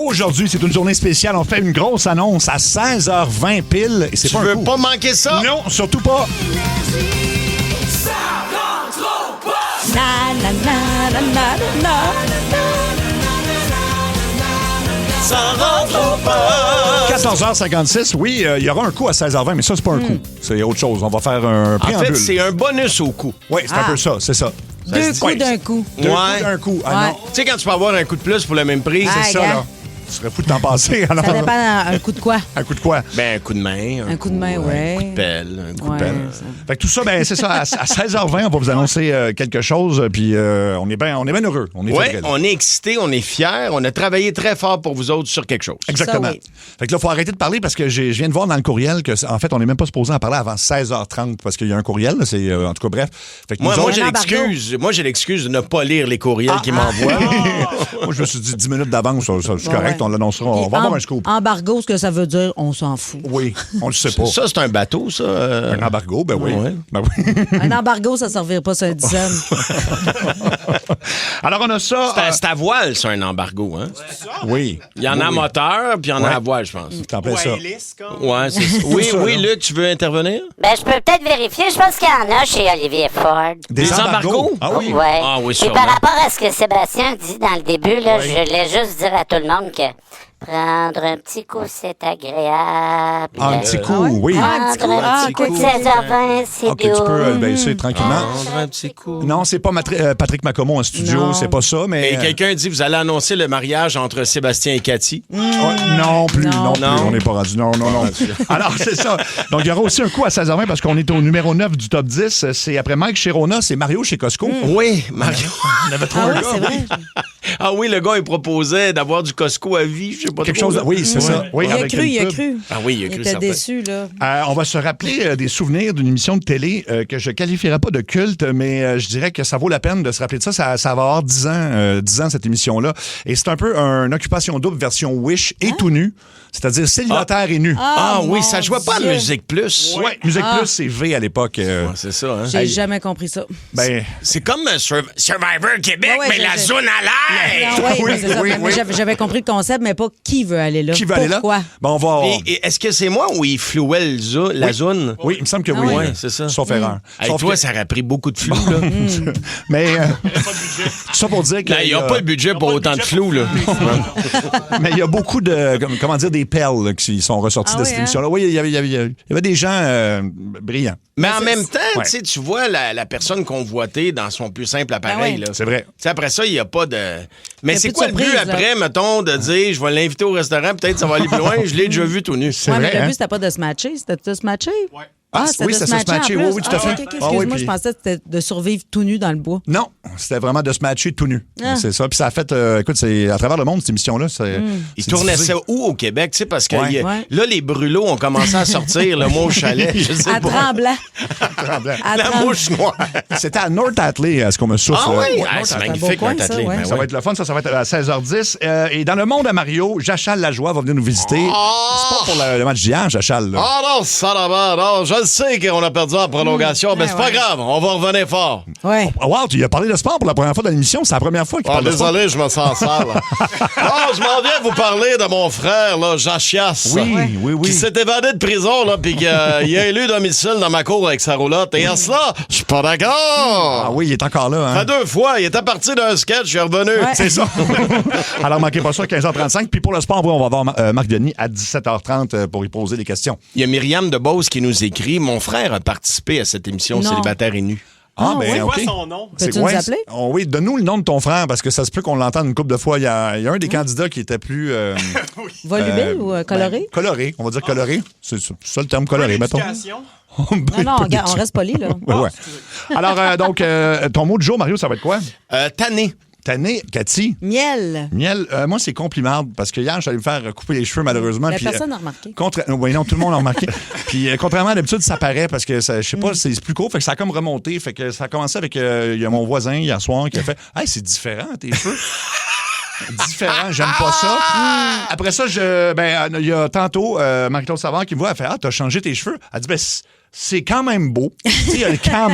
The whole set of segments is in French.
Aujourd'hui, c'est une journée spéciale. On fait une grosse annonce à 16h20 pile. Et c'est Tu pas un veux coup. pas manquer ça? Non, surtout pas. Ça rentre pas. Na na na na na na Ça rentre pas. 14h56, oui, il y aura un coup à 16h20, mais ça, c'est pas un coup. C'est autre chose. On va faire un En préambule. fait, c'est un bonus au coup. Oui, c'est un peu ça, c'est ça. Deux coups d'un coup. Deux Ouais. coups d'un coup. Ah Ouais. non, Tu sais, quand tu peux avoir un coup de plus pour le même prix, Ah, c'est ça, gars. là. Tu serais fou de t'en passer, alors. Ça dépend un coup de quoi? Un coup de quoi? ben un coup de main. Un coup de main, ouais. Un coup de pelle. Un coup Ouais, de pelle. ça. Fait que tout ça, ben c'est ça. À 16h20, on va vous annoncer quelque chose, puis on est bien heureux. On est Oui, fébrile. on est excités, on est fiers. On a travaillé très fort pour vous autres sur quelque chose. Exactement. Ça, oui. Fait que là, il faut arrêter de parler parce que je viens de voir dans le courriel que, en fait, on n'est même pas supposé en parler avant 16h30 parce qu'il y a un courriel. Là, c'est, en tout cas, bref. Fait que Moi, nous moi autres- j'ai l'excuse de ne pas lire les courriels qu'ils m'envoient. Moi, je me suis dit 10 minutes d'avance, ça, c'est correct, ouais. on l'annoncera. On va avoir un scoop. Embargo, ce que ça veut dire, on s'en fout. Oui, on le sait pas. Ça, c'est un bateau, ça. Un embargo, ben oui. Ouais. Ben oui. Un embargo, ça ne servirait pas sur un dizaine. Alors, on a ça. C'est à voile, c'est un embargo, hein? Oui. Il y en a à Oui. moteur, puis il y en a Ouais. à voile, je pense. T'en plais ça. Ouais, c'est ça. Oui, ça, oui, là. Luc, tu veux intervenir? Ben, je peux peut-être vérifier. Je pense qu'il y en a chez Olivier Ford. Des embargos? Ah oui. Ouais. Ah oui, Et sûrement. par rapport à ce que Sébastien dit dans le début, là, je voulais juste dire à tout le monde que prendre un petit coup, c'est agréable. Un petit coup, ouais? oui. Ah, un petit coup. Prendre un Ah, petit coup de ok. 16h20, c'est Ok, tu doux. peux baisser tranquillement. Prendre un petit coup. Non, c'est pas Patrick Macomo en studio, Non. c'est pas ça, mais. Et quelqu'un dit, vous allez annoncer le mariage entre Sébastien et Cathy. Non plus, Non. non plus. Non. On n'est pas rendu. Non. Alors, c'est ça. Donc, il y aura aussi un coup à 16h20 parce qu'on est au numéro 9 du top 10. C'est après Mike Chirona, c'est Mario chez Costco. Oui, Mario. On avait trouvé Ah un oui, gars, c'est vrai. Ah oui, le gars, il proposait d'avoir du Costco à vie, je sais pas Quelque trop, chose. là. Oui, c'est ça. Oui, Il a avec cru, une il a pub. cru. Ah oui, il a Il cru était certain. déçu, là. On va se rappeler des souvenirs d'une émission de télé que je qualifierais pas de culte, mais je dirais que ça vaut la peine de se rappeler de ça. Ça va avoir 10 ans, cette émission-là. Et c'est un peu une occupation double version Wish et tout nu, c'est-à-dire célibataire et nu. Ah oui, mon ça jouait pas à Dieu. Musique Plus. Ouais, Musique Plus, c'est V à l'époque. Ouais, c'est ça, hein? J'ai jamais compris ça. Ben, C'est comme Survivor Québec, Ouais, mais la je- zone à l'air! Non, Oui, c'est ça. oui, Mais oui. J'avais compris le concept, mais pas qui veut aller là. qui va aller là? Pourquoi? Ben, on va. Et est-ce que c'est moi ou il flouait la zone? Oui, il me semble que Ah oui. ouais, c'est ça. Sauf erreur. Hey, Sauf toi, que- ça aurait pris beaucoup de flou, là. Mais tout ça pour dire que Là, il n'y a pas le budget pour autant de flou, là. mais il y a beaucoup de comment dire des perles là, qui sont ressorties Ah de oui, cette hein? émission-là. Oui, il y avait des gens brillants. Mais en même temps, Ouais. tu sais, tu vois la personne convoitée dans son plus simple appareil. Ah ouais. Là. C'est vrai. Tu sais, après ça, il n'y a pas de. Mais Y a c'est plus de quoi le but surprise, là. après, mettons, de dire je vais l'inviter au restaurant, peut-être ça va aller plus loin, je l'ai déjà vu tout nu. C'est Ouais, vrai, mais le hein? but, c'était pas de se matcher, c'était de se matcher. Ah, c'était oui, de c'était se de se matcher. matcher. en Oui, plus. oui, tout à fait. Ok, ok, Ah, excuse-moi, oui, puis- je pensais que c'était de survivre tout nu dans le bois. Non, c'était vraiment de se matcher tout nu. Ah. C'est ça. Puis ça a fait, écoute, c'est à travers le monde, cette émission-là. Ils c'est tournaient diffusé. ça où au Québec, tu sais, parce que Ouais. Ouais. là, les brûlots ont commencé à sortir, le mot au chalet, je sais À pas. Tremblant. À La Tremblant. mouche noire. C'était à North Atlee, à ce qu'on me souffle. Ah là. oui? Ouais, Ah, North c'est Atlee. magnifique, beau un coin, ça, athlète. ouais. Ben Ça va être le fun, ça va être à 16h10. Et dans le monde à Mario, Jachal Lajoie va venir nous visiter. C'est pas pour le match d'hier, Jachal. Là. Ah non, ça là-bas, non, je le sais qu'on a perdu en prolongation, mais c'est pas ouais. grave, on va revenir fort. Ouais. Ah, wow, tu y as parlé de sport pour la première fois dans l'émission. C'est la première fois qu'il Ah, parle de sport. désolé, je me sens sale. Ah, je m'en viens vous parler de mon frère, là, Jachias. Oui. Qui s'est évadé de prison, là, puis qu'il a élu domicile dans ma cour avec sa roulotte. Et à cela, je suis pas d'accord. Ah oui, il est encore là. Ça Hein? fait 2 fois, il était parti d'un sketch, il est revenu. C'est ça. Alors, manquez pas ça, 15h35. Puis pour le sport, on va voir Marc Denis à 17h30 pour y poser des questions. Il y a Myriam de Beauce qui nous écrit « Mon frère a participé à cette émission Non. Célibataire et nu. Ah, ben, oui? OK. Quoi son nom? Peux-tu nous appeler? Oui, donne-nous le nom de ton frère parce que ça se peut qu'on l'entende une couple de fois. Il y a un des candidats qui était plus. Volubile ou coloré? ben, coloré, on va dire coloré. C'est ça le terme coloré, mettons. L'éducation. Non, non, regarde, on reste poli, là. Ouais. Alors, donc, ton mot de jour, Mario, ça va être quoi? Tanné. Tanné, Cathy. Miel. Miel, moi, c'est complimarde parce que hier, j'allais me faire couper les cheveux, malheureusement. La puis, personne a remarqué. Oui, non, tout le monde a remarqué. Puis, contrairement à d'habitude, ça paraît parce que, je sais pas, c'est plus court, fait que ça a comme remonté. Fait que ça a commencé avec, il y a mon voisin hier soir qui a fait « Hey, c'est différent, tes cheveux. » Différent, j'aime pas ça. Après ça, il y a tantôt Marie-Claude Savard qui me voit, elle fait « Ah, t'as changé tes cheveux. » Elle dit « Ben, c'est quand même beau. Tu sais, il y a quand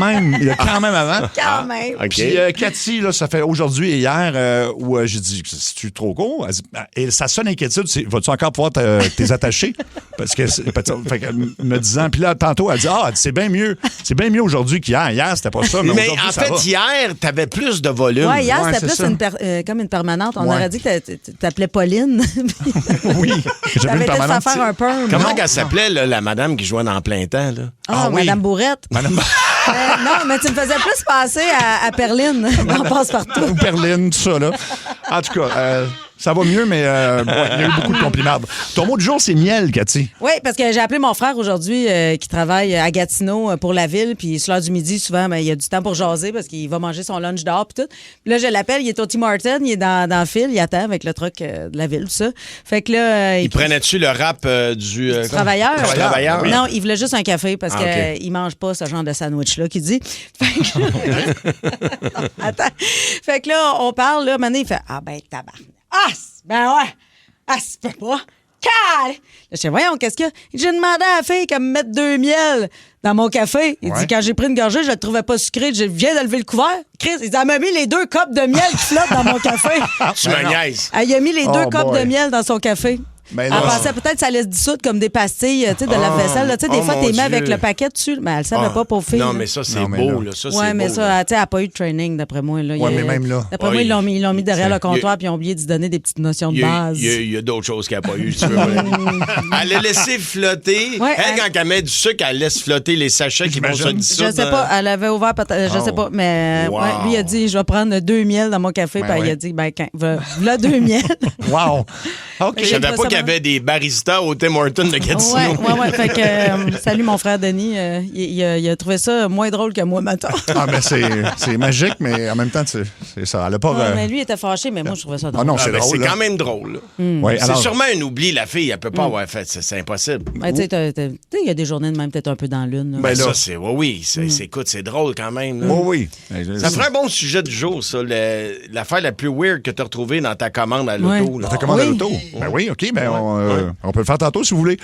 même avant. Quand même. OK. Puis Cathy, là, ça fait aujourd'hui et hier où j'ai dit, c'est-tu trop court? Elle dit, et sa seule inquiétude, c'est, vas-tu encore pouvoir t'es attacher? Parce que, fait que, me disant, puis là, tantôt, elle dit, c'est bien mieux. C'est bien mieux aujourd'hui qu'hier. Hier, c'était pas ça. Mais en ça va. fait, hier, t'avais plus de volume. Ouais, hier, Ouais, c'était c'est plus ça. comme une permanente. On Ouais. aurait dit que t'appelais Pauline. Oui, j'ai T'avais vu une été permanente. faire un perm. Comment qu'elle s'appelait, là, la madame qui jouait dans plein temps? Là? Ah, oui. Madame Bourrette. Madame Non, mais tu me faisais plus passer à Perline. On passe partout. ou Perline, tout ça, là. En tout cas, ça va mieux, mais ouais, il y a eu beaucoup de compliments. Ton mot du jour, c'est miel, Cathy. Oui, parce que j'ai appelé mon frère aujourd'hui qui travaille à Gatineau pour la ville. Puis sur l'heure du midi, souvent, il y a du temps pour jaser parce qu'il va manger son lunch dehors puis tout. Puis là, je l'appelle, il est au Tim Hortons, il est dans le fil, il attend avec le truck de la ville, tout ça. Fait que là... Il prenait-tu le rap du... Travailleur. Du travailleur. Non, il voulait juste un café parce Ah, OK. qu'il mange pas ce genre de sandwich-là qu'il dit. Fait que... Attends. Fait que là, on parle, là, maintenant, il fait « Ah ben, tabarnak. Ah, ben ouais. Ah, c'est pas. Cal! » Je dis « Voyons, qu'est-ce qu'il y a? » J'ai demandé à la fille qu'elle me mette 2 miels dans mon café. Il dit « Quand j'ai pris une gorgée, je le trouvais pas sucré. Je viens de lever le couvert. » Chris, il dit « Elle m'a mis les 2 copes de miel qui flottent dans mon café. » Tu me niaises. Elle a mis les 2 Oh copes boy. de miel dans son café. Ben Elle là, pensait peut-être que ça allait se dissoudre comme des pastilles de lave-vaisselle. là. Tu sais, des oh fois, mon tu les mets Dieu. avec le paquet dessus, mais elle ne savait pas pour fille. Non, là. mais ça, c'est Non, mais beau. là. Là. Ça, Ouais, c'est mais beau, ça, là. tu sais, elle n'a pas eu de training, d'après moi. Là. Ouais, mais même là. D'après moi, Ouais, ils l'ont mis derrière le il y comptoir a- puis ils ont oublié de se donner des petites notions de Il y a, base. il y a d'autres choses qu'elle n'a pas eues, si tu veux. Elle a laissé flotter. Ouais, elle, elle- quand elle met du sucre, elle laisse flotter les sachets qui vont se J'imagine. dissoudre. Je sais pas, elle avait ouvert, je sais pas, mais Wow. ouais, lui, il a dit, je vais prendre 2 miels dans mon café, Ben puis il ouais. a dit, ben, voilà 2 miels. Wow. OK. Je J'ai savais trouvé pas ça qu'il y avait des baristas au Tim Hortons de Gatineau. ouais. Fait que, salut mon frère Denis, il a trouvé ça moins drôle que moi, maintenant. Ah, mais c'est magique, mais en même temps, c'est ça. Elle a pas. Mais lui, il était fâché, mais moi, je trouvais ça drôle. Ah non, Ah, c'est ben, drôle. c'est là. quand même drôle. là. Ouais, C'est alors, sûrement un oubli, la fille. Elle peut pas avoir fait. C'est impossible. Ben, tu sais, il y a des journées de même, peut-être un peu dans l'une. là. Ben, là. Ça, c'est. Oui. Écoute, c'est drôle quand même. là. oui. Ça ferait un bon sujet du jour, ça. L'affaire la plus weird que tu as retrouvée dans ta commande à l'auto. Ouais. là. Ta commande à Oui. l'auto. Ben oui, OK. Ben, on peut le faire tantôt si vous voulez.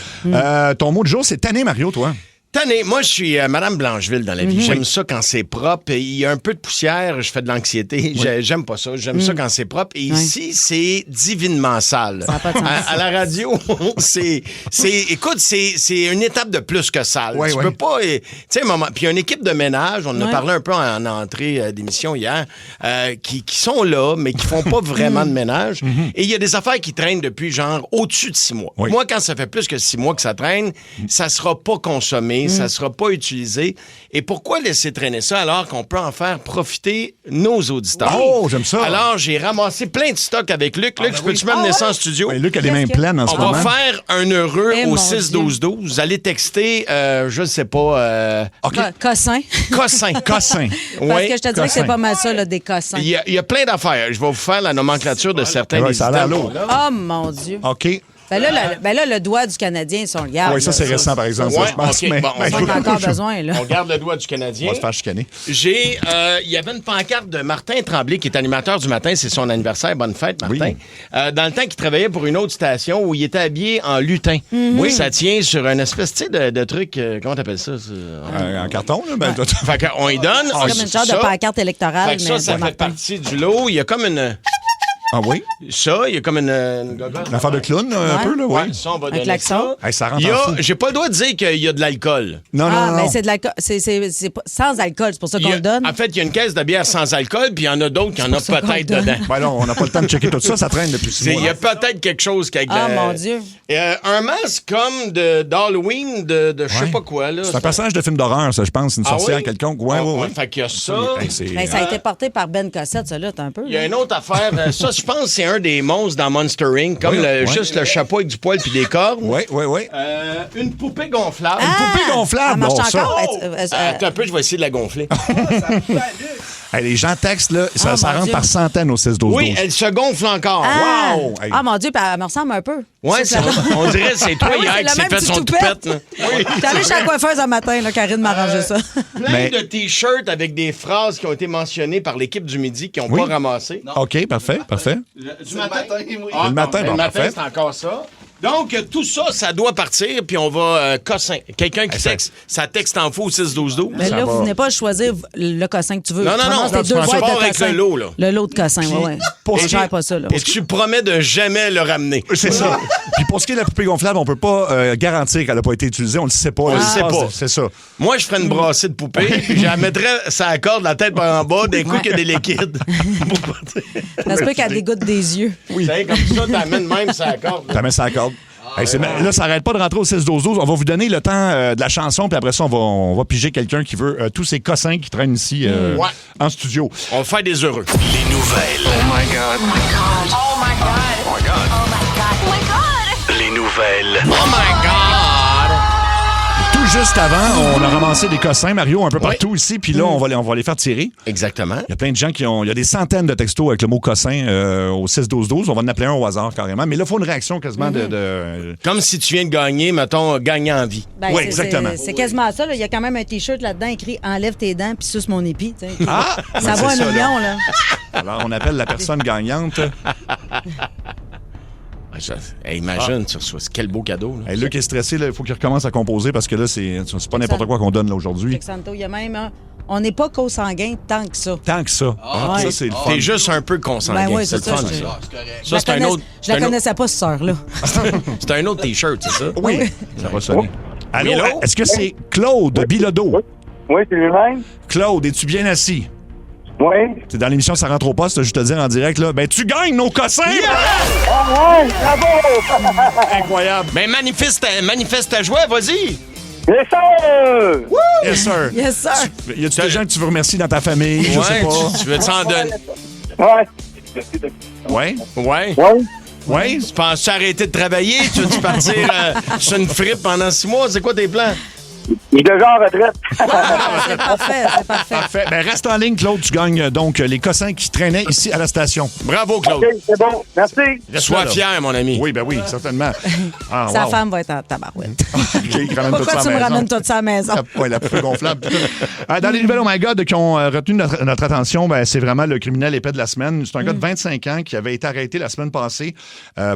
Ton mot du jour, c'est tanné, Mario, toi. Tanné, moi, je suis Madame Blancheville dans la vie. J'aime ça quand c'est propre. Il y a un peu de poussière, je fais de l'anxiété. J'aime pas ça. J'aime ça quand c'est propre. Et ici, c'est divinement sale. Ça a pas de sens. À la radio, écoute, c'est une étape de plus que sale. Ouais, Tu ouais. peux pas... Tu sais, puis il y a une équipe de ménage, on en a Ouais. parlé un peu en entrée d'émission hier, qui sont là, mais qui font pas vraiment de ménage. Et il y a des affaires qui traînent depuis genre au-dessus de 6 mois. Oui. Moi, quand ça fait plus que 6 mois que ça traîne, ça sera pas consommé, ça sera pas utilisé. Et pourquoi laisser traîner ça alors qu'on peut en faire profiter nos auditeurs? Oh, j'aime ça. Alors, j'ai ramassé plein de stocks avec Luc. Luc, peux-tu m'amener ça en studio? Ouais, Luc a les Qu'est-ce mains que- pleines en ce On moment. va faire un heureux Eh, au mon 6-12-12. Vous allez texter, je sais pas, OK. Cossin. cossin. Cossin. Parce Oui. que je te dirais que c'est cossin. pas mal ça, là, des cossins. Il y a plein d'affaires. Je vais vous faire la nomenclature de certains Ouais, des ça a l'air items. lourd. Oh, mon Dieu. OK. Ben là, le doigt du Canadien, si on le garde. Oui, ça, là, c'est récent, par exemple. Ouais, ça, je pense. OK, mais, bon, mais- on On a encore besoin, là. On garde le doigt du On Canadien. va se faire chicaner. Il y avait une pancarte de Martin Tremblay, qui est animateur du matin. C'est son anniversaire. Bonne fête, Martin. Dans le temps qu'il travaillait pour une autre station où il était habillé en lutin. Oui. Ça tient sur une espèce, tu sais, de truc... comment t'appelles ça? En carton, là? Ben, Fait qu'on y donne. C'est comme une sorte de pancarte électorale, Fait que mais ça de fait Martin. partie du lot. Il y a comme une... Ah oui? Ça, il y a comme une gogotte. Une affaire de clown, un Ouais. peu, là, oui. Ouais, ça, on va Avec donner l'accent. ça. Hey, ça rentre Il y en a, fou. j'ai pas le droit de dire qu'il y a de l'alcool. Non, Ah, non, mais non. c'est de l'alcool. C'est pas- sans alcool, c'est pour ça Il qu'on y a- le donne. En fait, il y a une caisse de bière sans alcool, puis il y en a d'autres qui en ont pour ça qu'on le peut-être donne. dedans. Ben non, on n'a pas le temps de checker tout ça. Ça traîne depuis 6 Il mois. y a peut-être quelque chose qui avec Ah, la- mon Dieu. Un masque comme d'Halloween, de je sais Ouais. pas quoi. Là. C'est un personnage de film d'horreur, ça, je pense. Une Ah sorcière oui? quelconque. Ouais, Ah, ouais, ouais. Fait qu'il y a ça. Hey, c'est- Ben, ça a été porté par Ben Cossette, ça, là, t'as un peu. Il y a là. une autre affaire. Ça, je pense que c'est un des monstres dans Monster Inc. Comme Oui, ouais. juste le chapeau avec du poil puis des cornes. Oui, oui, oui. Une poupée gonflable. poupée gonflable, Elle marche bon, ça. encore? Oh! Elle- Attends un peu, je vais essayer de la gonfler. Hey, les gens textent, là, ça, Ah, ça mon rentre Dieu. par centaines au 6-12-12. Oui, elle se gonfle encore. Ah! Wow! Hey. Ah, mon Dieu, puis elle me ressemble un peu. Ouais, C'est ça. on dirait que c'est toi Ah oui, hier c'est qui le s'est même fait petit son toupette. là. J'étais allée chez la coiffeuse un matin, là, Karine m'a arrangé ça. Plein Mais- de T-shirts avec des phrases qui ont été mentionnées par l'équipe du Midi qui n'ont Oui. pas ramassé. OK, parfait, parfait. Du matin? Le matin, le bon, matin, parfait. c'est encore ça. Donc, tout ça, ça doit partir, puis on va cossin. Quelqu'un qui texte, ça texte en faux au 6-12-12. Mais là, vous venez pas choisir le cossin que tu veux. Non, Tu ramasses non, les deux tu boîtes pars de avec cossin. le lot, là. Le lot de cossin, oui. pour Je ce qui gère est- pas ça, là. Et tu promets de jamais le ramener. C'est ça. Puis pour ce qui est de la poupée gonflable, on peut pas garantir qu'elle n'a pas été utilisée. On le sait pas. On là. le sait pas. C'est ça. Moi, je ferais une brassée de poupée, puis je la mettrais ça corde, la tête par en bas, d'un coup qu'il y a des liquides. Ça se peut qu'elle dégoûte des yeux. Oui. Comme ça, t'amènes même ça corde. Ta main sur la corde. Hey, là, ça n'arrête pas de rentrer au 6-12-12. On va vous donner le temps de la chanson, puis après ça, on va piger quelqu'un qui veut tous ces cossins qui traînent ici Ouais. en studio. On va faire des heureux. Les nouvelles. Oh my God. Oh my God. Les nouvelles. Oh my God! Tout juste avant, on a ramassé des cossins, Mario, un peu partout ici, puis là, on va les faire tirer. Exactement. Il y a plein de gens il y a des centaines de textos avec le mot cossin au 6-12-12. On va en appeler un au hasard, carrément. Mais là, il faut une réaction quasiment de... Comme si tu viens de gagner, mettons, gagner en vie. Ben, Oui, c'est- exactement. C'est quasiment ça. Là. Il y a quand même un T-shirt là-dedans écrit « Enlève tes dents puis suce mon épi ». tu sais. Ah! Ça Ben, vaut c'est un ça, million, là. Alors, on appelle la personne gagnante. Hey, imagine, tu reçois quel beau cadeau. Là. Hey, Luc est stressé, là, il faut qu'il recommence à composer parce que là, c'est pas n'importe quoi qu'on donne là, aujourd'hui. Texanto, il y a même on n'est pas co-sanguin tant que ça. Tant que ça. ouais. Ça, c'est le fun. T'es juste un peu consanguin. Ben oui, c'est c'est le ça, fun, je- ça. Je Ça, la c'est un connais- autre. Je la connaissais pas, cette sœur-là. C'est un autre T-shirt, c'est ça? Oui, ça va sonner. Allô, Hello? est-ce que c'est Claude Bilodeau? Oui, c'est lui-même. Claude, es-tu bien assis? Oui. C'est dans l'émission Ça rentre au poste, je te dire en direct, là. Ben, tu gagnes nos cossins! Ah ouais, bravo! Incroyable. Ben, manifeste ta joie, vas-y! Yes, sir! Yes, sir. Yes, sir. Y a-tu des gens que tu veux remercier dans ta famille? Je sais Ouais, pas. tu veux t'en donner? Ouais. Ouais? Ouais. Ouais. Ouais? Tu penses-tu arrêter de travailler? Tu veux-tu partir sur une fripe pendant 6 mois? C'est quoi tes plans? Il est déjà en retraite. C'est parfait, c'est parfait. Parfait. Ben, reste en ligne, Claude. Tu gagnes donc les cossins qui traînaient ici à la station. Bravo, Claude. OK, c'est bon. Merci. Reste Sois là, là. fier, mon ami. Oui, ben oui, certainement. Ah, Sa wow. femme va être en tabarouette. OK, il ramène tout Pourquoi ça à tu la me maison. ramènes tout ça à la maison? Oui, la poupée gonflable. Dans les nouvelles Oh My God qui ont retenu notre attention, ben, c'est vraiment le criminel épais de la semaine. C'est un gars de 25 ans qui avait été arrêté la semaine passée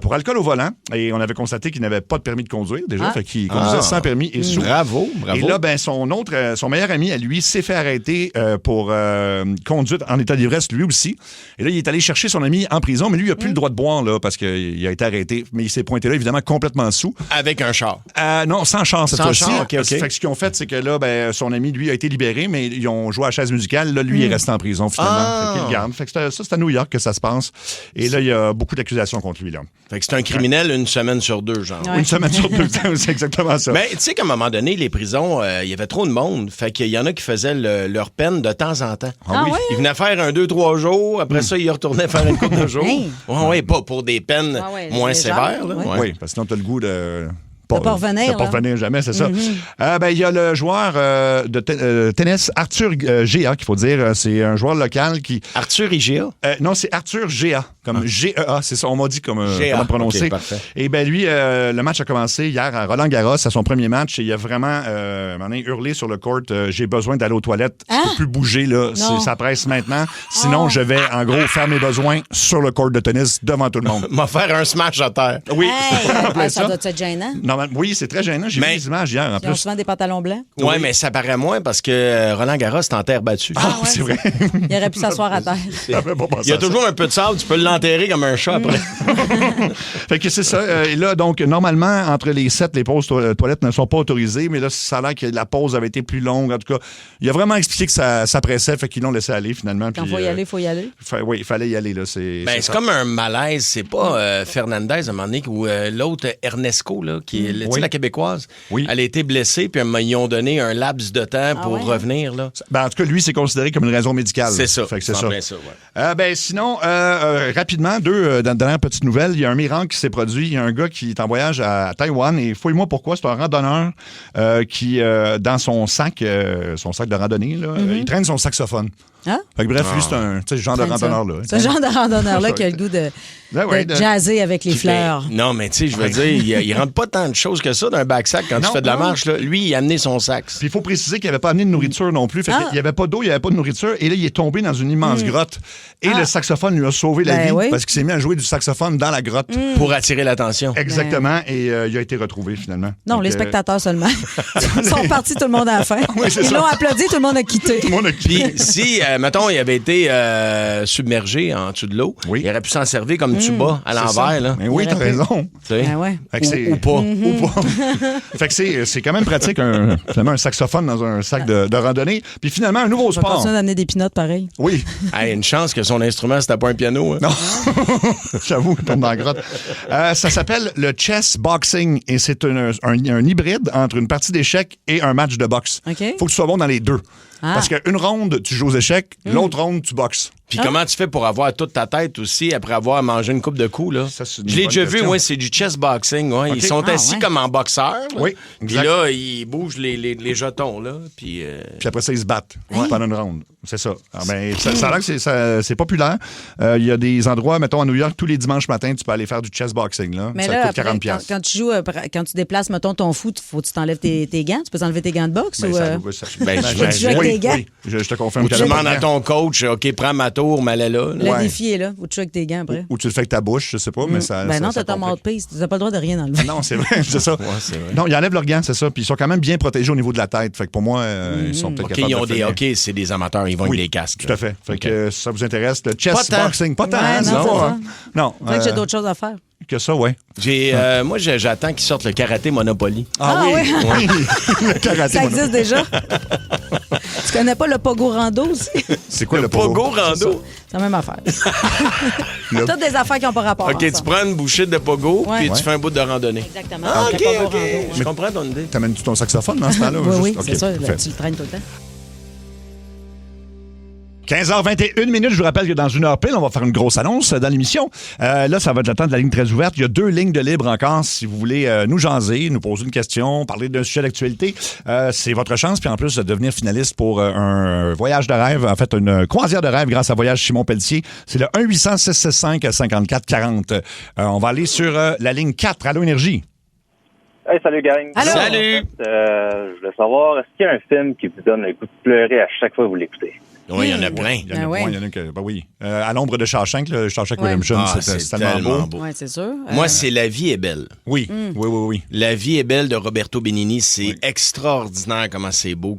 pour alcool au volant. Et on avait constaté qu'il n'avait pas de permis de conduire déjà. Fait qu'il conduisait sans permis et sous. Bravo. Et là, ben, son meilleur ami à lui s'est fait arrêter pour conduite en état d'ivresse lui aussi. Et là, il est allé chercher son ami en prison, mais lui, il n'a plus le droit de boire là, parce qu'il a été arrêté. Mais il s'est pointé là, évidemment, complètement sous. Avec un char. Non, sans chance cette Sans fois-ci. char, OK. Fait que ce qu'ils ont fait, c'est que là, ben, son ami, lui, a été libéré, mais ils ont joué à la chaise musicale. Là, lui, est resté en prison, finalement. Fait qu'il le garde. Fait que c'est à New York que ça se passe. Et là, il y a beaucoup d'accusations contre lui, là. Fait que c'est un criminel une semaine sur 2, genre. Ouais. Une semaine sur deux, c'est exactement ça. Ben, tu sais qu'à un moment donné, les prisons, il y avait trop de monde. Fait qu'il y en a qui faisaient leur peine de temps en temps. Ah oui? Ils venaient faire 2-3 jours. Après ça, ils retournaient faire une couple de jours. Hey. Ouais, pas pour des peines Ah ouais, moins légères, sévères. Là. ouais. Ouais. Oui, parce que sinon, tu as le goût de pas revenir, de pas là. revenir jamais, c'est ça. Ben, il y a le joueur de tennis, Arthur Géa, qu'il faut dire. C'est un joueur local qui... Arthur Igia. non, c'est Arthur Géa, comme G-E-A, c'est ça. On m'a dit comment prononcer. OK, parfait. Et ben lui, le match a commencé hier à Roland-Garros, à son premier match, et il a vraiment hurlé sur le court, j'ai besoin d'aller aux toilettes, je peux plus bouger, là, ça presse maintenant. Sinon, je vais, en gros, faire mes besoins sur le court de tennis devant tout le monde. M'a faire un smash à terre. Oui, Hey, ça. ça doit être gênant. Oui, c'est très gênant. J'ai vu Mais- les images hier, en Ils ont plus. souvent des pantalons blancs. Ouais, mais ça paraît moins parce que Roland Garros est en terre battue. Ah, c'est vrai. Il aurait pu s'asseoir à terre. J'avais pas pensé Il y a à ça. toujours un peu de sable, tu peux l'enterrer comme un chat après. Fait que c'est ça. Et là, donc, normalement, entre les 7, les pauses toilettes ne sont pas autorisées, mais là, ça a l'air que la pause avait été plus longue. En tout cas, il a vraiment expliqué que ça pressait, fait qu'ils l'ont laissé aller, finalement. Quand il puis, faut y aller, il faut y aller. oui, il fallait y aller, là. C'est Ben, c'est ça. comme un malaise. C'est pas Fernandez, à un moment donné, ou l'autre, Ernesco, là, qui est tu sais, Oui. la québécoise. Oui. Elle a été blessée, puis ils ont donné un laps de temps pour ouais? revenir. Là. Ben, en tout cas, lui, c'est considéré comme une raison médicale. C'est ça. Fait que c'est en ça. plein ça, ouais. Ben, sinon, rapidement, dernière petite nouvelle. Il y a un miracle qui s'est produit. Il y a un gars qui est en voyage à Taïwan et fouille-moi pourquoi. C'est un randonneur qui, dans son sac de randonnée, là, il traîne son saxophone. Hein? Fait que bref, lui, c'est un genre de Traîne ça. randonneur-là. Ce genre de randonneur-là qui a le goût de jazzer avec les fleurs. Non, mais tu sais, je veux dire, il rentre pas tant de choses que ça d'un backsack quand tu fais de la marche. Là. Lui, il a amené son sac. Puis il faut préciser qu'il n'avait pas amené de nourriture non plus. Fait qu'il n'y avait pas d'eau, il n'y avait pas de nourriture. Et là, il est tombé dans une immense grotte. Et le saxophone lui a sauvé la vie parce qu'il s'est mis à jouer du saxophone dans la grotte. Pour attirer l'attention. Exactement. Et il a été retrouvé finalement. Non, donc, les spectateurs seulement. Ils sont partis, tout le monde à la fin. Ils l'ont applaudi, tout le monde a quitté. Tout le monde a quitté. Puis si, mettons, il avait été submergé en dessous de l'eau, il aurait pu s'en servir comme tuba à l'envers. Là. Mais oui, t'as raison. Ben ouais. Ou pas. Ou pas. Fait que c'est quand même pratique, finalement, un saxophone dans un sac de randonnée. Puis finalement, un nouveau On va sport. continuer d'amener des pinottes pareil. Oui. Hey, une chance que son instrument, c'était pas un piano. Hein. Non. J'avoue, il tombe dans la grotte. Ça s'appelle le chess boxing et c'est un hybride entre une partie d'échecs et un match de boxe. OK. Faut que tu sois bon dans les deux. Parce qu'une ronde, tu joues aux échecs, l'autre ronde, tu boxes. Puis comment tu fais pour avoir toute ta tête aussi après avoir mangé une coupe de coups? Là? Ça, c'est une Je l'ai bonne déjà vu, question. ouais, c'est du chess boxing. Ouais. OK. Ils sont assis comme en boxeur. Là. Oui, Puis exact. là, ils bougent les jetons. Là. Puis, Puis après ça, ils se battent pendant une ronde. C'est ça. Alors, ça a l'air que c'est populaire. Il y a des endroits, mettons, à New York, tous les dimanches matins, tu peux aller faire du chess boxing. Là. Mais ça là, coûte 40 après, piastres. quand tu joues, quand tu déplaces, mettons, ton foot, faut que tu t'enlèves tes gants? Tu peux t'enlever tes gants de boxe? Ben, ou, j'imagine. tu joues avec oui, tes gants? oui, je te confirme. ou tu qu'il y a demandes des à ton coach, OK, prends ma tour, mais elle est là. Le Ouais. défi est là. Faut que tu joues avec tes gants après. Ou tu le fais avec ta bouche, je sais pas, mais ça. Ben non, ça t'as ton complique. mouthpiece. Tu n'as pas le droit de rien enlever. Non, c'est vrai, c'est ça. c'est vrai. Non, ils enlèvent leurs gants, c'est ça. Puis ils sont quand même bien protégés au niveau de la tête. Fait que pour moi, ils sont peut-être OK, capables ils ont de des, faire- OK, c'est des amateurs, ils vont Oui, avec des casques. tout à fait. Fait OK. que si ça vous intéresse, le chess Pas tant. boxing, pas tant, Ouais, hein, non, non, c'est ça. hein. Non, C'est vrai que j'ai d'autres choses à faire. que ça, ouais. Moi, j'attends qu'ils sortent le karaté Monopoly. Ah oui? oui. Le karaté, Ça mon- existe déjà. Tu connais pas le pogo rando aussi? C'est quoi le Pogo rando. C'est la même affaire. Toutes des affaires qui n'ont pas rapport. OK, tu ensemble. prends une bouchée de pogo, Ouais. puis Ouais. tu fais un bout de randonnée. Exactement. Ah, Le OK, pogo OK. rando. Je comprends ton idée. T'amènes-tu ton saxophone dans ce temps-là? Oui, oui, Juste- c'est OK, ça. parfait. Tu le traînes tout le temps. 15h21 minutes, je vous rappelle que dans une heure pile, on va faire une grosse annonce dans l'émission. Là, ça va être le temps de la ligne très ouverte. Il y a 2 lignes de libre encore si vous voulez nous jaser, nous poser une question, parler d'un sujet d'actualité. C'est votre chance, puis en plus de devenir finaliste pour un voyage de rêve, en fait, une croisière de rêve grâce à Voyage Simon Pelletier. C'est le 1-800-665-5440. On va aller sur la ligne 4. Allô, Énergie. Hey, salut, gang. Allô? Salut. En fait, je voulais savoir, est-ce qu'il y a un film qui vous donne le goût de pleurer à chaque fois que vous l'écoutez? Oui, il y en a plein. Il y en a, Ah ouais. il y en a que, ben oui. À l'ombre de Shawshank, le Shawshank Ouais. Redemption, Ah, c'est c'est tellement tellement beau. beau. Oui, c'est sûr. Moi, c'est La vie est belle. Oui, oui. La vie est belle de Roberto Benigni. C'est extraordinaire comment c'est beau.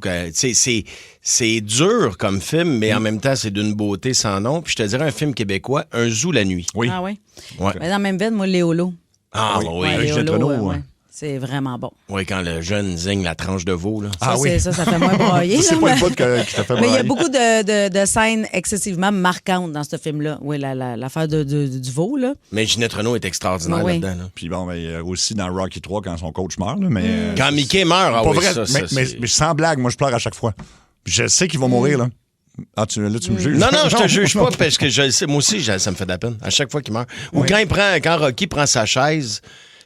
C'est dur comme film, mais en même temps, c'est d'une beauté sans nom. Puis je te dirais un film québécois, Un zoo la nuit. Oui. Ah oui. Ouais. Mais dans la même veine, moi, Léolo. Ah oui. Ouais, Oui, Juliette Léolo, Renaud, ouais. C'est vraiment bon. quand le jeune zigne la tranche de veau. Là. Ah Ça, oui. ça fait moins broyer. C'est là, pas mais- le bout qui t'a fait Mais il y a brailler. beaucoup de scènes excessivement marquantes dans ce film-là. Oui, l'affaire du veau, là. Mais Ginette Renault est extraordinaire Oui. là-dedans. Là. Puis bon, aussi dans Rocky 3 quand son coach meurt, là, mais... Quand Mickey meurt, ah pas oui, vrai, ça, mais c'est- sans blague, moi je pleure à chaque fois. Puis je sais qu'ils vont mourir, là. Ah, tu me juges? Non, je te juge non. pas parce que je le sais. Moi aussi, ça me fait de la peine. À chaque fois qu'il meurt. Ou quand Rocky prend sa chaise,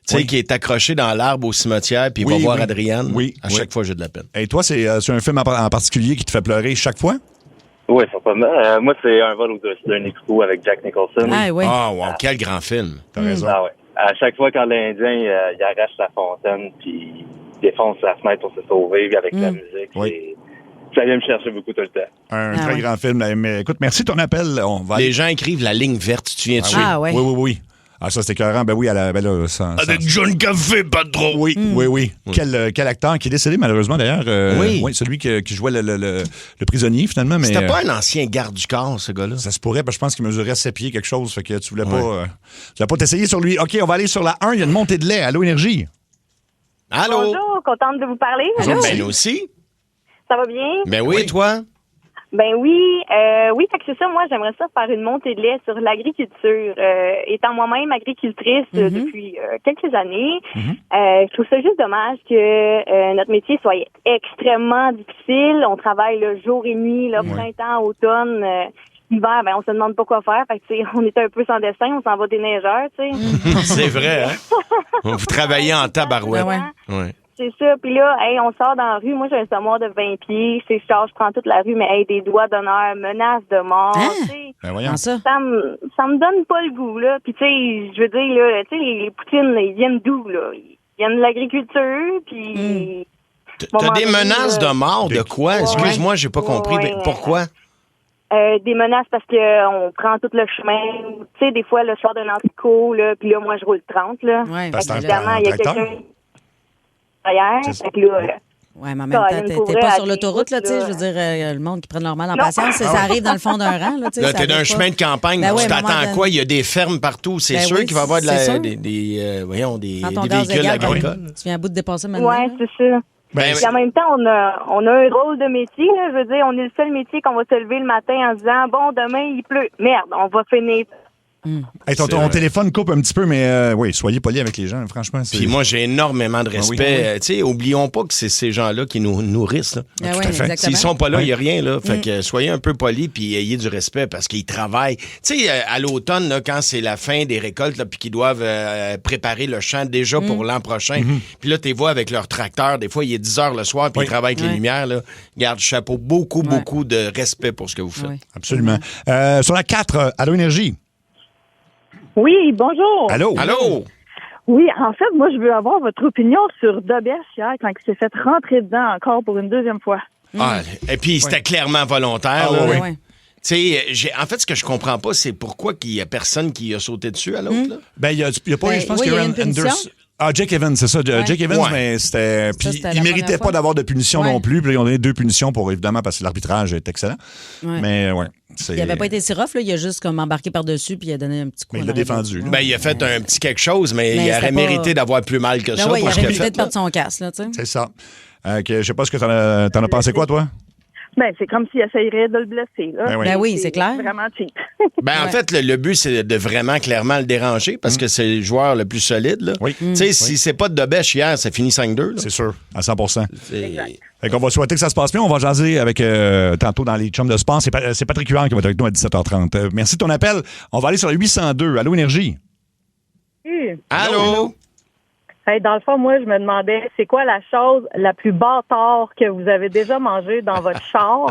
tu sais, qui est accroché dans l'arbre au cimetière, puis il va voir Adrienne. Oui, À chaque fois, j'ai de la peine. Et toi, c'est un film en particulier qui te fait pleurer chaque fois? Oui, c'est pas mal. Moi, c'est Un vol au-dessus d'un écrou avec Jack Nicholson. Ah oui. Ah, wow, quel grand film. T'as raison. Ah ouais. À chaque fois quand l'Indien il arrache la fontaine puis il défonce la fenêtre pour se sauver avec la musique, Oui. ça vient me chercher beaucoup tout le temps. Un Ah très ouais. grand film. Mais écoute, merci de ton appel. On va aller- Les gens écrivent la ligne verte, tu te souviens dessus? Ah ouais. Oui. Ah, ça, c'était écœurant. Ben oui, ben là, John Café, pas trop. Oui. Quel acteur qui est décédé, malheureusement, d'ailleurs. Oui. Celui qui jouait le prisonnier, finalement. Mais, C'était pas un ancien garde du corps, ce gars-là? ça se pourrait, parce que je pense qu'il mesurait 7 pieds quelque chose. Fait que tu voulais pas t'essayer sur lui. OK, on va aller sur la 1. Il y a une montée de lait. Allô, Énergie? Allô? Bonjour, contente de vous parler. Ben, nous aussi. Ça va bien? Ben oui, toi? Ben oui, fait que c'est ça. Moi, j'aimerais ça faire une montée de lait sur l'agriculture. Étant moi-même agricultrice depuis quelques années, je trouve ça juste dommage que notre métier soit extrêmement difficile. On travaille là, jour et nuit, là, printemps, automne. Hiver, ben on se demande pas quoi faire. Fait que, tu sais, on est un peu sans dessin, on s'en va des neigeurs, tu sais. C'est vrai, hein? Vous travaillez en tabarouette. Ah ouais. Ouais. c'est ça. Puis là, hey, on sort dans la rue. Moi, j'ai un samoir de 20 pieds. Je prends toute la rue, mais hey, des doigts d'honneur, menaces de mort. Tu sais. Ben voyons. Comment ça? Ça me donne pas le goût, là. Puis, tu sais, je veux dire, là, tu sais, les poutines, là, ils viennent d'où, là? Ils viennent de l'agriculture, puis... T'as des menaces de mort, de quoi? Excuse-moi, j'ai pas compris. Ouais. Mais pourquoi? Des menaces parce que on prend tout le chemin. Tu sais, des fois, le soir d'un antico, là, puis là, moi, je roule 30, là. Ouais, Parce que c'est Évidemment, il y a tracteur. quelqu'un derrière. C'est ça. Fait que là, ouais, mais en même temps, t'es pas sur l'autoroute, là, tu sais. Je veux dire, le monde qui prend leur mal en patience, ça arrive dans le fond d'un rang, là, tu sais. Là, ça t'es dans un arrive pas. chemin de campagne. Ben ouais, tu à un moment t'attends à donné. quoi? Il y a des fermes partout. C'est Ben sûr oui, qu'il va y avoir c'est sûr. des Prends ton des gaz véhicules égal, agricoles. tu viens à bout de dépasser maintenant. ouais, là. c'est ça. Ben, Puis en même temps, on a un rôle de métier, là. Je veux dire, on est le seul métier qu'on va se lever le matin en se disant, bon, demain, il pleut. Merde, on va finir. Hey, ton téléphone coupe un petit peu, mais oui, soyez poli avec les gens, franchement. Puis moi, j'ai énormément de respect. Ah oui. Tu sais, oublions pas que c'est ces gens-là qui nous nourrissent. Là. Ah Tout ouais, à fait. exactement. S'ils sont pas là, il n'y a rien. Là. Fait que soyez un peu polis puis ayez du respect parce qu'ils travaillent. Tu sais, à l'automne, là, quand c'est la fin des récoltes puis qu'ils doivent préparer le champ déjà pour l'an prochain, puis là, tu les vois avec leur tracteur. Des fois, il est 10 heures le soir puis ils travaillent avec les lumières. Là. Garde chapeau, beaucoup de respect pour ce que vous faites. Ouais. Absolument. Sur la 4, Allô Énergie. Oui, bonjour. Allô? Allô? Oui, en fait, moi, je veux avoir votre opinion sur Dobes hier, quand il s'est fait rentrer dedans encore pour une deuxième fois. Ah, et puis, c'était clairement volontaire. Ah, là. oui. Ouais. Tu sais, en fait, ce que je comprends pas, c'est pourquoi il y a personne qui a sauté dessus à l'autre. là. Ben, il y a pas Ben, je pense oui, qu'il y il y a a une punition. Jake Evans, c'est ça. Jake Evans, Ouais. mais c'était. Puis c'était il la méritait première pas fois. d'avoir de punition Ouais. non plus. Puis là, ils ont donné 2 punitions pour, évidemment, parce que l'arbitrage est excellent. Ouais. Mais ouais. Il avait pas été si rough, là. Il a juste comme embarqué par-dessus puis il a donné un petit coup. Mais il en l'a arrière. défendu. là. Ben, il a fait un petit quelque chose, mais Mais il aurait c'était pas- mérité d'avoir plus mal que Ben ça ouais, il pour ce aurait qu'il a mérité fait. de perdre son casque, là, tu sais. C'est ça. Je sais pas ce que t'en as pensé quoi, toi? Ben, c'est comme s'il essayerait de le blesser, là. Ben oui. Ben oui, c'est clair. Vraiment cheap. Ben, en fait, le but, c'est de vraiment clairement le déranger parce que c'est le joueur le plus solide. Là. Oui. Tu sais, si c'est pas de Dobèche hier, ça finit 5-2. là. C'est sûr, à 100%. C'est- Fait qu'on va souhaiter que ça se passe bien. On va jaser avec tantôt dans les chums de sport. C'est Patrick Huard qui va être avec nous à 17h30. Merci de ton appel. On va aller sur le 802. Allô, Énergie? Allô? Hey, dans le fond, moi, je me demandais, c'est quoi la chose la plus bâtard que vous avez déjà mangée dans votre char,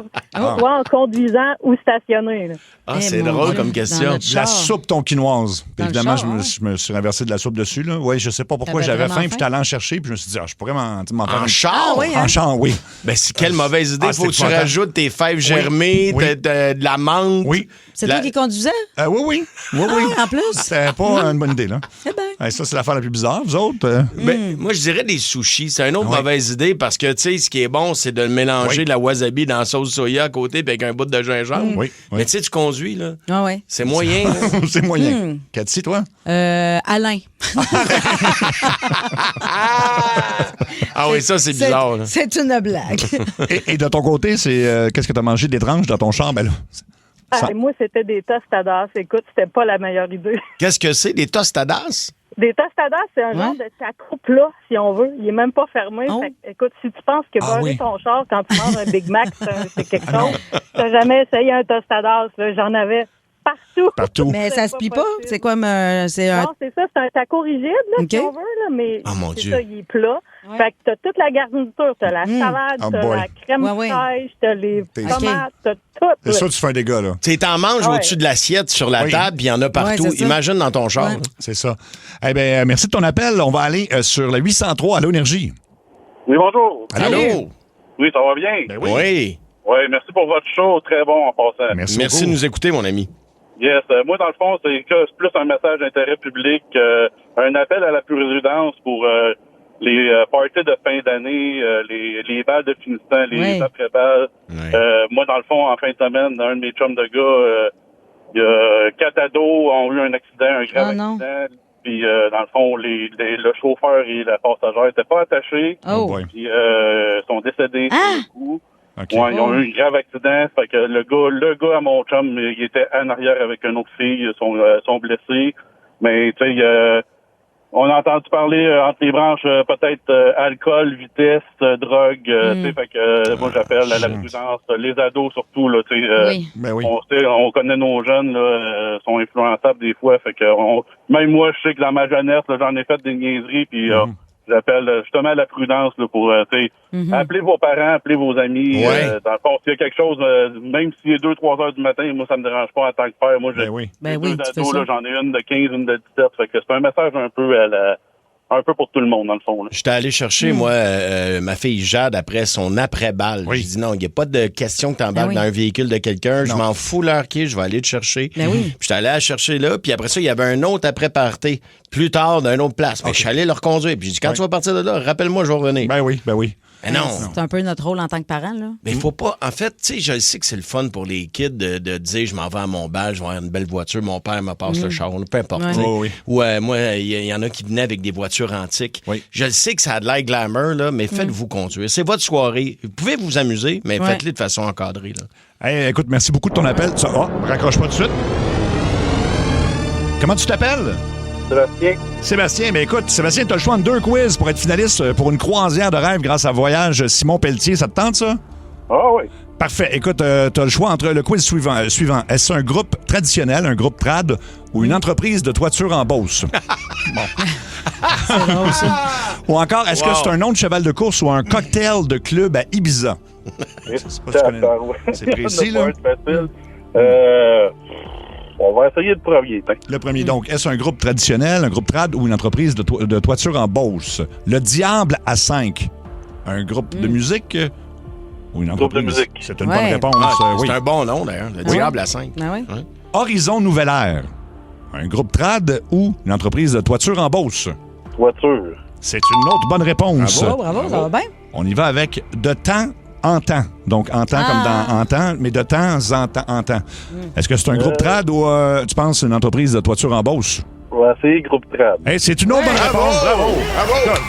soit en conduisant ou stationné? Là? Ah, Eh, c'est mon drôle Dieu, comme dans question. notre La char. soupe tonkinoise. Puis Dans le évidemment, char, je me suis renversé de la soupe dessus. Là. Oui, je sais pas pourquoi T'avais j'avais vraiment faim. Puis faim? j'étais allé en chercher. Puis je me suis dit, je pourrais m'en faire En une- char? Ah oui, hein? En char, oui. Ben, c'est quelle mauvaise idée. Ah, Faut que c'est tu épouvantable. rajoutes tes fèves germées, Oui. de la menthe. Oui. C'est La- toi qui conduisais? Oui. en plus? C'était pas une bonne idée, là. Eh ben. Ça, c'est l'affaire la plus bizarre. Vous autres? Ben, moi, je dirais des sushis. C'est une autre Ouais. mauvaise idée parce que, tu sais, ce qui est bon, c'est de mélanger Oui. de la wasabi dans la sauce soya à côté puis avec un bout de gingembre. Oui. Mais tu sais, tu conduis, là. Ah ouais. C'est moyen. là. C'est moyen. Cathy, toi? Alain. Ah oui, ça, c'est bizarre. là. C'est une blague. Et de ton côté, c'est qu'est-ce que tu as mangé d'étrange dans ton char? Ben là, ça- Moi, c'était des tostadas. Écoute, c'était pas la meilleure idée. Qu'est-ce que c'est? Des tostadas? Des tostadas, c'est un genre de taco plat, si on veut. Il est même pas fermé. Oh. Fait que, écoute, si tu penses que beurrer oui. ton char quand tu manges un Big Mac, c'est quelque chose, t'as jamais essayé un tostadas. Là. J'en avais partout. Partout. Mais ça se plie pas? possible. C'est comme c'est un. Non, c'est ça, c'est un taco rigide, là, OK. si on veut, là, mais Oh, mon c'est Dieu. ça, il est plat. Ouais. Fait que t'as toute la garniture, t'as la salade, Oh t'as boy. la crème Ouais. fraîche, t'as les T'es- tomates, t'as tout. C'est là. sûr que tu fais un dégât, là. Tu sais, t'en manges Ouais. au-dessus de l'assiette sur la Oui. table, puis il y en a partout. Ouais, c'est ça. Imagine dans ton char. Ouais. là. C'est ça. Eh bien, merci de ton appel. On va aller sur la 803. Allô, Énergie? Oui, bonjour. Allô? Oui, ça va bien? Ben Oui. Oui, merci pour votre show. Très bon en passant. Merci Merci beaucoup. de nous écouter, mon ami. Yes. Moi, dans le fond, c'est plus un message d'intérêt public, un appel à la prudence pour les parties de fin d'année, les balles de finissant, les Oui. après-balles. Ouais. Moi, dans le fond, en fin de semaine, un de mes chums de gars, il y a 4 ados ont eu un accident, un grave Oh non. accident. Puis, dans le fond, le chauffeur et la passagère n'étaient pas attachés. Oh. boy. Puis, sont décédés Ah! sur le coup. OK. Ouais, ils ont eu un grave accident. Fait que le gars à mon chum, il était en arrière avec une autre fille. Ils sont blessés. Mais, tu sais, on a entendu parler entre les branches, peut-être alcool, vitesse, drogue. Tu sais, fait que moi, j'appelle à la prudence. Les ados, surtout, là, tu sais. Oui. Ben oui. On connaît nos jeunes, là, sont influençables des fois. Fait que même moi, je sais que dans ma jeunesse, là, j'en ai fait des niaiseries. Puis J'appelle justement la prudence là, pour appeler vos parents, appeler vos amis. Dans le fond, s'il y a quelque chose, même s'il est 2-3 heures du matin, moi, ça me dérange pas en tant que père. Moi, j'ai deux ados, là, j'en ai une de 15, une de 17. Fait que c'est un message un peu pour tout le monde, dans le fond. J'étais allé chercher, moi, ma fille Jade après son après-balle. J'ai dit non, il n'y a pas de question que tu embarques dans un véhicule de quelqu'un. Je m'en fous l'heure qui est, je vais aller te chercher. Puis j'étais allé la chercher là, puis après ça, il y avait un autre après-party, plus tard, d'une autre place. Je suis allé le reconduire. Puis j'ai dit, quand tu vas partir de là, rappelle-moi, je vais revenir. Ben oui. Mais non. C'est un peu notre rôle en tant que parent, là. Mais il faut pas. En fait, tu sais, je sais que c'est le fun pour les kids de dire je m'en vais à mon bal, je vais avoir une belle voiture, mon père me passe le char, peu importe. Ou moi, il y en a qui venaient avec des voitures antiques. Je le sais que ça a de l'air glamour, là, mais faites-vous conduire. C'est votre soirée. Vous pouvez vous amuser, mais faites-le de façon encadrée. Là. Hey, écoute, merci beaucoup de ton appel. Raccroche pas tout de suite. Comment tu t'appelles? Sébastien, mais écoute, Sébastien, tu as le choix de 2 quiz pour être finaliste pour une croisière de rêve grâce à Voyage Simon Pelletier. Ça te tente, ça? Ah oui. Parfait. Écoute, tu as le choix entre le quiz suivant. Est-ce un groupe traditionnel, un groupe trad ou une entreprise de toiture en Beauce? Bon. C'est drôle, ça. Ou encore, est-ce que c'est un nom de cheval de course ou un cocktail de club à Ibiza? C'est précis, là. On va essayer le premier. Le premier, donc, est-ce un groupe traditionnel, un groupe trad ou une entreprise de toiture en Beauce? Le Diable à 5. Un groupe de musique ou une entreprise? Groupe de musique. C'est une bonne réponse. C'est un bon nom, d'ailleurs. Le Diable à 5. Horizon Nouvelle Ère. Un groupe trad ou une entreprise de toiture en Beauce? Voiture. C'est une autre bonne réponse. Bravo, ça va bien. On y va avec de temps en temps. Donc, en temps comme dans en temps, mais de temps en temps. Est-ce que c'est un groupe trad ou, tu penses, une entreprise de toiture en Beauce? Ouais, c'est groupe trad. Hey, c'est une autre bonne réponse. Bravo.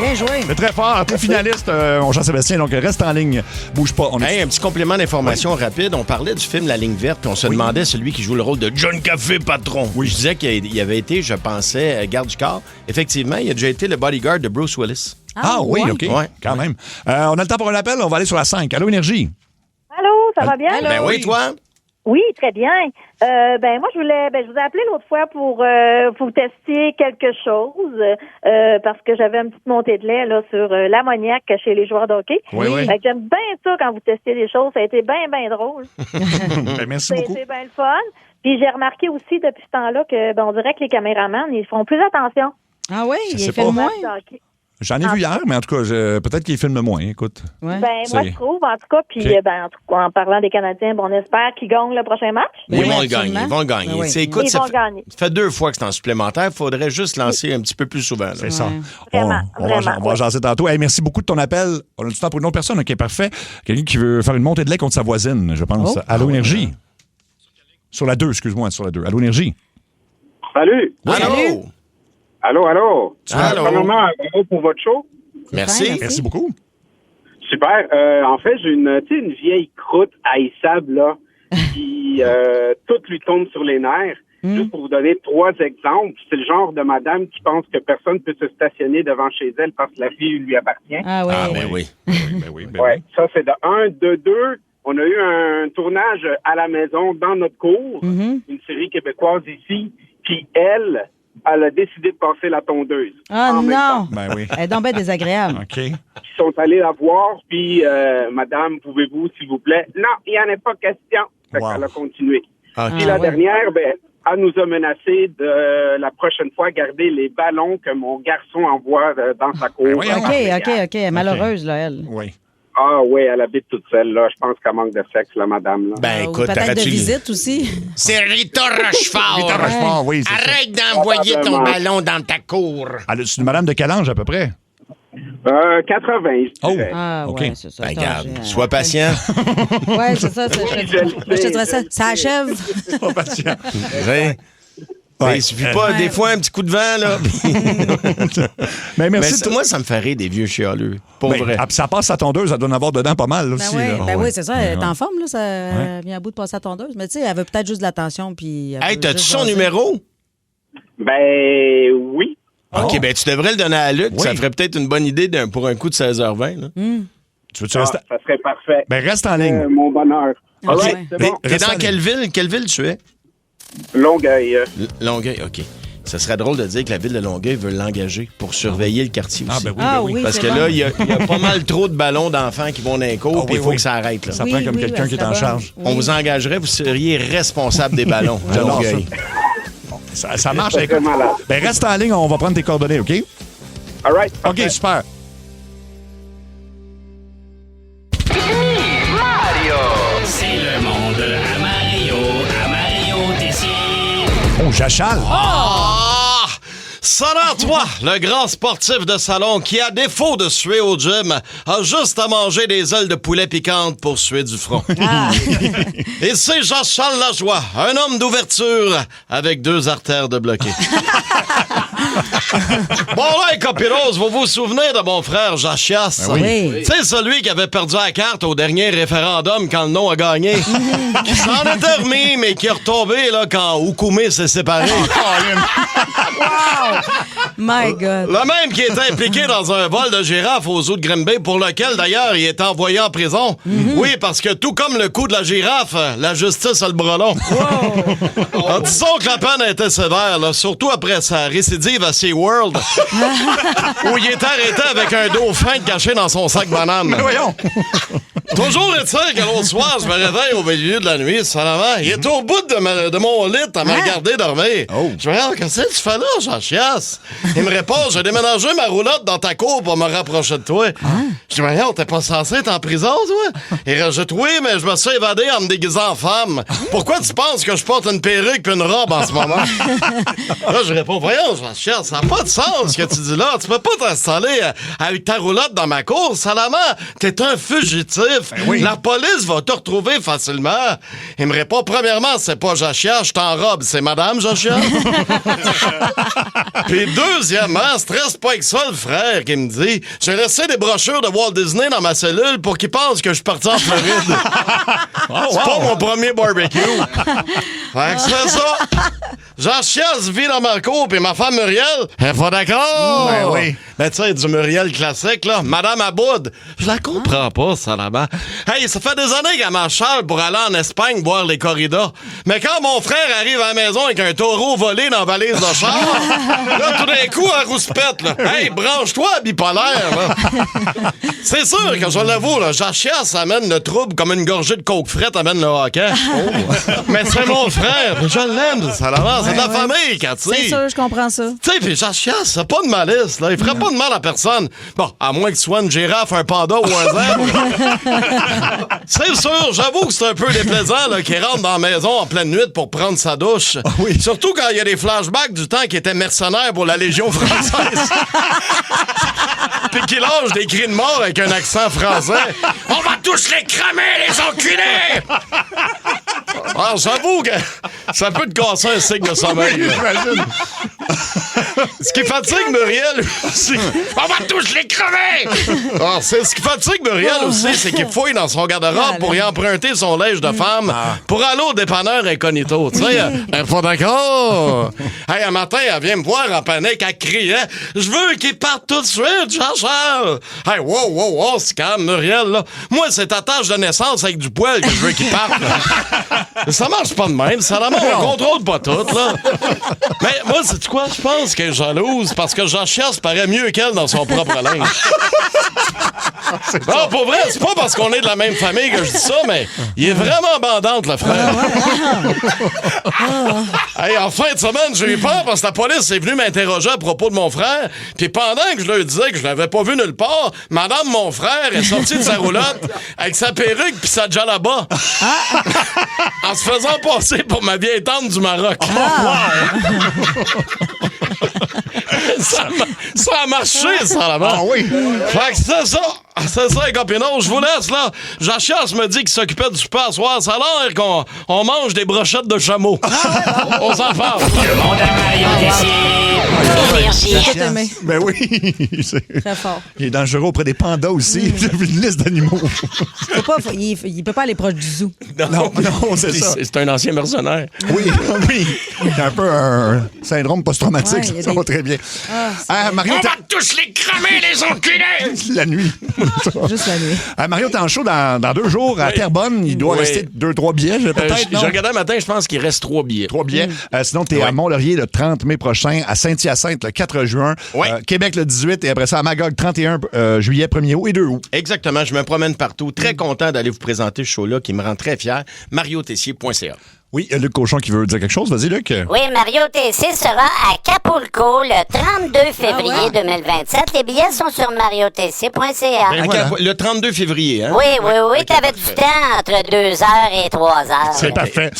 Bien joué. C'est très fort. T'es finaliste, mon Jean-Sébastien, donc reste en ligne. Bouge pas. Un petit complément d'information rapide. On parlait du film La Ligne verte, puis on se demandait celui qui joue le rôle de John Café Patron. Je disais qu'il avait été, je pensais, garde du corps. Effectivement, il a déjà été le bodyguard de Bruce Willis. Ah oui, OK. Quand même. On a le temps pour un appel. On va aller sur la 5. Allô, Énergie. Allô, ça va bien? Ben oui, toi? Oui, très bien. Moi, je vous ai appelé l'autre fois pour vous tester quelque chose parce que j'avais une petite montée de lait là sur l'ammoniac chez les joueurs de hockey. Oui. Fait que j'aime bien ça quand vous testez des choses. Ça a été bien, bien drôle. Merci beaucoup. C'est bien le fun. Puis j'ai remarqué aussi depuis ce temps-là que on dirait que les caméramans, ils font plus attention. Ah oui, Je il sais est fait pas. moins. J'en ai vu hier, mais en tout cas, peut-être qu'il filme moins, écoute. Moi, je trouve, en tout cas, puis en tout cas, en parlant des Canadiens, on espère qu'ils gagnent le prochain match. Ils vont le gagner. Ils vont le gagner. Ben oui. Écoute, Ils vont gagner. Ça fait 2 fois que c'est en supplémentaire. Il faudrait juste lancer un petit peu plus souvent. Là. C'est ça. Vraiment, On va jaser tantôt. Hey, merci beaucoup de ton appel. On a du temps pour une autre personne. OK, parfait. Quelqu'un qui veut faire une montée de lait contre sa voisine, je pense. Allô, Énergie. Sur la 2, excuse-moi, sur la 2. Allô, Énergie. Salut. Allô? Allô. Premièrement, bravo pour votre show. Merci. Merci beaucoup. Super. En fait, j'ai une vieille croûte haïssable, là, qui tout lui tombe sur les nerfs. Juste pour vous donner 3 exemples, c'est le genre de madame qui pense que personne ne peut se stationner devant chez elle parce que la vie lui appartient. Ah oui. Oui. Ça, c'est de 1. De 2, on a eu un tournage à la maison dans notre cour, une série québécoise ici, puis elle a décidé de passer la tondeuse. Ah non! Ben oui. Elle est donc bien désagréable. OK. Ils sont allés la voir, puis madame, pouvez-vous, s'il vous plaît? Non, il n'y en a pas question. Fait qu'elle a continué. Puis la dernière, elle nous a menacé de la prochaine fois garder les ballons que mon garçon envoie dans sa cour. Oui, OK. Elle est malheureuse, là, elle. Oui. Ah oui, elle habite toute seule, là. Je pense qu'elle manque de sexe, la madame, là. Ben, Ou écoute, peut-être de visite aussi. C'est Rita Rochefort. Rita Rochefort, oui, c'est ça. Arrête d'envoyer ton ballon dans ta cour. C'est une madame de quel âge, à peu près? 80, je dirais. Ah, OK. ouais, c'est ça. Ben, regarde, sois patient. Ouais, c'est ça. Je te dirais ça. Ça achève. Pas patient. Il suffit pas, des fois, un petit coup de vent, là. Mais Mais merci. moi, ça me ferait rire, des vieux chialeux. Pour vrai. Puis ça passe à tondeuse, elle doit en avoir dedans pas mal aussi. Oui, c'est ça. Elle est en forme, là. Ça vient à bout de passer à tondeuse. Mais tu sais, elle veut peut-être juste de l'attention. Hey, t'as-tu son numéro? Ben, oui. OK, ben tu devrais le donner à Luc. Oui. Ça ferait peut-être une bonne idée pour un coup de 16h20. Là. Tu veux-tu rester? Ça serait parfait. Ben, reste en ligne. Mon bonheur. OK. Alright, c'est bon. T'es dans quelle ville? Quelle ville tu es? Longueuil. Longueuil, OK. Ce serait drôle de dire que la ville de Longueuil veut l'engager pour surveiller le quartier aussi. Ben oui, Ah ben oui. oui. Parce c'est que bon. là, il y a pas mal trop de ballons d'enfants qui vont dans les cours, puis il faut que ça arrête. Là. Ça prend comme quelqu'un ben, qui est c'est en bon. charge. On vous engagerait, vous seriez responsable des ballons à J'adore Longueuil. Ça marche. C'est Écoute. malade. Ben, reste en ligne, on va prendre tes coordonnées, OK? All right. OK, super. C'est le monde à Mario Tessier. Oh, Jachal. Ah! Sonne toi, le grand sportif de salon qui, à défaut de suer au gym, a juste à manger des ailes de poulet piquantes pour suer du front. Et c'est Jean-Charles Lajoie, un homme d'ouverture avec 2 artères de bloqué. Bon là, les copinos, vous vous souvenez de mon frère Jachias? Oui. C'est celui qui avait perdu la carte au dernier référendum quand le non a gagné. Qui s'en était remis, mais qui est retombé là, quand Oukoumé s'est séparé. My God. Le même qui était impliqué dans un vol de girafe aux eaux de Grimby, pour lequel, d'ailleurs, il est envoyé en prison. Oui, parce que tout comme le coup de la girafe, la justice a le bras long. Alors, disons que la peine a été sévère, là, surtout après sa récidive à SeaWorld, où il est arrêté avec un dauphin caché dans son sac banane. Voyons. Toujours est-il que l'autre soir, je me réveille au milieu de la nuit, seulement. Il est au bout de mon lit à me regarder dormir. Je me dis, qu'est-ce que tu fais là, Jean-Chias? Il me répond, j'ai déménagé ma roulotte dans ta cour pour me rapprocher de toi. Je dis, mais t'es pas censé être en prison, toi? Il rajoute, oui, mais je me suis évadé en me déguisant en femme. Pourquoi tu penses que je porte une perruque et une robe en ce moment? Là, je réponds, voyons, Jean-Chias, ça n'a pas de sens ce que tu dis là. Tu peux pas t'installer avec ta roulotte dans ma cour. Salamand, t'es un fugitif. La police va te retrouver facilement. Il me répond, premièrement, c'est pas Jachia, je t'enrobe, c'est Madame Jachia. Puis deuxièmement, stresse pas avec ça le frère qui me dit, j'ai laissé des brochures de Walt Disney dans ma cellule pour qu'il pense que je suis parti en Floride. C'est pas mon premier barbecue. Fait que c'est ça. Jachia vit dans ma cour, puis ma femme Muriel, elle est pas d'accord. Ben oui. Ben tu sais, du Muriel classique, là. Madame Aboud, je la comprends pas, ça, là-bas. Hey, ça fait des années qu'elle m'enchale pour aller en Espagne boire les corridas. Mais quand mon frère arrive à la maison avec un taureau volé dans la valise de char, là, tout d'un coup, elle rouspète, là. Hey, branche-toi, bipolaire, là. C'est sûr que je l'avoue, là, Jachias amène le trouble comme une gorgée de coke frette amène le hockey. Mais c'est mon frère, puis je l'aime, ça, là. C'est de la famille, Cathy. C'est sûr, je comprends ça. Tu sais, puis Jachias, c'est pas de malice, là. Il ferait pas de mal à personne. Bon, à moins que tu sois une girafe, un panda ou un zèbre. C'est sûr, j'avoue que c'est un peu déplaisant là, qu'il rentre dans la maison en pleine nuit pour prendre sa douche. Oui. Surtout quand il y a des flashbacks du temps qu'il était mercenaire pour la Légion française. Puis qu'il lâche des cris de mort avec un accent français. On va tous les cramer, les enculés! Alors, j'avoue que ça peut te casser un signe de sommeil. J'imagine. Ce qui fatigue Muriel aussi. On va tous les crever! Alors, c'est ce qui fatigue Muriel aussi, c'est qu'il fouille dans son garde-robe pour y emprunter son linge de femme pour aller au dépanneur incognito. Tu sais, elle est pas d'accord. Hey, un matin, elle vient me voir en panique, elle criait « Je veux qu'il parte tout de suite, Jean-Charles! » Hey, wow, c'est calme, Muriel, là. Moi, c'est ta tâche de naissance avec du poil que je veux qu'il parte. Là. Ça marche pas de même. Ça la on contrôle pas tout, là. Mais moi, c'est quoi? Je pense qu'elle est jalouse parce que Jean-Chias paraît mieux qu'elle dans son propre linge. Non, pour vrai, c'est pas parce qu'on est de la même famille que je dis ça, mais il est vraiment bandante, le frère. Hey, en fin de semaine, j'ai eu peur parce que la police est venue m'interroger à propos de mon frère. Puis pendant que je leur disais que je l'avais pas vu nulle part, madame, mon frère, est sortie de sa roulotte avec sa perruque puis sa djellaba. En se faisant passer pour ma vieille tante du Maroc. Ça a marché, ça, là-bas. Ah oui. Fait que c'est ça. C'est ça, les copinos. Je vous laisse, là. Jachias me dit qu'il s'occupait du super soir. Ça a l'air qu'on mange des brochettes de chameau. On s'en parle. Le monde à Mario Tessier. Énergie. J'ai tout aimé. Ben oui. Très fort. Il est dangereux auprès des pandas aussi. J'ai vu une liste d'animaux. Il peut pas aller proche du zoo. Non, c'est ça. C'est un ancien mercenaire. Oui. C'est un peu un syndrome post-traumatique, Ouais, ça va très bien. Mario, On va tous les cramer, les enculés! la nuit. Juste la nuit. Mario, t'es en show dans 2 jours à Terrebonne. Il doit rester 2-3 billets, peut-être, non? Je regardais un matin, je pense qu'il reste 3 billets. 3 billets. Sinon, t'es à Mont-Laurier le 30 mai prochain, à Saint-Hyacinthe le 4 juin, Québec le 18 et après ça à Magog 31 juillet, 1er août et 2 août. Exactement, je me promène partout. Très content d'aller vous présenter ce show-là qui me rend très fier. mariotessier.ca. Oui, Luc Cochon qui veut dire quelque chose. Vas-y, Luc. Oui, Mario Tessier sera à Capulco le 32 février 2027. Les billets sont sur mariotessier.ca. voilà. Le 32 février, hein? Oui, t'avais du temps entre 2h et 3h. C'est parfait.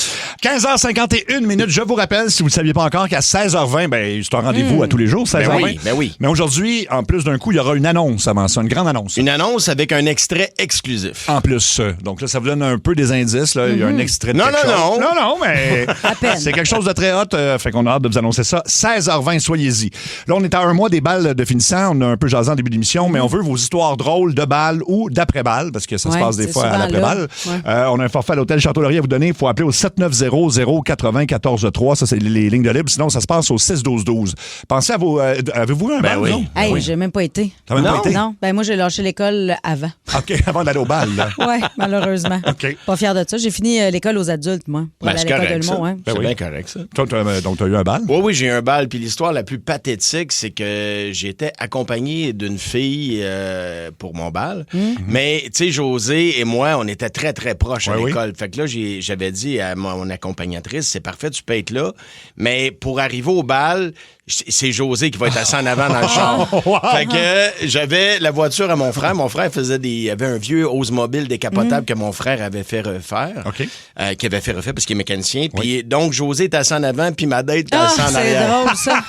15h51 minutes. Je vous rappelle, si vous ne le saviez pas encore, qu'à 16h20, c'est un rendez-vous à tous les jours, 16h20. Ben oui. Mais aujourd'hui, en plus d'un coup, il y aura une annonce avant ça, une grande annonce. Une annonce avec un extrait exclusif. En plus, donc là, ça vous donne un peu des indices. Là. Il y a un extrait de Non, quelque non, chose. non. Non, mais peine. c'est quelque chose de très hot. Fait qu'on a hâte de vous annoncer ça. 16h20, soyez-y. Là, on est à un mois des balles de finissant. On a un peu jasé en début d'émission, mais on veut vos histoires drôles de balles ou d'après-balles, parce que ça se passe des fois à l'après-balle. On a un forfait à l'hôtel Château-Laurier à vous donner. Il faut appeler au 7900-80-14-3. Ça, c'est les lignes de libre. Sinon, ça se passe au 6-12-12. Pensez à vos... avez-vous un bal, oui. non? Hey, j'ai même pas été. T'as même pas été? Non, moi, j'ai lâché l'école avant. OK, avant d'aller au bal. Là. Oui, malheureusement. OK. Pas fière de ça. J'ai fini l'école aux adultes, moi. Pour aller à C'est l'école correct, de ça. Lemont, hein. C'est bien correct, ça. Toi, donc, tu as eu un bal? Oui, j'ai eu un bal. Puis l'histoire la plus pathétique, c'est que j'étais accompagné d'une fille pour mon bal. Mais, tu sais, José et moi, on était très, très proches à l'école. Fait que là, j'avais dit à mon accompagnatrice, c'est parfait, tu peux être là. Mais pour arriver au bal, c'est José qui va être assis en avant dans le char. Fait que j'avais la voiture à mon frère. Mon frère avait un vieux Oldsmobile décapotable que mon frère avait fait refaire. Qui avait fait refaire parce qu'il est mécanicien. Puis donc, José est assis en avant, puis ma date est assis en arrière. C'est drôle, ça.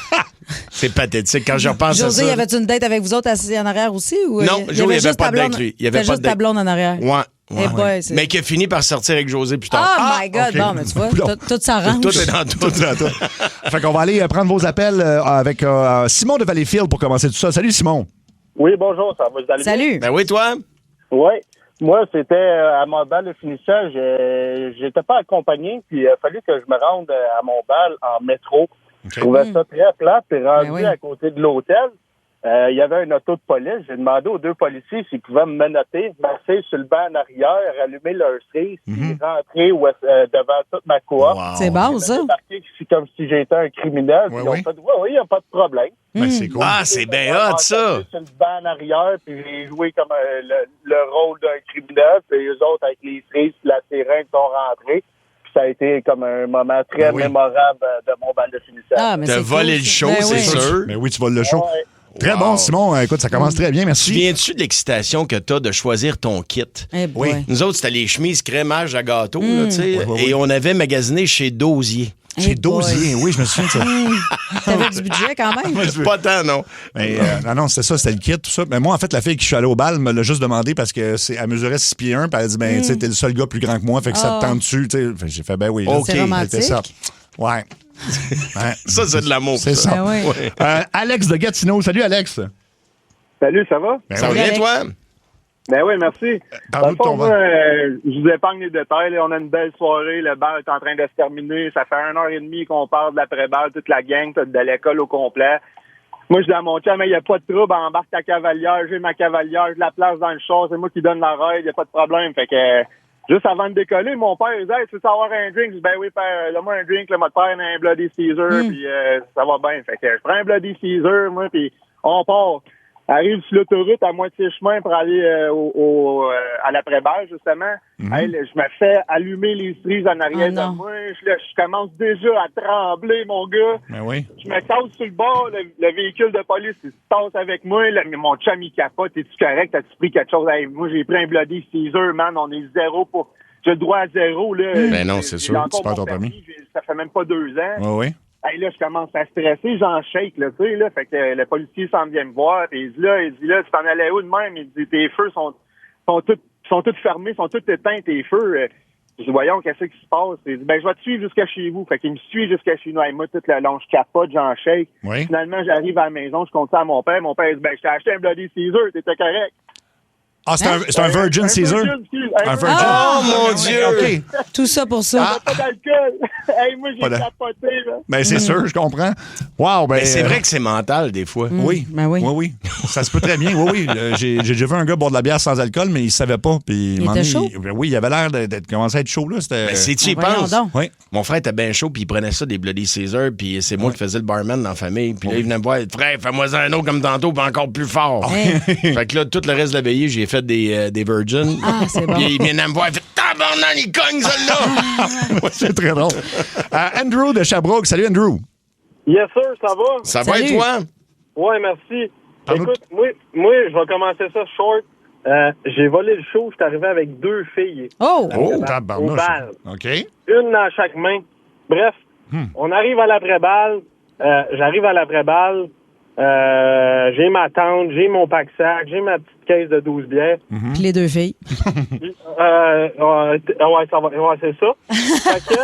C'est pathétique quand je repense à ça. José, y avait-tu une date avec vous autres assis en arrière aussi? Ou Non, Joe, il n'y avait pas de date, lui. Il y avait pas juste de date. ta blonde en arrière. Ouais. Mais qui a fini par sortir avec José plus tard. Oh my God! Bon, mais tu vois, tout s'arrange. Tout est dans tout. Fait qu'on va aller prendre vos appels avec Simon de Valleyfield pour commencer tout ça. Salut, Simon. Oui, bonjour, ça va, vous allez bien? Salut. Ben oui, toi? Oui. Moi, c'était à mon bal de finissage. J'étais pas accompagné, puis il a fallu que je me rende à mon bal en métro. Je trouvais ça très plat, puis rendu à côté de l'hôtel. Il y avait un auto de police. J'ai demandé aux 2 policiers s'ils pouvaient me menotter, m'asseoir sur le banc en arrière, allumer leur cerise, puis rentrer devant toute ma cohorte. Wow. C'est bon, ça. C'est comme si j'étais un criminel. Puis ils ont fait, oui, il n'y a pas de problème. C'est cool. Ah, c'est bien hot, ça! Sur le banc en arrière, puis j'ai joué comme le rôle d'un criminel, puis eux autres, avec les cerises et la sirène, sont rentrés. Puis ça a été comme un moment très mémorable de mon bal de finissage. Ah, mais T'as c'est volé cool, le show, Ben c'est oui. sûr. Mais oui, tu voles le show. Ouais. Très bon, Simon. Écoute, ça commence très bien, merci. Viens-tu de l'excitation que t'as de choisir ton kit? Eh boy. Nous autres, c'était les chemises crémage à gâteau, là, tu sais. Et on avait magasiné chez Dosier. Chez Eh Dosier, oui, je me souviens de ça. T'avais du budget quand même? Pas tant, non. Mais non, c'était ça, c'était le kit, tout ça. Mais moi, en fait, la fille qui je suis allé au bal me l'a juste demandé parce que elle mesurait 6 pieds 1, puis elle a dit, tu sais, t'es le seul gars plus grand que moi, fait que ça te tente dessus, tu sais. Fait que j'ai fait, ben oui. OK. C'est romantique. C'était ça. Ouais. Ça, c'est de l'amour. C'est ça. Ben oui. Alex de Gatineau. Salut, Alex. Salut, ça va? Ben Ça va oui. bien, Alex. toi? Ben oui, merci. Parle-nous de ton moi, bal. je vous épargne les détails. Là. On a une belle soirée. Le bal est en train de se terminer. Ça fait 1h30 qu'on part de l'après-balle, toute la gang, de l'école au complet. Moi, je dis à mon chum, il n'y a pas de trouble, embarque ta cavalière, j'ai ma cavalière, je la place dans le char, c'est moi qui donne la ride, il n'y a pas de problème. Fait que, juste avant de décoller, mon père, il dit, hey, tu veux avoir un drink? Je dis, ben oui, père, donne-moi un drink, là, mon père, un Bloody Caesar, puis ça va bien. Fait que, je prends un Bloody Caesar, moi, puis on part. Arrive sur l'autoroute à moitié chemin pour aller à l'après-balle, justement. Hey, là, je me fais allumer les cerises en arrière de moi. Je commence déjà à trembler, mon gars. Ben oui. Je me tasse sur le bord, le véhicule de police, il se tasse avec moi. Là, mais mon chum, il capote. Es-tu correct? As-tu pris quelque chose? Hey, moi, j'ai pris un Bloody Caesar, man. On est zéro pour... J'ai le droit à zéro, là. Ben non, c'est sûr. J'ai encore Tu perds ton mon permis. Ça fait même pas 2 ans. Oui, oui. Hey, là, je commence à stresser, j'en shake, là, tu sais, là. Fait que le policier s'en vient me voir, puis il dit là, tu t'en allais où de même? Il dit, tes feux sont tous fermés, sont tous éteints, tes feux. Je dis, voyons, qu'est-ce qui se passe? Il dit, ben, je vais te suivre jusqu'à chez vous. Fait qu'il me suit jusqu'à chez nous. Et moi, tout le long, je capote, j'en shake. Oui. Finalement, j'arrive à la maison, je compte ça à mon père. Mon père dit, ben, je t'ai acheté un Bloody Caesar, t'étais correct. Ah, c'est un Virgin Caesar? Un Virgin. Oh, mon Dieu! OK. Tout ça pour ça. Pas d'alcool. Hey, moi, j'ai Pas de- capoté, là. Ben, c'est sûr, je comprends. Wow, ben. Mais c'est vrai que c'est mental, des fois. Oui. Ben oui. Oui. Ça se peut très bien. Oui. J'ai déjà vu un gars boire de la bière sans alcool, mais il savait pas. Puis, Il était chaud? Oui, il avait l'air d'être commencé à être chaud, là. C'était. Ben, si tu y Voyons penses, donc. Oui. mon frère était bien chaud, puis il prenait ça des Bloody Caesar, puis c'est moi qui faisais le barman dans la famille. Puis là, il venait me voir, frère, fais-moi un autre comme tantôt, puis encore plus fort. Fait que là, tout le reste de la veillée, j'ai fait des Virgin. Ah, c'est bon. Puis il venait me voir, il fait tabarnak, il cogne celle-là. Ouais, c'est très drôle. Andrew de Sherbrooke. Salut, Andrew. Yes, sir, ça va? Ça va et Salut. toi? Ouais, merci. Parle-nous- Écoute, moi, je vais commencer ça short. J'ai volé le show, je suis arrivé avec 2 filles. Oh! Au tabarnouche. bal. OK. Une dans chaque main. Bref, on arrive à l'après-balle. J'arrive à l'après-balle. J'ai ma tente, j'ai mon pack-sac, j'ai ma petite caisse de 12 bières. Puis les 2 filles. Ouais, ça va, ouais, c'est ça. Fait que,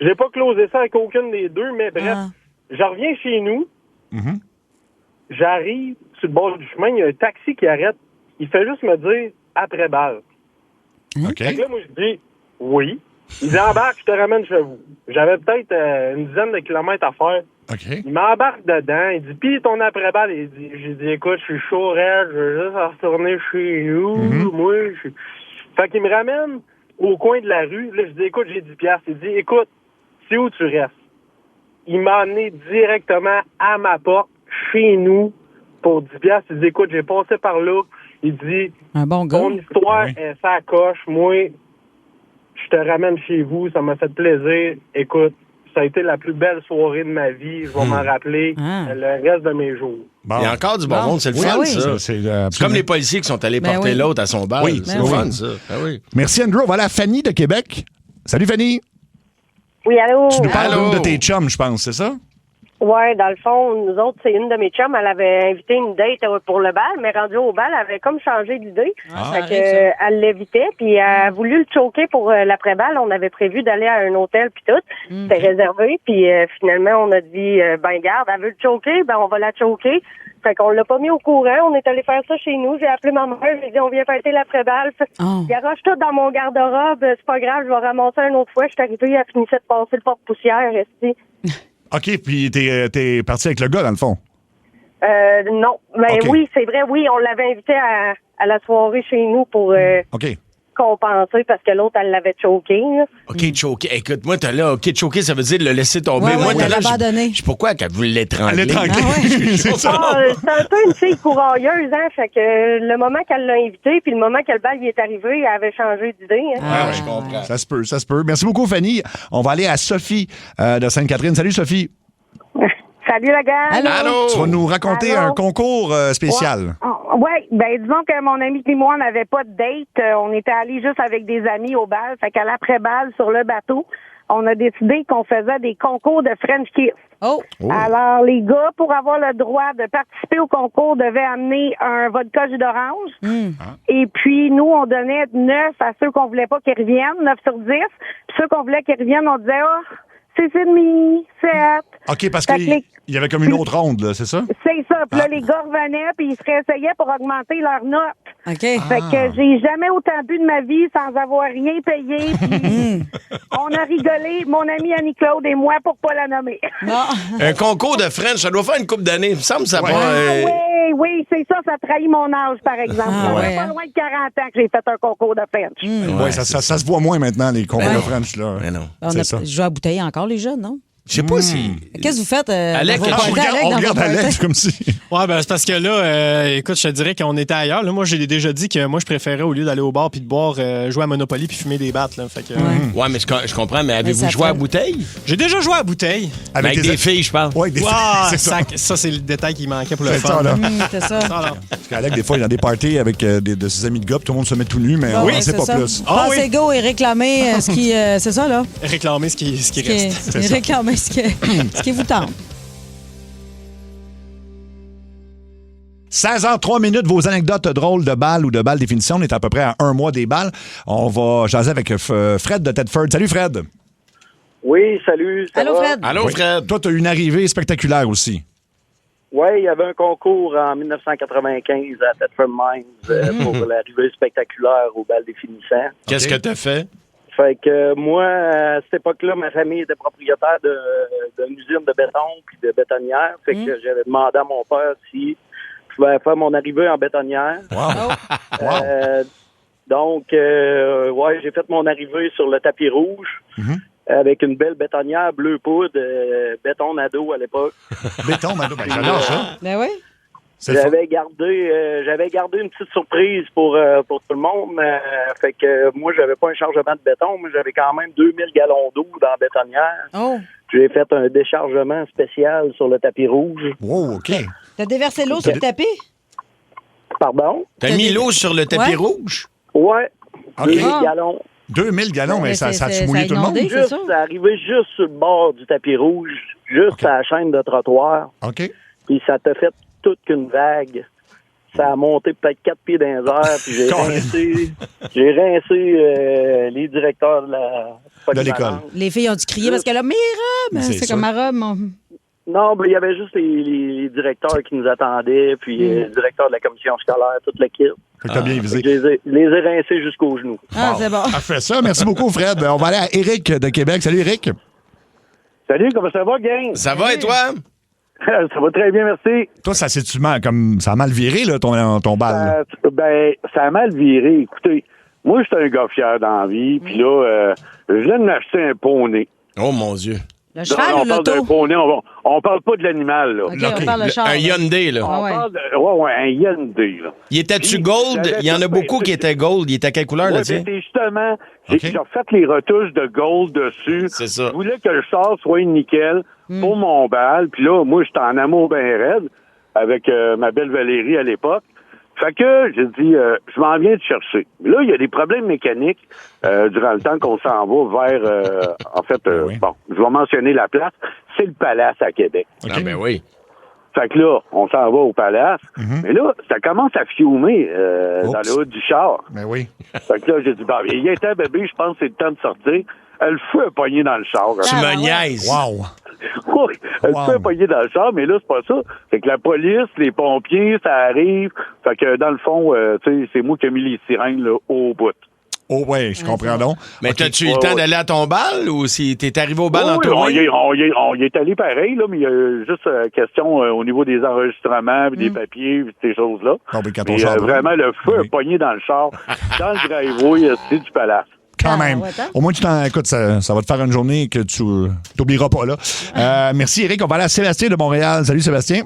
j'ai pas closé ça avec aucune des deux, mais bref, je reviens chez nous. J'arrive sur le bord du chemin, il y a un taxi qui arrête. Il fait juste me dire après-balle. OK. Fait que là, moi, je dis oui. Il dit embarque, je te ramène chez vous. J'avais peut-être une dizaine de kilomètres à faire. OK. Il m'embarque dedans. Il dit pis ton après-balle. J'ai dit écoute, je suis chaud, raide, je veux juste retourner chez nous. Moi, Fait qu'il me ramène au coin de la rue. Là, je dis écoute, j'ai 10 piastres. Il dit écoute, c'est où tu restes? Il m'a amené directement à ma porte, chez nous, pour 10 piastres. Il dit écoute, j'ai passé par là. Il dit Un bon gars. ton histoire Oui. est sa coche. Moi, je te ramène chez vous. Ça m'a fait plaisir. Écoute, ça a été la plus belle soirée de ma vie. Je vais m'en rappeler le reste de mes jours. Bon. Il y a encore du bon Bon. monde, c'est le Oui, fun, oui. ça. C'est C'est comme les policiers qui sont allés Ben porter oui. l'autre à son bal. Oui, c'est ben le oui. fun, ça. Ben oui. Merci, Andrew. Voilà Fanny de Québec. Salut, Fanny. Oui, allô? Tu nous parles Allô? d'une de tes chums, je pense, c'est ça? Ouais, dans le fond, nous autres, c'est une de mes chums, elle avait invité une date pour le bal, mais rendue au bal, elle avait comme changé d'idée. Fait que, elle l'évitait, puis elle a voulu le choquer pour l'après-bal. On avait prévu d'aller à un hôtel, puis tout. C'était réservé, puis finalement, on a dit, ben garde, elle veut le choquer, ben on va la choquer. Fait qu'on l'a pas mis au courant, on est allé faire ça chez nous. J'ai appelé ma mère, j'ai dit, on vient fêter l'après-bal. Oh. Garoche tout dans mon garde-robe, c'est pas grave, je vais ramasser une autre fois. Je suis arrivée, elle finissait de passer le porte-poussière, restée. OK, puis t'es parti avec le gars, dans le fond. Non. Mais OK. oui, c'est vrai, oui, on l'avait invité à la soirée chez nous pour OK. compenser parce que l'autre, elle l'avait choqué. Là. OK, choqué. Écoute, moi, t'as là, OK, choqué, ça veut dire le laisser tomber. Ouais, moi, ouais, t'as là, l'abandonner. je sais pourquoi qu'elle voulait l'étrangler. C'est ça. Ah, c'est un peu une fille courailleuse, hein. Fait que le moment qu'elle l'a invité, puis le moment que le bal y est arrivé, elle avait changé d'idée. Hein. Ah, ouais, je comprends. Ça se peut, ça se peut. Merci beaucoup, Fanny. On va aller à Sophie de Sainte-Catherine. Salut, Sophie. Salut, la gang. Allô? Tu vas nous raconter Allô? un concours spécial. Ouais, ben disons que mon ami et moi, on n'avait pas de date. On était allés juste avec des amis au bal. Fait qu'à l'après-bal, sur le bateau, on a décidé qu'on faisait des concours de French Kiss. Oh! Alors, les gars, pour avoir le droit de participer au concours, devaient amener un vodka jus d'orange. Et puis, nous, on donnait 9 à ceux qu'on voulait pas qu'ils reviennent, 9 sur 10. Puis ceux qu'on voulait qu'ils reviennent, on disait, oh, 6,5, 7. OK, parce Fait que qu'il y avait comme une autre ronde, là, c'est ça? C'est ça. Puis là, les gars revenaient, puis ils se réessayaient pour augmenter leur note. OK. Fait que j'ai jamais autant bu de ma vie sans avoir rien payé. Puis on a rigolé, mon ami Annie-Claude et moi, pour pas la nommer. Un concours de French, ça doit faire une couple d'années. Il me semble que ça va. Oui, c'est ça, ça trahit mon âge, par exemple. Ah, Ça ouais, fait pas hein? loin de 40 ans que j'ai fait un concours de French. Oui, ça se voit moins maintenant, les concours de French, là. Mais non. On C'est a ça. joué à bouteille encore, les jeunes, non? Je sais pas si. Qu'est-ce que vous faites? Alec, dans vos on parties, Alec, On dans vos regarde parties? Alex comme si... Ouais, ben c'est parce que là, écoute, je te dirais qu'on était ailleurs. Là, moi, j'ai déjà dit que moi, je préférais, au lieu d'aller au bar puis de boire, jouer à Monopoly puis fumer des battes. Là. Fait que, Ouais, mais je comprends, mais avez-vous ça joué à fait- bouteille? j'ai déjà joué à bouteille. Avec des filles, je parle. Oui, des Wow, c'est ça. ça, c'est le détail qui manquait pour le C'est fun. ça, là. C'est ça. Ça, là. Parce qu'Alex, des fois, il y a des parties avec de ses amis de gars, puis tout le monde se met tout nu, mais on Oui, n'en sait c'est pas ça. plus. Ah Passez oui. go et réclamer ce qui... c'est ça, là? Réclamer ce qui reste. Réclamer ce qui vous tente. 16h03, vos anecdotes drôles de balles ou de balles définition. On est à peu près à 1 mois des balles. On va jaser avec Fred de Tedford. Salut, Fred. Oui, salut. Allô, Fred. Allô, Fred. Toi, tu as eu une arrivée spectaculaire aussi. Oui, il y avait un concours en 1995 à Thetford Mines pour l'arrivée spectaculaire au bal définissant. Qu'est-ce que t'as fait? Fait que moi, à cette époque-là, ma famille était propriétaire d'une usine de béton puis de bétonnière. Fait que j'avais demandé à mon père si je pouvais faire mon arrivée en bétonnière. Wow. Donc, j'ai fait mon arrivée sur le tapis rouge. Avec une belle bétonnière bleu poudre, béton Nado à l'époque. Béton Nado, ben j'adore ça. Ben oui. J'avais gardé une petite surprise pour tout le monde. Fait que moi, j'avais pas un chargement de béton, mais j'avais quand même 2000 gallons d'eau dans la bétonnière. Oh. J'ai fait un déchargement spécial sur le tapis rouge. Wow, OK. T'as déversé l'eau sur le tapis? Pardon? T'as mis l'eau sur le tapis rouge? Ouais. OK. 2000 gallons. 2000 gallons, mais ça a-tu mouillé tout le monde? C'est arrivé juste sur le bord du tapis rouge, juste à la chaîne de trottoir. OK. Puis ça t'a fait toute qu'une vague. Ça a monté peut-être 4 pieds dans les airs, puis j'ai rincé les directeurs de l'école. Les filles ont dû crier parce qu'elle a mes robes. C'est comme ma robe. Non, il y avait juste les directeurs qui nous attendaient, puis le directeur de la commission scolaire, toute l'équipe. T'as bien visé. Je les ai rincés jusqu'aux genoux. Ah, c'est bon. Fait ça. Merci beaucoup, Fred. On va aller à Éric de Québec. Salut, Éric. Salut, comment ça va, gang? Ça va et toi? Ça va très bien, merci. Toi, ça s'est-tu comme ça a mal viré, là, ton bal? Ça a mal viré. Écoutez, moi, j'étais un gars fier dans la vie, puis là, je viens de m'acheter un poney. Oh, mon Dieu. Le cheval ou on parle l'auto? d'un poney, on parle pas de l'animal, là. OK, on parle de char. Un Hyundai, là. Ah, ouais. On parle un Hyundai, là. Il était-tu gold? Il y en a beaucoup qui étaient gold. Il était à quelle couleur, là, tiens? C'est justement, j'ai fait les retouches de gold dessus. C'est ça. Je voulais que le char soit nickel pour mon bal. Puis là, moi, j'étais en amour bien raide avec ma belle Valérie à l'époque. Fait que j'ai dit, je m'en viens de chercher. Là, il y a des problèmes mécaniques durant le temps qu'on s'en va vers, bon, je vais mentionner la place, c'est le Palace à Québec. Ah, ben oui. Fait que là, on s'en va au Palace. Mais là, ça commence à fiumer dans le haut du char. Ben oui. Fait que là, j'ai dit, il était bébé, je pense que c'est le temps de sortir. Le feu a pogné dans le char. Tu me niaises. Wow. Oui, le feu a pogné dans le char, mais là, c'est pas ça. Fait que la police, les pompiers, ça arrive. Fait que dans le fond, tu sais, c'est moi qui ai mis les sirènes là, au bout. Oh, ouais, je comprends donc. Mais t'as-tu eu le temps d'aller à ton bal ou si t'es arrivé au bal en tournée? On y est allé pareil, là, mais il y a juste question au niveau des enregistrements, puis des papiers, puis ces choses-là. Mais vraiment, le feu a pogné dans le char, dans le driveway, c'est du Palace. Quand même. Au moins, écoute, ça va te faire une journée que tu t'oublieras pas, là. Merci, Éric. On va aller à Sébastien de Montréal. Salut, Sébastien.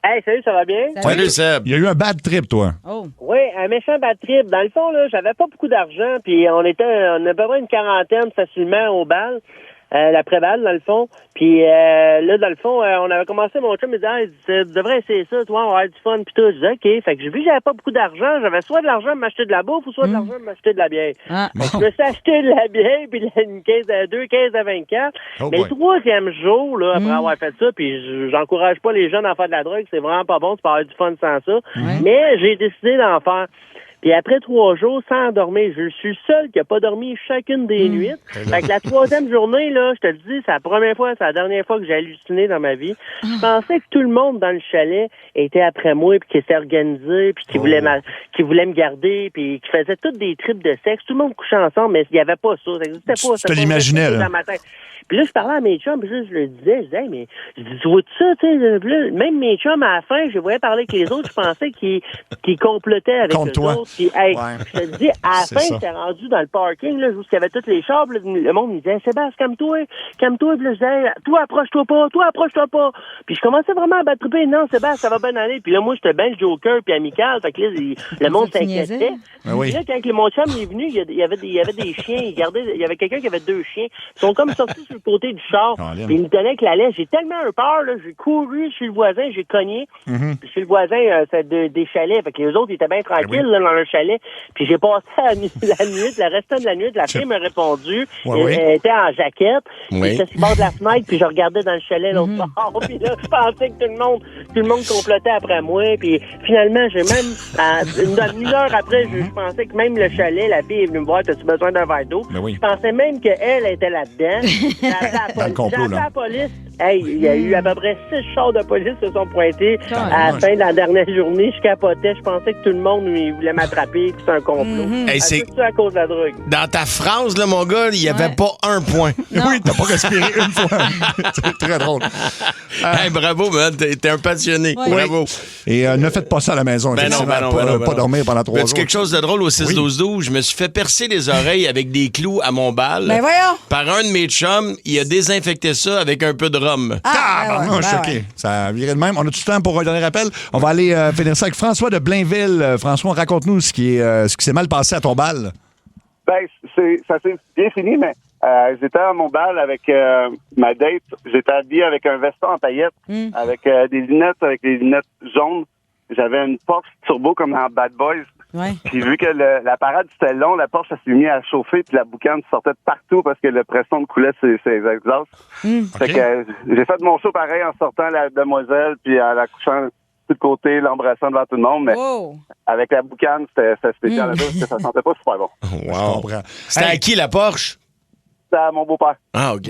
Hey, salut, ça va bien? Salut, Seb. Il y a eu un bad trip, toi. Oh. Oui, un méchant bad trip. Dans le fond, là, j'avais pas beaucoup d'argent, puis on avait à peu près une quarantaine facilement au bal, l'après-balle, dans le fond. Puis là, dans le fond, on avait commencé, mon chum me disait, tu devrais essayer ça, toi, on va avoir du fun, puis tout. Je disais, OK. Fait que j'ai vu que j'avais pas beaucoup d'argent. J'avais soit de l'argent pour m'acheter de la bouffe ou soit de l'argent pour m'acheter de la bière. Ah. Je me suis acheté de la bière, puis deux caisses de 24. Oh mais boy. le troisième jour, là, après avoir fait ça, puis j'encourage pas les jeunes à faire de la drogue, c'est vraiment pas bon, tu peux avoir du fun sans ça. Mais j'ai décidé d'en faire. Puis après 3 jours, sans dormir, je suis le seul qui n'a pas dormi chacune des nuits. Fait que la 3e journée, là, je te le dis, c'est la première fois, c'est la dernière fois que j'ai halluciné dans ma vie. Je pensais que tout le monde dans le chalet était après moi, puis qui s'était organisé, puis qui voulait me garder, puis qui faisait toutes des trips de sexe. Tout le monde couchait ensemble, mais il n'y avait pas ça. Ça n'existait pas. Tu te l'imaginais, là. Dans ma tête. Puis là, je parlais à mes chums, puis là, je le disais, hey, mais je dis, tu vois-tu ça, tu sais, même mes chums, à la fin, je voyais parler avec les autres, je pensais qu'ils complotaient avec contre eux toi. autres. Puis, hey, Ouais. je te dis, à la C'est fin, ça. j'étais rendu dans le parking, là, où il y avait tous les chars, là, le monde me disait, Sébastien, calme-toi, puis là, je disais, toi, approche-toi pas. Puis je commençais vraiment à battre triper, non, Sébastien, ça va bien aller. Puis là, moi, j'étais bien joker puis amical, fait que là, le monde s'inquiétait. Ah oui. Puis là, quand mon chum est venu, il y avait des chiens, il y avait quelqu'un qui avait 2 chiens. Ils sont comme sortis sur le côté du char. Puis il me tenait avec la laisse. J'ai tellement eu peur, là. J'ai couru chez le voisin, j'ai cogné. Puis chez le voisin, c'est des chalets. Fait que les autres, ils étaient bien tranquilles, là, dans un chalet. Puis j'ai passé la nuit, le restant de la nuit, la fille m'a répondu. Elle était en jaquette. Oui. J'étais sur le bord de la fenêtre, puis je regardais dans le chalet l'autre bord. Puis là, je pensais que tout le monde complotait après moi. Puis finalement, j'ai même, une heure après, je pensais que même le chalet, la fille est venue me voir, t'as-tu besoin d'un verre d'eau? Ben oui. Je pensais même qu'elle était là-dedans. J'ai appelé la police. Hey, il y a eu à peu près 6 chars de police qui se sont pointés à la fin de la dernière journée. Je capotais. Je pensais que tout le monde voulait m'attraper. C'était un complot. Hey, c'est tout ça à cause de la drogue. Dans ta phrase, là, mon gars, il n'y avait pas un point. Oui, t'as pas respiré une fois. C'est très drôle. Hey, bravo, man. T'es un passionné. Ouais. Bravo. Et ne faites pas ça à la maison. Ben non, ben non, ben non, pas dormir pendant 3 jours. Quelque chose de drôle au 6-12-12. Je me suis fait percer les oreilles avec des clous à mon bal. Ben voyons. Par un de mes chums. Il a désinfecté ça avec un peu de rhum. Je suis choqué. Ça virait de même. On a tout le temps pour un dernier appel. On va aller finir ça avec François de Blainville. François, raconte-nous ce qui s'est mal passé à ton bal. Ben, ça s'est bien fini, mais j'étais à mon bal avec ma date. J'étais habillé avec un veston en paillettes, avec des lunettes jaunes. J'avais une Porsche turbo comme dans Bad Boys. Ouais. Puis vu que la parade c'était long, la Porsche s'est mise à chauffer, puis la boucane sortait de partout parce que le pression coulait sur ses exhausts. Fait que j'ai fait mon show pareil en sortant la demoiselle, puis en la couchant de tout côté, l'embrassant devant tout le monde, mais avec la boucane, c'était spécial parce que ça sentait pas super bon. Wow. C'était à qui la Porsche? C'était à mon beau-père. Ah, OK.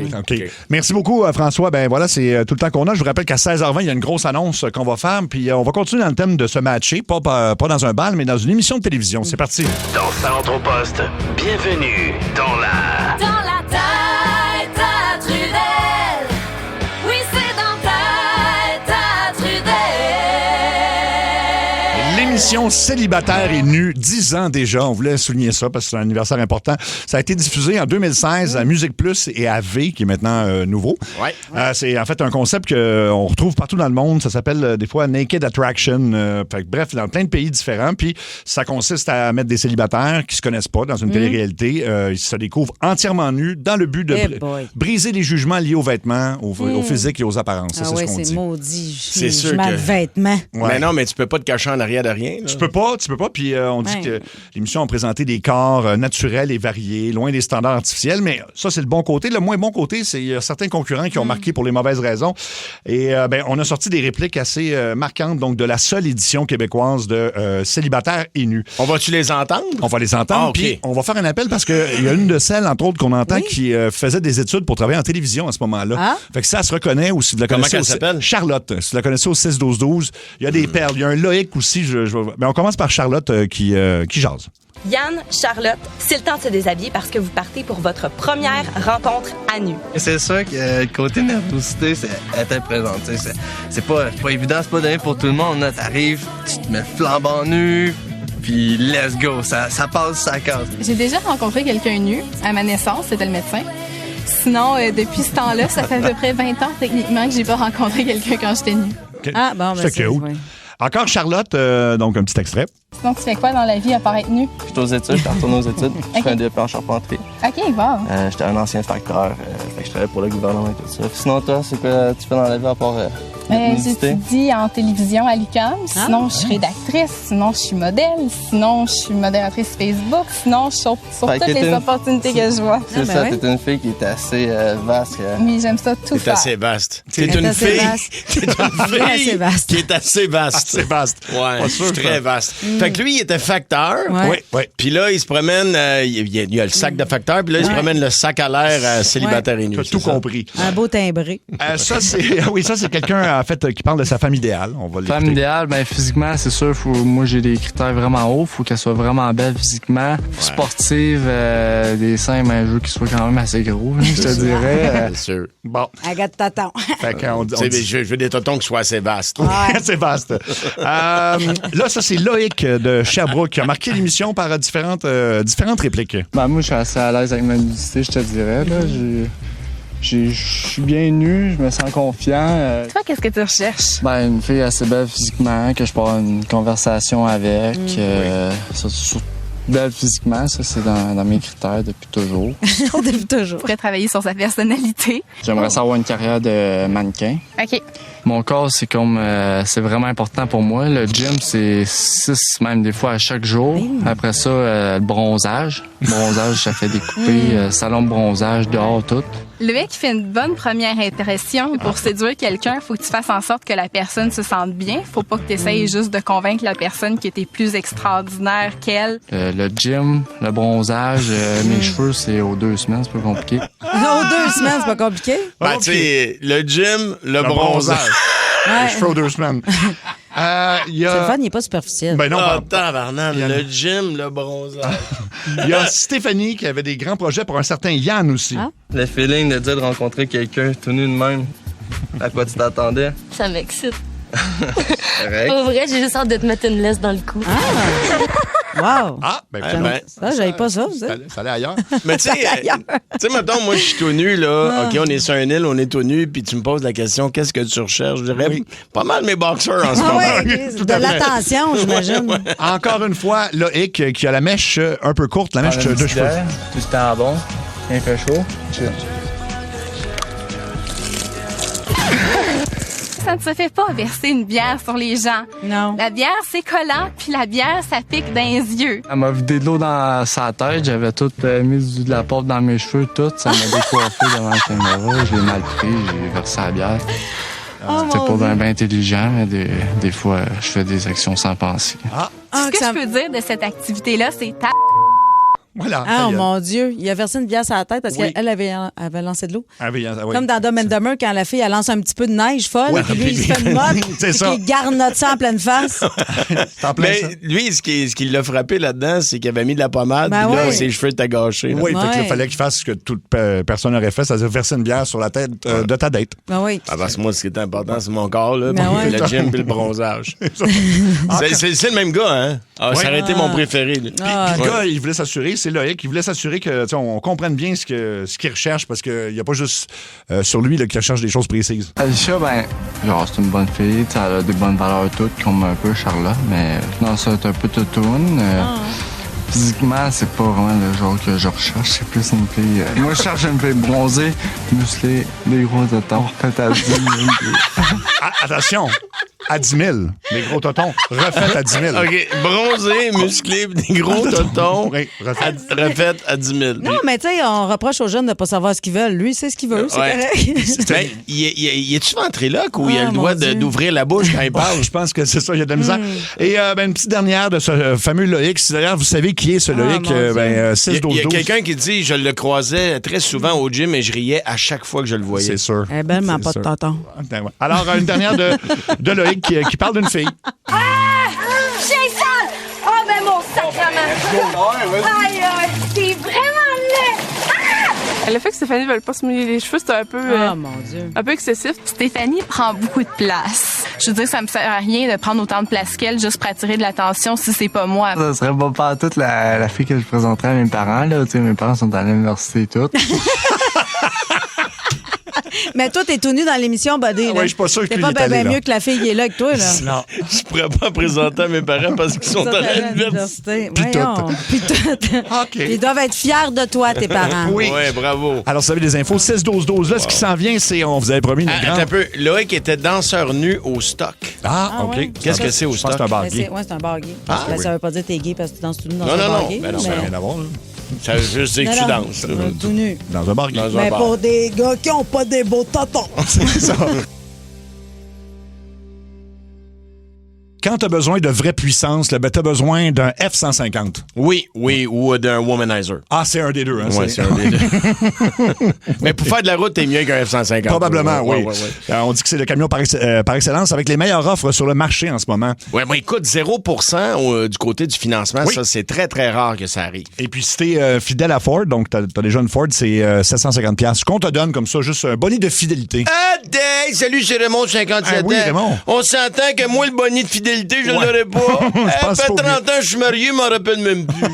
Merci beaucoup, François. Ben voilà, c'est tout le temps qu'on a. Je vous rappelle qu'à 16h20, il y a une grosse annonce qu'on va faire. Puis on va continuer dans le thème de se matcher, pas dans un bal, mais dans une émission de télévision. C'est parti. Dans Ça rentre au poste, bienvenue dans la tête à Trudel. Oui, c'est dans tête à Trudel. L'émission Célibataire est nue, 10 ans déjà. On voulait souligner ça parce que c'est un anniversaire important. Ça a été diffusé en 2016 à Musique Plus et à V, qui est maintenant nouveau. Ouais. C'est en fait un concept qu'on retrouve partout dans le monde. Ça s'appelle des fois Naked Attraction. Bref, dans plein de pays différents. Puis ça consiste à mettre des célibataires qui se connaissent pas dans une télé-réalité. Ils se découvrent entièrement nus dans le but de briser les jugements liés aux vêtements, au physique et aux apparences. Ah c'est oui, ce qu'on c'est dit. maudit. C'est sûr que... vêtements. Ouais. Mais non, mais tu peux pas te cacher en arrière de rien. Là. Tu peux pas. Puis on dit que l'émission a présenté des corps naturels et variés, loin des standards artificiels. Mais ça, c'est le bon côté. Le moins bon côté, c'est qu'il y a certains concurrents qui ont marqué pour les mauvaises raisons. Et on a sorti des répliques assez marquantes donc de la seule édition québécoise de Célibataire et nu. On va-tu les entendre? On va les entendre. Ah, okay. Puis on va faire un appel parce qu'il y a une de celles, entre autres, qu'on entend qui faisait des études pour travailler en télévision à ce moment-là. Ah? Fait que ça se reconnaît ou si vous la connaissez. Comment elle s'appelle? Charlotte. Si vous la connaissez au 6-12-12. Il y a des perles. Il y a un Loïc aussi. Mais on commence par Charlotte qui jase. Yann, Charlotte, c'est le temps de se déshabiller parce que vous partez pour votre première rencontre à nu. C'est sûr que le côté nervosité, était présent. C'est pas évident, c'est pas donné pour tout le monde. T'arrives, tu te mets flambant nu, puis let's go, ça passe, ça casse. J'ai déjà rencontré quelqu'un nu à ma naissance, c'était le médecin. Sinon, depuis ce temps-là, ça fait à peu près 20 ans techniquement que j'ai pas rencontré quelqu'un quand j'étais nue. Okay. Ah, bon, ben c'est cool. Encore Charlotte, donc un petit extrait. Sinon, tu fais quoi dans la vie à part être nu? Je suis aux études, je retourne aux études. Je fais un DEP en charpenterie. OK, wow. J'étais un ancien facteur, je travaillais pour le gouvernement et tout ça. Sinon, toi, c'est quoi tu fais dans la vie à part j'étudie en télévision à l'UQAM. Sinon, je suis rédactrice. Sinon, je suis modèle. Sinon, je suis modératrice Facebook. Sinon, je saute sur toutes les opportunités que je vois. C'est ça, t'es une fille qui est assez vaste. Mais j'aime ça tout faire. T'es assez vaste. T'es une fille qui est assez vaste. Assez vaste. Ouais, je suis très vaste. Fait que lui, il était facteur. Oui. Puis là, il se promène, il y a le sac de facteur, puis là, il se promène le sac à l'air célibataire et nu. Tu as tout compris. Un beau timbré. Ça, c'est quelqu'un, en fait, qui parle de sa femme idéale. On va femme idéale, ben physiquement, c'est sûr, moi, j'ai des critères vraiment hauts. Faut qu'elle soit vraiment belle physiquement, sportive, des seins, mais je veux qu'ils soient quand même assez gros, je te dirais. C'est sûr. Bon. Agathe Taton. Je veux des totons qui soient assez vastes. C'est vaste. Là, ça, c'est Loïc de Sherbrooke qui a marqué l'émission par différentes répliques. Ben, moi, je suis assez à l'aise avec ma nudité, je te dirais. Là. Je suis bien nu, je me sens confiant. Toi, qu'est-ce que tu recherches? Ben, une fille assez belle physiquement, que je peux avoir une conversation avec. Belle physiquement, ça, c'est dans mes critères depuis toujours. Depuis toujours. Je pourrais travailler sur sa personnalité. J'aimerais savoir une carrière de mannequin. OK. Mon corps, c'est comme c'est vraiment important pour moi. Le gym, c'est 6, même des fois à chaque jour. Après ça, le bronzage. Bronzage, ça fait des coupées, salon de bronzage, dehors, tout. Loïc fait une bonne première impression. Pour séduire quelqu'un, il faut que tu fasses en sorte que la personne se sente bien. Faut pas que tu essayes juste de convaincre la personne que tu es plus extraordinaire qu'elle. Le gym, le bronzage, mes cheveux, c'est aux 2 semaines, c'est pas compliqué. Aux 2 semaines, c'est pas compliqué? Ben, tu sais, le gym, le bronzage. Les cheveux aux 2 semaines. Y a... Stéphane, il n'est pas superficiel. Ben non, tabarnak, le gym, le bronzage. Il y a Stéphanie qui avait des grands projets pour un certain Yann aussi. Ah? Le feeling de dire de rencontrer quelqu'un tout nu de même. À quoi tu t'attendais? Ça m'excite. Correct. Au vrai, j'ai juste hâte de te mettre une laisse dans le cou. Wow! Ah, ben, ça, j'avais pas ça. Ça allait ailleurs. Mais tu sais, mettons, moi, je suis tout nu, là. OK, on est sur une île, on est tout nu, puis tu me poses la question, qu'est-ce que tu recherches? Je dirais pas mal mes boxers en ce moment. Oui, de l'attention, j'imagine. Encore une fois, Loïc qui a la mèche un peu courte, la mèche de cheveux. Tout le temps bon. Il fait chaud. Ça ne se fait pas verser une bière sur les gens. Non. La bière, c'est collant, puis la bière, ça pique dans les yeux. Elle m'a vidé de l'eau dans sa tête. J'avais tout mis de la porte dans mes cheveux, tout. Ça m'a décoiffé devant la caméra. Je l'ai mal pris, j'ai versé la bière. C'était pas bien intelligent, mais des fois, je fais des actions sans penser. Ce que je peux dire de cette activité-là, c'est Voilà. Oh mon Dieu, il a versé une bière sur la tête parce qu'elle avait lancé de l'eau. Oui. Comme dans Dumb and Dumber, quand la fille, elle lance un petit peu de neige folle, Ouais, puis lui, il se fait une motte, c'est ça. il garnote ça en pleine face. Mais lui, ce qui l'a frappé là-dedans, c'est qu'il avait mis de la pommade, Ben puis là, ouais. ses cheveux étaient gâchés. là. Oui, fait qu'il fallait qu'il fasse ce que toute personne aurait fait, c'est-à-dire verser une bière sur la tête de ta date. Ben oui. Ah, parce que moi, ce qui est important, c'est mon corps, là, Ben puis ouais. le gym puis le bronzage. C'est le même gars, hein? Ah, ça aurait été mon préféré. lui. Puis le gars, il voulait s'assurer, c'est Loïc, il voulait s'assurer que on comprenne bien ce qu'il recherche parce qu'il n'y a pas juste sur lui là, qu'il recherche des choses précises. Alicia, ben, genre, c'est une bonne fille, elle a des bonnes valeurs toutes, comme un peu Charlotte, mais non, ça c'est un peu toutoune. Physiquement, c'est pas vraiment le genre que je recherche, c'est plus une fille. Moi, je cherche une fille bronzée, musclée, des gros totons, faite à 10 000. Attention! À 10 000. Des gros totons. Refaites à 10 000. OK. Bronzé, musclé, des gros totons. Oui, refaites à 10 000. Non, mais tu sais, on reproche aux jeunes de ne pas savoir ce qu'ils veulent. Lui, c'est ce qu'il veut, c'est correct. Ben, il est-tu ventriloque ou il a le droit d'ouvrir la bouche quand il parle? Je pense que c'est ça, il y a de la misère. Et une petite dernière de ce fameux Loïc. Si d'ailleurs, vous savez qui est ce Loïc, 6-12-12. Il y a quelqu'un qui dit, je le croisais très souvent au gym et je riais à chaque fois que je le voyais. C'est sûr. Eh ben, mais pas de tonton. Alors, une dernière de Loïc qui parle d'une fille. Jason! Oh, ben mon sacrement! Aïe, aïe, c'est vraiment laid! Le fait que Stéphanie ne veuille pas se mouiller les cheveux, c'est un peu, mon Dieu. un peu excessif. Stéphanie prend beaucoup de place. Je veux dire, ça me sert à rien de prendre autant de place qu'elle juste pour attirer de l'attention si c'est pas moi. Ça serait pas toute la fille que je présenterais à mes parents, là. Tu sais, mes parents sont à l'université et tout. Mais toi, t'es tout nu dans l'émission, Buddy. Oui, je suis pas sûr que t'es lui pas est allé, là. mieux que la fille qui est là avec toi, là. Non. Je pourrais pas présenter à mes parents parce qu'ils sont à l'université. Voyons. Puis tout. Ils doivent être fiers de toi, tes parents. Oui. Ouais, bravo. Alors, vous avez des infos. 6-12-12. Là, ce qui s'en vient, c'est, on vous avait promis une grande... Attends un peu. Loïc était danseur nu au stock. Ah, OK. ouais. Qu'est-ce que c'est au Je pense stock? que c'est un bar Mais gay. c'est un bar gay. Ah, Ben, oui. ça veut pas dire que t'es gay parce que tu danses tout nu dans Non, un non, bar non. gay. Ben non, Ça n'a mais- rien à voir, là. Ça veut juste dire que tu danses. là. Tout nu. Dans un bar gay. Dans un Mais bar. pour des gars qui ont pas des beaux tontons. C'est ça. Quand tu as besoin de vraie puissance, tu as besoin d'un F-150. Oui, ou d'un womanizer. Ah, c'est un des deux. Hein, Oui, c'est un des deux. Mais pour faire de la route, t'es mieux qu'un F-150. Probablement, oui. Ouais. On dit que c'est le camion par excellence avec les meilleures offres sur le marché en ce moment. Oui, mais écoute, 0% du côté du financement, Oui. ça, c'est très, très rare que ça arrive. Et puis, si t'es fidèle à Ford, donc t'as déjà une Ford, c'est 750$. Ce qu'on te donne comme ça, juste un bonus de fidélité. Hey, salut, c'est Raymond, 57 Ah oui, ans. Raymond. On s'entend que moi, le bonus de fidélité, je Ouais. l'aurais pas. Je pense Ça fait pas 30 ans que je suis marié, je m'en rappelle même plus.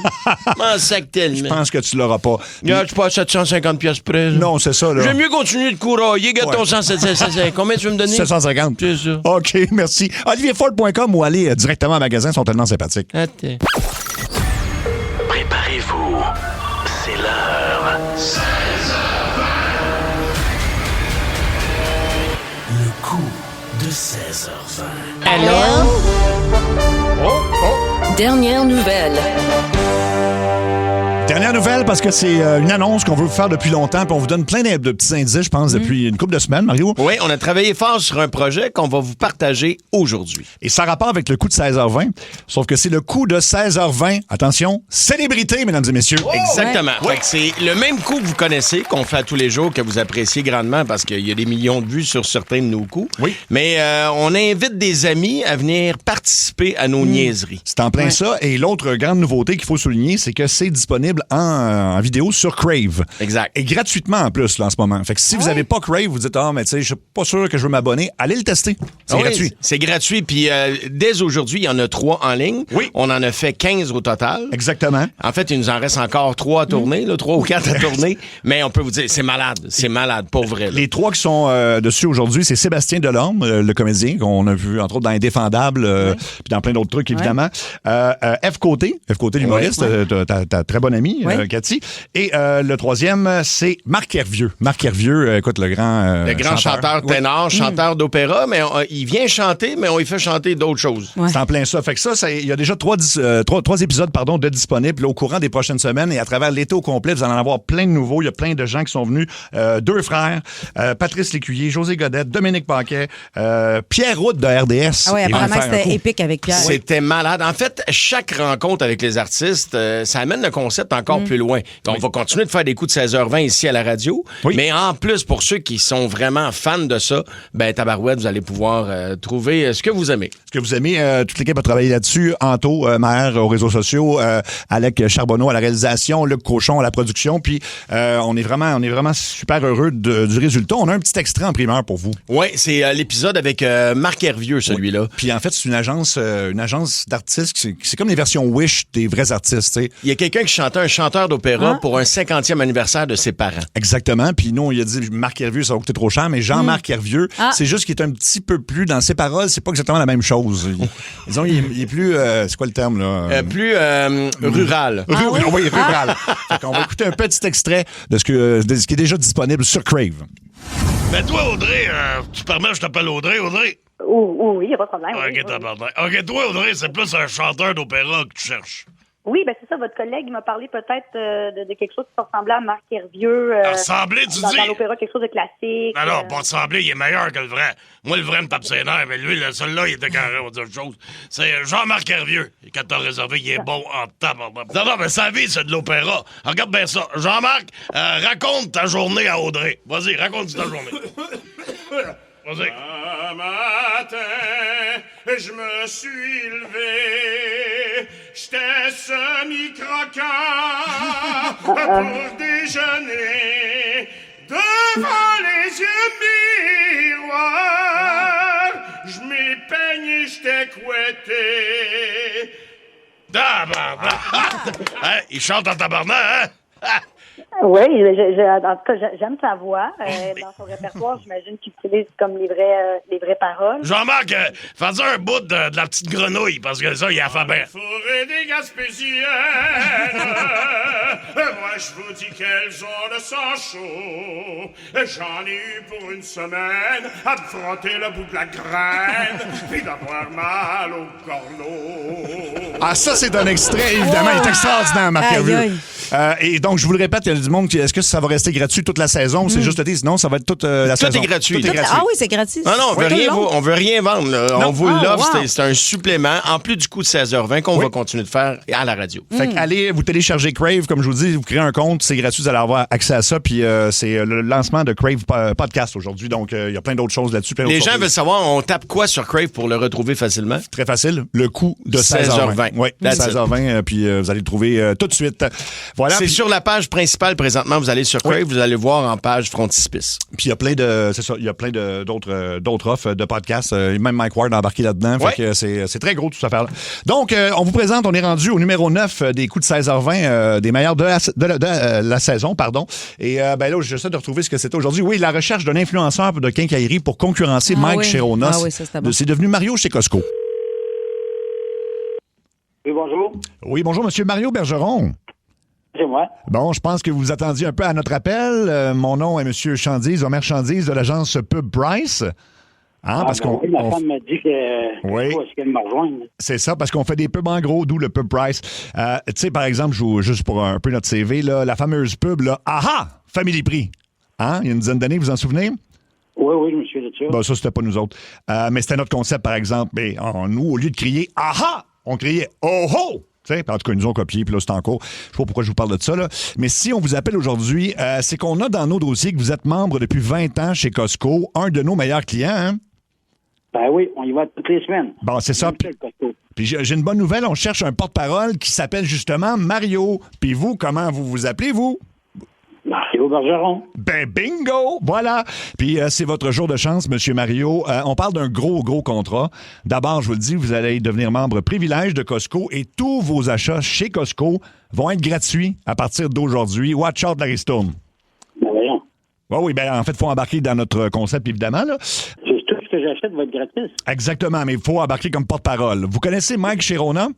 M'en sac tellement. Je pense que tu l'auras pas. Regarde, je suis pas à 750$ près. là. Non, c'est ça, là. J'aime mieux continuer de courailler. Garde Ouais. ton 100, combien tu veux me donner? 750. C'est ça. OK, merci. olivierford.com ou aller directement au magasin, ils sont tellement sympathiques. Attends. Préparez-vous, c'est l'heure. 16h20. Le coup de de 16h20. Alors? Dernière nouvelle. Dernière nouvelle, parce que c'est une annonce qu'on veut vous faire depuis longtemps, puis on vous donne plein de petits indices, je pense, depuis une couple de semaines, Mario. Oui, on a travaillé fort sur un projet qu'on va vous partager aujourd'hui. Et ça a rapport avec le coup de 16h20, sauf que c'est le coup de 16h20. Attention, célébrité, mesdames et messieurs. Exactement. Fait que c'est le même coup que vous connaissez, qu'on fait à tous les jours, que vous appréciez grandement parce qu'il y a des millions de vues sur certains de nos coups. Oui. Mais on invite des amis à venir participer à nos niaiseries. C'est en plein ça. Et l'autre grande nouveauté qu'il faut souligner, c'est que c'est disponible en vidéo sur Crave. Exact. Et gratuitement en plus, là, en ce moment. Fait que si vous n'avez pas Crave, vous dites, mais tu sais, je suis pas sûr que je veux m'abonner, allez le tester. C'est gratuit. C'est gratuit. Puis dès aujourd'hui, il y en a 3 en ligne. Oui. On en a fait 15 au total. Exactement. En fait, il nous en reste encore 3 à tourner, 3 ou 4 à tourner. Mais on peut vous dire, c'est malade. C'est malade, pour vrai. Là. Les 3 qui sont dessus aujourd'hui, c'est Sébastien Delorme, le comédien, qu'on a vu, entre autres, dans Indéfendable, puis dans plein d'autres trucs, évidemment. F. Côté, l'humoriste, ta très bonne amie, Cathy. Et le troisième, c'est Marc Hervieux. Marc Hervieux, écoute, le grand chanteur ténor, chanteur d'opéra, mais il vient chanter, mais on lui fait chanter d'autres choses. Ouais. C'est en plein ça. Fait que ça, il y a déjà 3 épisodes de disponibles là, au courant des prochaines semaines et à travers l'été au complet, vous allez en avoir plein de nouveaux. Il y a plein de gens qui sont venus. 2 frères, Patrice Lécuyer, José Godette, Dominique Paquet, Pierre Route de RDS. Ah oui, apparemment c'était épique avec Pierre. C'était malade. En fait, chaque rencontre avec les artistes, ça amène le concept encore plus loin. On va continuer de faire des coups de 16h20 ici à la radio, mais en plus, pour ceux qui sont vraiment fans de ça, tabarouette, vous allez pouvoir trouver ce que vous aimez. Ce que vous aimez, toute l'équipe a travaillé là-dessus. Anto, Maire aux réseaux sociaux, Alec Charbonneau à la réalisation, Luc Cochon à la production, puis on est vraiment super heureux du résultat. On a un petit extrait en primeur pour vous. Oui, c'est l'épisode avec Marc Hervieux, celui-là. Oui. Puis en fait, c'est une agence d'artistes, c'est comme les versions Wish des vrais artistes. T'sais. Il y a quelqu'un qui chantait un chanteur d'opéra pour un 50e anniversaire de ses parents. Exactement. Puis nous, il a dit Marc Hervieux, ça va coûter trop cher, mais Jean-Marc Hervieux, c'est juste qu'il est un petit peu plus dans ses paroles, c'est pas exactement la même chose. Disons, il est plus, c'est quoi le terme là? Plus rural. Oui, rural. On va écouter un petit extrait de ce qui est déjà disponible sur Crave. Mais toi, Audrey, tu permets, je t'appelle Audrey? Oui, il n'y a pas de problème. OK, tabarnak. OK, toi, Audrey, c'est plus un chanteur d'opéra que tu cherches. Oui, c'est ça. Votre collègue m'a parlé peut-être de quelque chose qui ressemblait à Marc Hervieux. Ressembler, tu dis? Dans l'opéra, quelque chose de classique. Non, pas ressembler, il est meilleur que le vrai. Moi, le vrai me tape ses nerfs, mais lui, celui-là, il était carré, on va dire autre chose. C'est Jean-Marc Hervieux. Et quand t'as réservé, il est bon en tabarnak. Non, mais sa vie, c'est de l'opéra. Regarde bien ça. Jean-Marc, raconte ta journée à Audrey. Vas-y, raconte ta journée. Vas-y. Un matin, je me suis levé, j'étais semi-croquant pour déjeuner. Devant les yeux miroirs, je m'y peigné, j'étais couetté. Hein? Il chante en tabarnak, hein? Oui, en tout cas, j'aime sa voix. Dans son répertoire, j'imagine qu'il utilise comme les vraies paroles. Jean-Marc, fais un bout de la petite grenouille, parce que ça, il a fait bien. Forêt des Gaspésiennes, moi je vous dis qu'elles ont le sang chaud. J'en ai eu pour une semaine à me frotter le bout de la graine, puis d'avoir mal au corneau. Ah, ça, c'est un extrait, évidemment. Il est extraordinaire, Marc Hervieux. Et donc, je vous le répète, il y a du monde qui. Est-ce que ça va rester gratuit toute la saison? C'est juste l'été, sinon ça va être toute la saison. Tout est gratuit. Ah oui, c'est gratuit. Non, on veut rien vendre. Là. On vous l'offre, c'est un supplément, en plus du coup de 16h20 qu'on va continuer de faire à la radio. Fait allez, vous téléchargez Crave, comme je vous dis, vous créez un compte, c'est gratuit, vous allez avoir accès à ça. Puis c'est le lancement de Crave Podcast aujourd'hui. Donc, il y a plein d'autres choses là-dessus. Les gens veulent savoir, on tape quoi sur Crave pour le retrouver facilement? Très facile. Le coup de 16h20. Oui, 16h20, puis vous allez le trouver tout de suite. Voilà. C'est sur la page principale présentement. Vous allez sur Crave, vous allez voir en page frontispice. Puis il y a plein de, c'est ça, il y a plein d'autres offres de podcasts. Même Mike Ward a embarqué là-dedans. Fait que c'est très gros tout ça faire. Donc, on vous présente, on est rendu au numéro 9 des coups de 16h20, des meilleurs de la saison, pardon. Et là, j'essaie de retrouver ce que c'était aujourd'hui. Oui, la recherche d'un influenceur de quincaillerie pour concurrencer Mike Cheronas. Ah oui, ça, c'était bon. C'est devenu Mario chez Costco. Oui, bonjour. Oui, bonjour, Monsieur Mario Bergeron. C'est moi. Bon, je pense que vous attendiez un peu à notre appel. Mon nom est Monsieur Chandize, Omer Chandize de l'agence Pub Price. Parce qu'on, oui, ma femme m'a dit que est-ce qu'elle me rejoigne. C'est ça, parce qu'on fait des pubs en gros, d'où le pub price. Tu sais, par exemple, juste pour un peu notre CV, là, la fameuse pub, là, Family Prix. Il y a une dizaine d'années, vous en souvenez? Oui, je me souviens de ça. Ben, ça, c'était pas nous autres. Mais c'était notre concept, par exemple. Mais nous, au lieu de crier « Aha », on criait « Oh ho ». En tout cas, ils nous ont copié, puis là, c'est en cours. Je sais pas pourquoi je vous parle de ça, là. Mais si on vous appelle aujourd'hui, c'est qu'on a dans nos dossiers que vous êtes membre depuis 20 ans chez Costco, un de nos meilleurs clients, hein? Ben oui, on y va toutes les semaines. Bon, c'est ça. Puis j'ai une bonne nouvelle, on cherche un porte-parole qui s'appelle justement Mario. Puis vous, comment vous vous appelez, vous? Mario Bergeron. Ben bingo! Voilà! Puis c'est votre jour de chance, Monsieur Mario. On parle d'un gros contrat. D'abord, je vous le dis, vous allez devenir membre privilège de Costco et tous vos achats chez Costco vont être gratuits à partir d'aujourd'hui. Watch out, la ristourne. Ben voyons. Oui, en fait, il faut embarquer dans notre concept, évidemment, là. C'est tout ce que j'achète va être gratis. Exactement, mais il faut embarquer comme porte-parole. Vous connaissez Mike Chirona?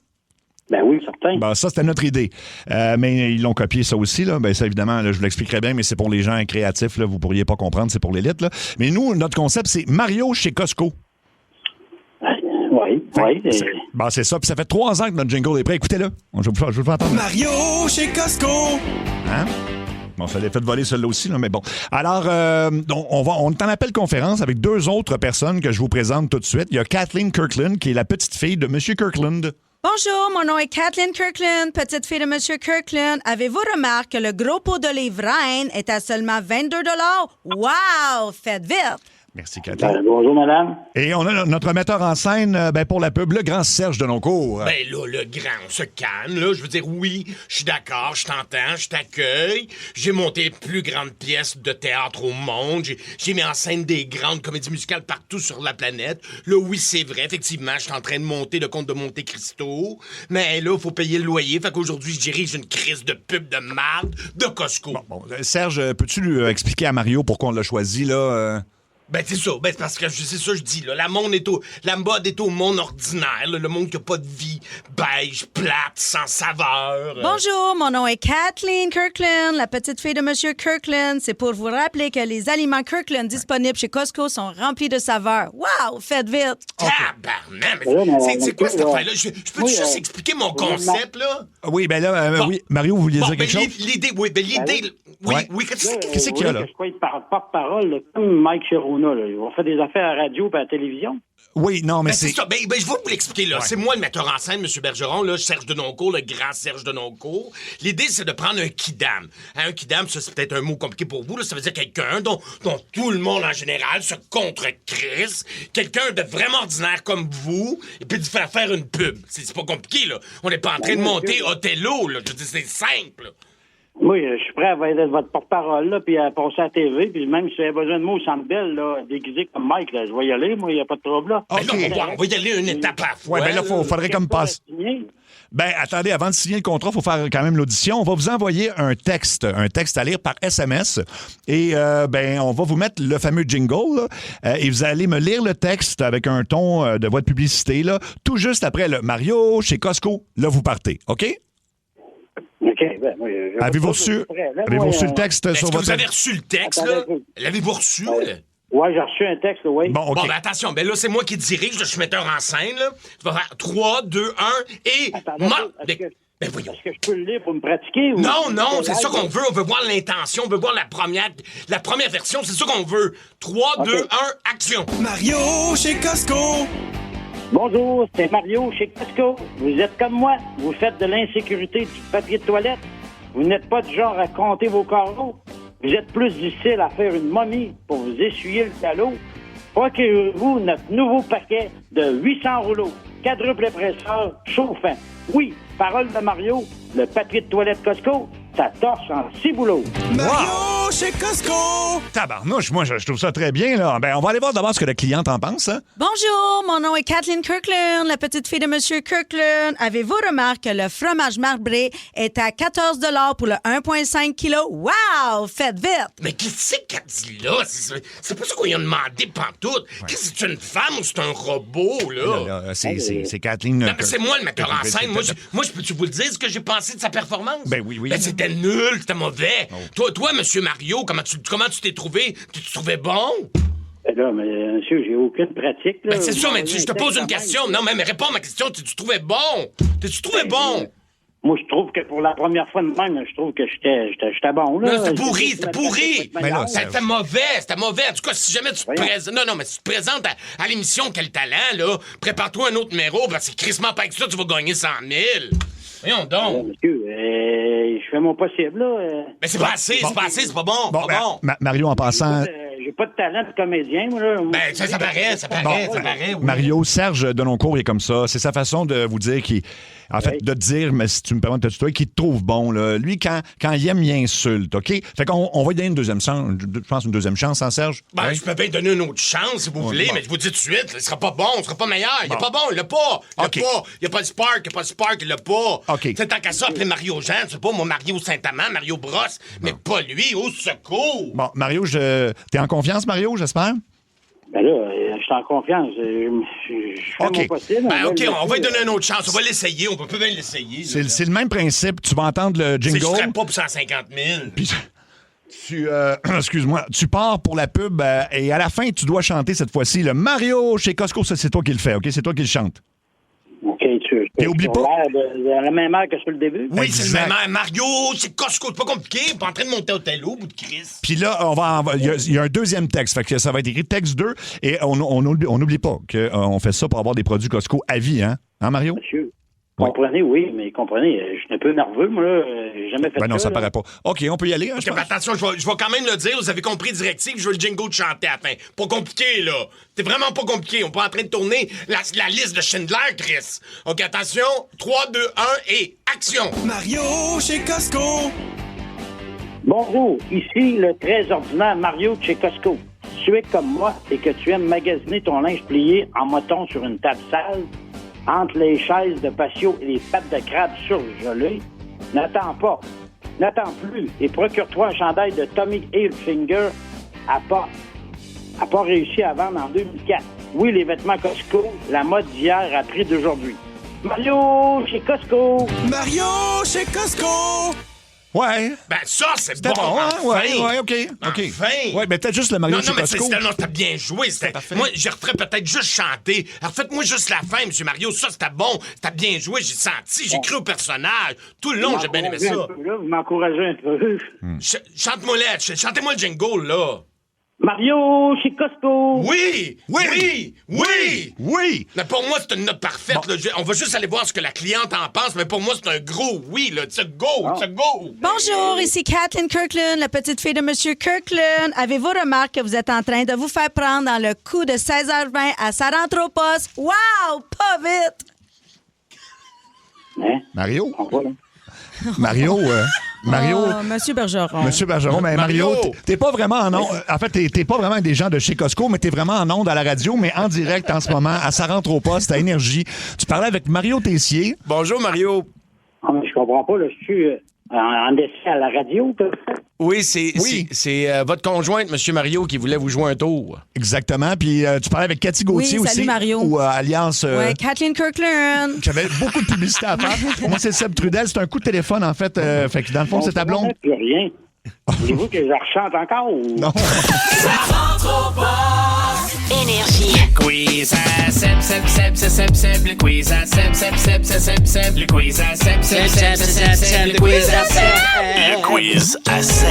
Ben oui, certain. Ben, ça, c'était notre idée. Mais ils l'ont copié, ça aussi. Là. Ben, ça, évidemment, là, je vous l'expliquerai bien, mais c'est pour les gens créatifs. Là. Vous ne pourriez pas comprendre, c'est pour l'élite. Là. Mais nous, notre concept, c'est Mario chez Costco. Oui. Ben, c'est ça. Puis ça fait 3 ans que notre jingle est prêt. Écoutez-le. Je vais vous faire entendre. Mario chez Costco. Bon, ça l'a fait voler celle-là aussi, là, mais bon. Alors, on est en appel conférence avec 2 autres personnes que je vous présente tout de suite. Il y a Kathleen Kirkland, qui est la petite fille de M. Kirkland. Bonjour, mon nom est Kathleen Kirkland, petite fille de M. Kirkland. Avez-vous remarqué que le gros pot d'olive Reine est à seulement 22 $? Wow! Faites vite! Merci, Kathleen. Bonjour, madame. Et on a notre metteur en scène pour la pub, le grand Serge Denoncourt. Ben là, le grand, on se calme, là. Je veux dire, oui, je suis d'accord, je t'entends, je t'accueille. J'ai monté les plus grandes pièces de théâtre au monde. J'ai mis en scène des grandes comédies musicales partout sur la planète. Là, oui, c'est vrai, effectivement, je suis en train de monter le Comte de Monte Cristo. Mais là, il faut payer le loyer. Fait qu'aujourd'hui, je dirige une crise de pub de marde de Costco. Bon, Serge, peux-tu lui expliquer à Mario pourquoi on l'a choisi, là? Ben, c'est ça. Ben, c'est parce que c'est ça, je dis, là. La mode est au monde ordinaire, là. Le monde qui a pas de vie beige, plate, sans saveur. Bonjour, mon nom est Kathleen Kirkland, la petite fille de M. Kirkland. C'est pour vous rappeler que les aliments Kirkland disponibles chez Costco sont remplis de saveurs. Wow! Faites vite! Tabarnak! C'est quoi cette affaire-là? Je peux juste expliquer mon concept, là? Oui, ben là, oui. Mario, vous vouliez dire quelque chose? L'idée, qu'est-ce qu'il y a, là? Je crois être porte-parole, comme Mike Chirona. On fait des affaires à la radio et à la télévision. Oui, non, mais c'est... ça. Ben, je vais vous l'expliquer, là. Ouais. C'est moi le metteur en scène, M. Bergeron, là, Serge Denoncourt, le grand Serge Denoncourt. L'idée, c'est de prendre un kidam. Un kidam, ça, c'est peut-être un mot compliqué pour vous, là. Ça veut dire quelqu'un dont tout le monde, en général, se contre-crisse. Quelqu'un de vraiment ordinaire comme vous, et puis de faire une pub. C'est pas compliqué, là. On n'est pas en train de monter Othello, là. Je veux dire, c'est simple, là. Oui, je suis prêt à être votre porte-parole, là, puis à passer à la TV, puis même si j'avais besoin de moi au Centre Bell, là, déguisé comme Mike, là, je vais y aller, moi, il n'y a pas de trouble, là. OK. On va y aller une étape à la fois. Oui, ben là, faudrait comme passer... Ben, attendez, avant de signer le contrat, il faut faire quand même l'audition. On va vous envoyer un texte à lire par SMS, et on va vous mettre le fameux jingle, là, et vous allez me lire le texte avec un ton de voix de publicité, là, tout juste après le Mario chez Costco. Là, vous partez, OK? OK. Ben, moi, avez-vous reçu le texte sur votre... Est-ce que vous avez reçu le texte, là? L'avez-vous reçu, là? Oui, j'ai reçu un texte, oui. Bon, OK. Bon, ben attention, ben là, c'est moi qui dirige, je suis metteur en scène, là. Tu vas faire 3, 2, 1, et... Ben voyons. Est-ce que je peux le lire pour me pratiquer? Ou... Non, c'est ça qu'on veut. On veut voir l'intention, on veut voir la première version, c'est ça qu'on veut. 3, 2, 1, action! Mario chez Costco! Bonjour, c'est Mario chez Costco. Vous êtes comme moi, vous faites de l'insécurité du papier de toilette. Vous n'êtes pas du genre à compter vos carreaux. Vous êtes plus difficile à faire une momie pour vous essuyer le talot. Procurez-vous notre nouveau paquet de 800 rouleaux, quadruple épresseur, chauffant. Oui, parole de Mario, le papier de toilette Costco, ça torche en 6 boulots. Mario chez Costco! Tabarnouche, moi, je trouve ça très bien, là. Ben, on va aller voir d'abord ce que la cliente en pense, hein? Bonjour, mon nom est Kathleen Kirkland, la petite fille de M. Kirkland. Avez-vous remarqué que le fromage marbré est à 14 $ pour le 1,5 kg? Wow! Faites vite! Mais qui c'est qu'a dit là? C'est pas ça qu'on lui a demandé pantoute. Ouais. Qu'est-ce que c'est une femme ou c'est un robot, là? C'est Kathleen... Non, mais c'est moi le metteur en scène. Moi, je peux-tu vous le dire ce que j'ai pensé de sa performance? Ben oui. Ben, c'était nul, c'était mauvais. Oh. Toi, Monsieur Mario, comment tu t'es trouvé? Tu te trouvais bon? là, mais monsieur, j'ai aucune pratique. Là. Ben, c'est ça, mais je te pose une question. Non, mais réponds à ma question. T'es-tu trouvé bon? T'es-tu trouvé bon? Moi, je trouve que pour la première fois de même, je trouve que j'étais bon. Là. Non, c'était pourri. Mais là, c'était mauvais. En tout cas, si jamais tu te présentes... Non, mais si tu te présentes à l'émission Quel talent, là, prépare-toi un autre numéro, parce que c'est crissement pas avec ça, tu vas gagner 100 000. Voyons donc. Monsieur, je fais mon possible, là. Mais c'est pas assez, c'est pas bon. Mario, en passant... J'ai pas de talent de comédien, moi, là. Ben, ça paraît. Oui. Mario, Serge Denoncourt est comme ça. C'est sa façon de vous dire de te dire, mais si tu me permets de te tutoyer, qu'il te trouve bon, là. Lui, quand il aime, il insulte, OK? Fait qu'on va lui donner une deuxième chance, je pense, hein, Serge? Ben, je peux bien donner une autre chance, si vous voulez, mais je vous dis tout de suite, il sera pas bon, il sera pas meilleur. Il est pas bon, il l'a pas. Il a pas le spark, il l'a pas. OK. C'est tant qu'à ça, appeler Mario Jean, c'est pas moi, Mario Saint-Amand, Mario Brosse, mais pas lui, au secours. Bon, Mario, t'es en confiance, Mario, j'espère? Ben là, je suis en confiance. Je fais mon possible. Ben, OK, on va lui donner une autre chance. On va l'essayer. On peut bien l'essayer. C'est le même principe. Tu vas entendre le jingle. Je ferais pas pour 150 000. Puis, excuse-moi, tu pars pour la pub et à la fin, tu dois chanter cette fois-ci le Mario chez Costco. Ça, c'est toi qui le fais, OK? C'est toi qui le chante. OK, tu oublies pas? De la même heure que sur le début? Oui, c'est le même heure. Mario, c'est Costco. C'est pas compliqué. On est pas en train de monter au télo au bout de Chris. Puis là, il y a un deuxième texte. Fait que ça va être écrit texte 2. Et on n'oublie pas qu'on fait ça pour avoir des produits Costco à vie, hein? Hein, Mario? Monsieur. Comprenez, oui, mais comprenez, je suis un peu nerveux, moi, là. J'ai jamais fait ça. Non, ça paraît pas. OK, on peut y aller, hein, OK, attention, je vais quand même le dire. Vous avez compris directive, je veux le jingle de chanter à la fin. Pas compliqué, là. C'est vraiment pas compliqué. On est pas en train de tourner la liste de Schindler, Chris. OK, attention. 3, 2, 1 et action. Mario chez Costco. Bonjour, ici le très ordinaire Mario de chez Costco. Si tu es comme moi et que tu aimes magasiner ton linge plié en moton sur une table sale, entre les chaises de patio et les pattes de crabe surgelées, n'attends pas. N'attends plus et procure-toi un chandail de Tommy Hilfiger à pas réussi à vendre en 2004. Oui, les vêtements Costco, la mode d'hier à prix d'aujourd'hui. Mario chez Costco. Mario chez Costco. Ouais. Ben ça, c'est bon. Hein? Ouais, OK. Enfin. Ouais, ben peut-être juste le Mario chez Costco. Non, t'as bien joué. Moi, je referais peut-être juste chanter. Alors, faites-moi juste la fin, M. Mario. Ça, c'était bon. T'as bien joué. J'ai senti. J'ai cru au personnage. Tout le long, j'ai bien aimé ça. Vous m'encouragez un peu. Chante-moi là. Chantez-moi le jingle, là. Mario chez Costco. Oui! Mais pour moi, c'est une note parfaite. Bon. Là. On va juste aller voir ce que la cliente en pense, mais pour moi, c'est un gros oui. Là. It's a go! Bonjour, ici Kathleen Kirkland, la petite fille de Monsieur Kirkland. Avez-vous remarqué que vous êtes en train de vous faire prendre dans le coup de 16h20 à sa rentre au poste? Wow! Pas vite! Hein? Mario? Mario, Monsieur Bergeron. Monsieur Bergeron, mais Mario, t'es pas vraiment en onde. En fait, t'es pas vraiment des gens de chez Costco, mais t'es vraiment en onde à la radio, mais en direct en ce moment, à sa rentre au poste, à Énergie. Tu parlais avec Mario Tessier. Bonjour, Mario. Ah, mais je comprends pas, là. Je suis en essai à la radio, toi. Oui, c'est votre conjointe, M. Mario, qui voulait vous jouer un tour. Exactement. Puis tu parlais avec Cathy Gauthier aussi. Salut Mario. Ou Alliance. Oui, Kathleen Kirkland. J'avais beaucoup de publicité à faire. Moi, c'est Seb Trudel. C'est un coup de téléphone, en fait. Fait que dans le fond, c'est ta blonde. Plus rien. Voulez-vous que je rechante encore ou... Non. Ça rentre au poste. Énergie. Quiz à Seb, le quiz à Seb, le quiz à Seb, le quiz à Seb. Le quiz à Seb.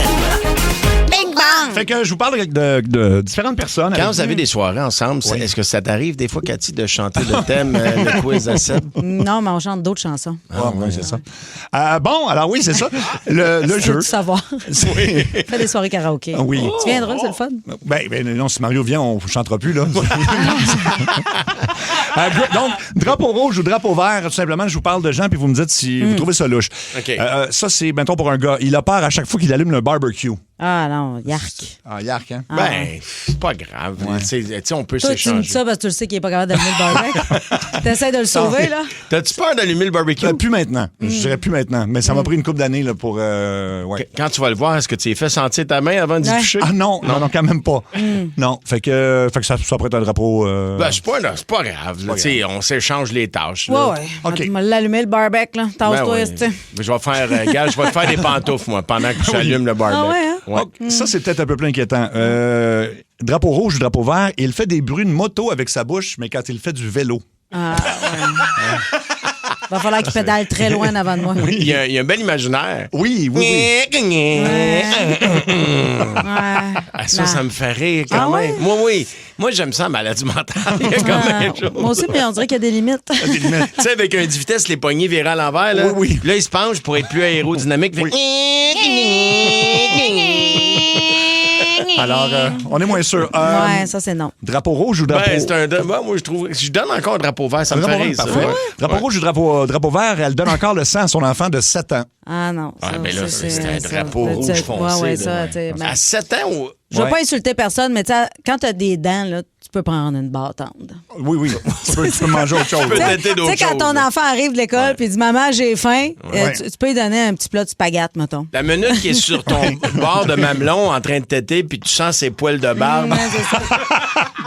Bing bang! Fait que je vous parle de différentes personnes. Quand vous avez des soirées ensemble, est-ce que ça t'arrive des fois, Cathy, de chanter le thème le quiz à Seb? Non, mais on chante d'autres chansons. Oui, c'est ça. Bon, alors oui, c'est ça. Le jeu. Tu savoir. Oui. Fais des soirées karaoké. Oui. Tu viendras, c'est le fun. Ben non, si Mario vient, on ne chantera plus, là. Donc, drapeau rouge ou drapeau vert, tout simplement, je vous parle de gens puis vous me dites si vous trouvez ça louche. Okay. Ça, c'est, mettons, pour un gars. Il a peur à chaque fois qu'il allume le barbecue. Ah non, yark. Ah, yark, hein? Ben, c'est pas grave. Ouais. Tu sais, on peut Toi, tu s'échanger. me dis ça parce que tu le sais qu'il est pas capable d'allumer le barbecue. T'essaies de le sauver, là? T'as-tu peur d'allumer le barbecue? Plus maintenant. Je dirais plus maintenant. Mais ça m'a pris une couple d'années là, pour... ouais. Quand tu vas le voir, est-ce que tu fait sentir ta main avant d'y toucher? Ah non, quand même pas. Non, fait que ça pourrait être un drapeau... Ben, c'est pas grave. Tu sais, on s'échange les tâches. Ouais. OK. Tu m'as l'allumé le barbecue, là. Tasse-toi, je vais faire... je vais te faire des pantoufles, moi, pendant que tu allumes le barbecue. Ah ouais, hein? Ça, c'est peut-être un peu plus inquiétant. Drapeau rouge ou drapeau vert, il fait des bruits de moto avec sa bouche, mais quand il fait du vélo. Ah, ouais. Va falloir qu'il pédale très loin avant de moi. Oui, il y a un bel imaginaire. Oui. Ça me fait rire quand même. Ouais? Moi, j'aime ça, maladie mentale. Il y a quand même quelque chose. Moi aussi, mais on dirait qu'il y a des limites. Tu sais, avec un 10 vitesses, les poignées virées à l'envers. Là. Oui. Là, il se penche pour être plus aérodynamique. Alors, on est moins sûr. Ouais, ça, c'est non. Drapeau rouge ou drapeau... Moi, je trouve... Je donne encore un drapeau vert, ça me fait rire. Parfait. Drapeau rouge ou drapeau vert, elle donne encore le sang à son enfant de 7 ans. Ah non. Mais là, c'est un drapeau rouge foncé. Ouais, ça, à 7 ans... Je veux pas insulter personne, mais quand t'as des dents, là, tu peux prendre une bâtande. Oui. tu peux manger autre chose. Tu sais, quand ton enfant arrive de l'école et dit « Maman, j'ai faim tu peux lui donner un petit plat de spaghetti, mettons. La minute qui est sur ton bord de mamelon en train de téter puis tu sens ses poils de barbe.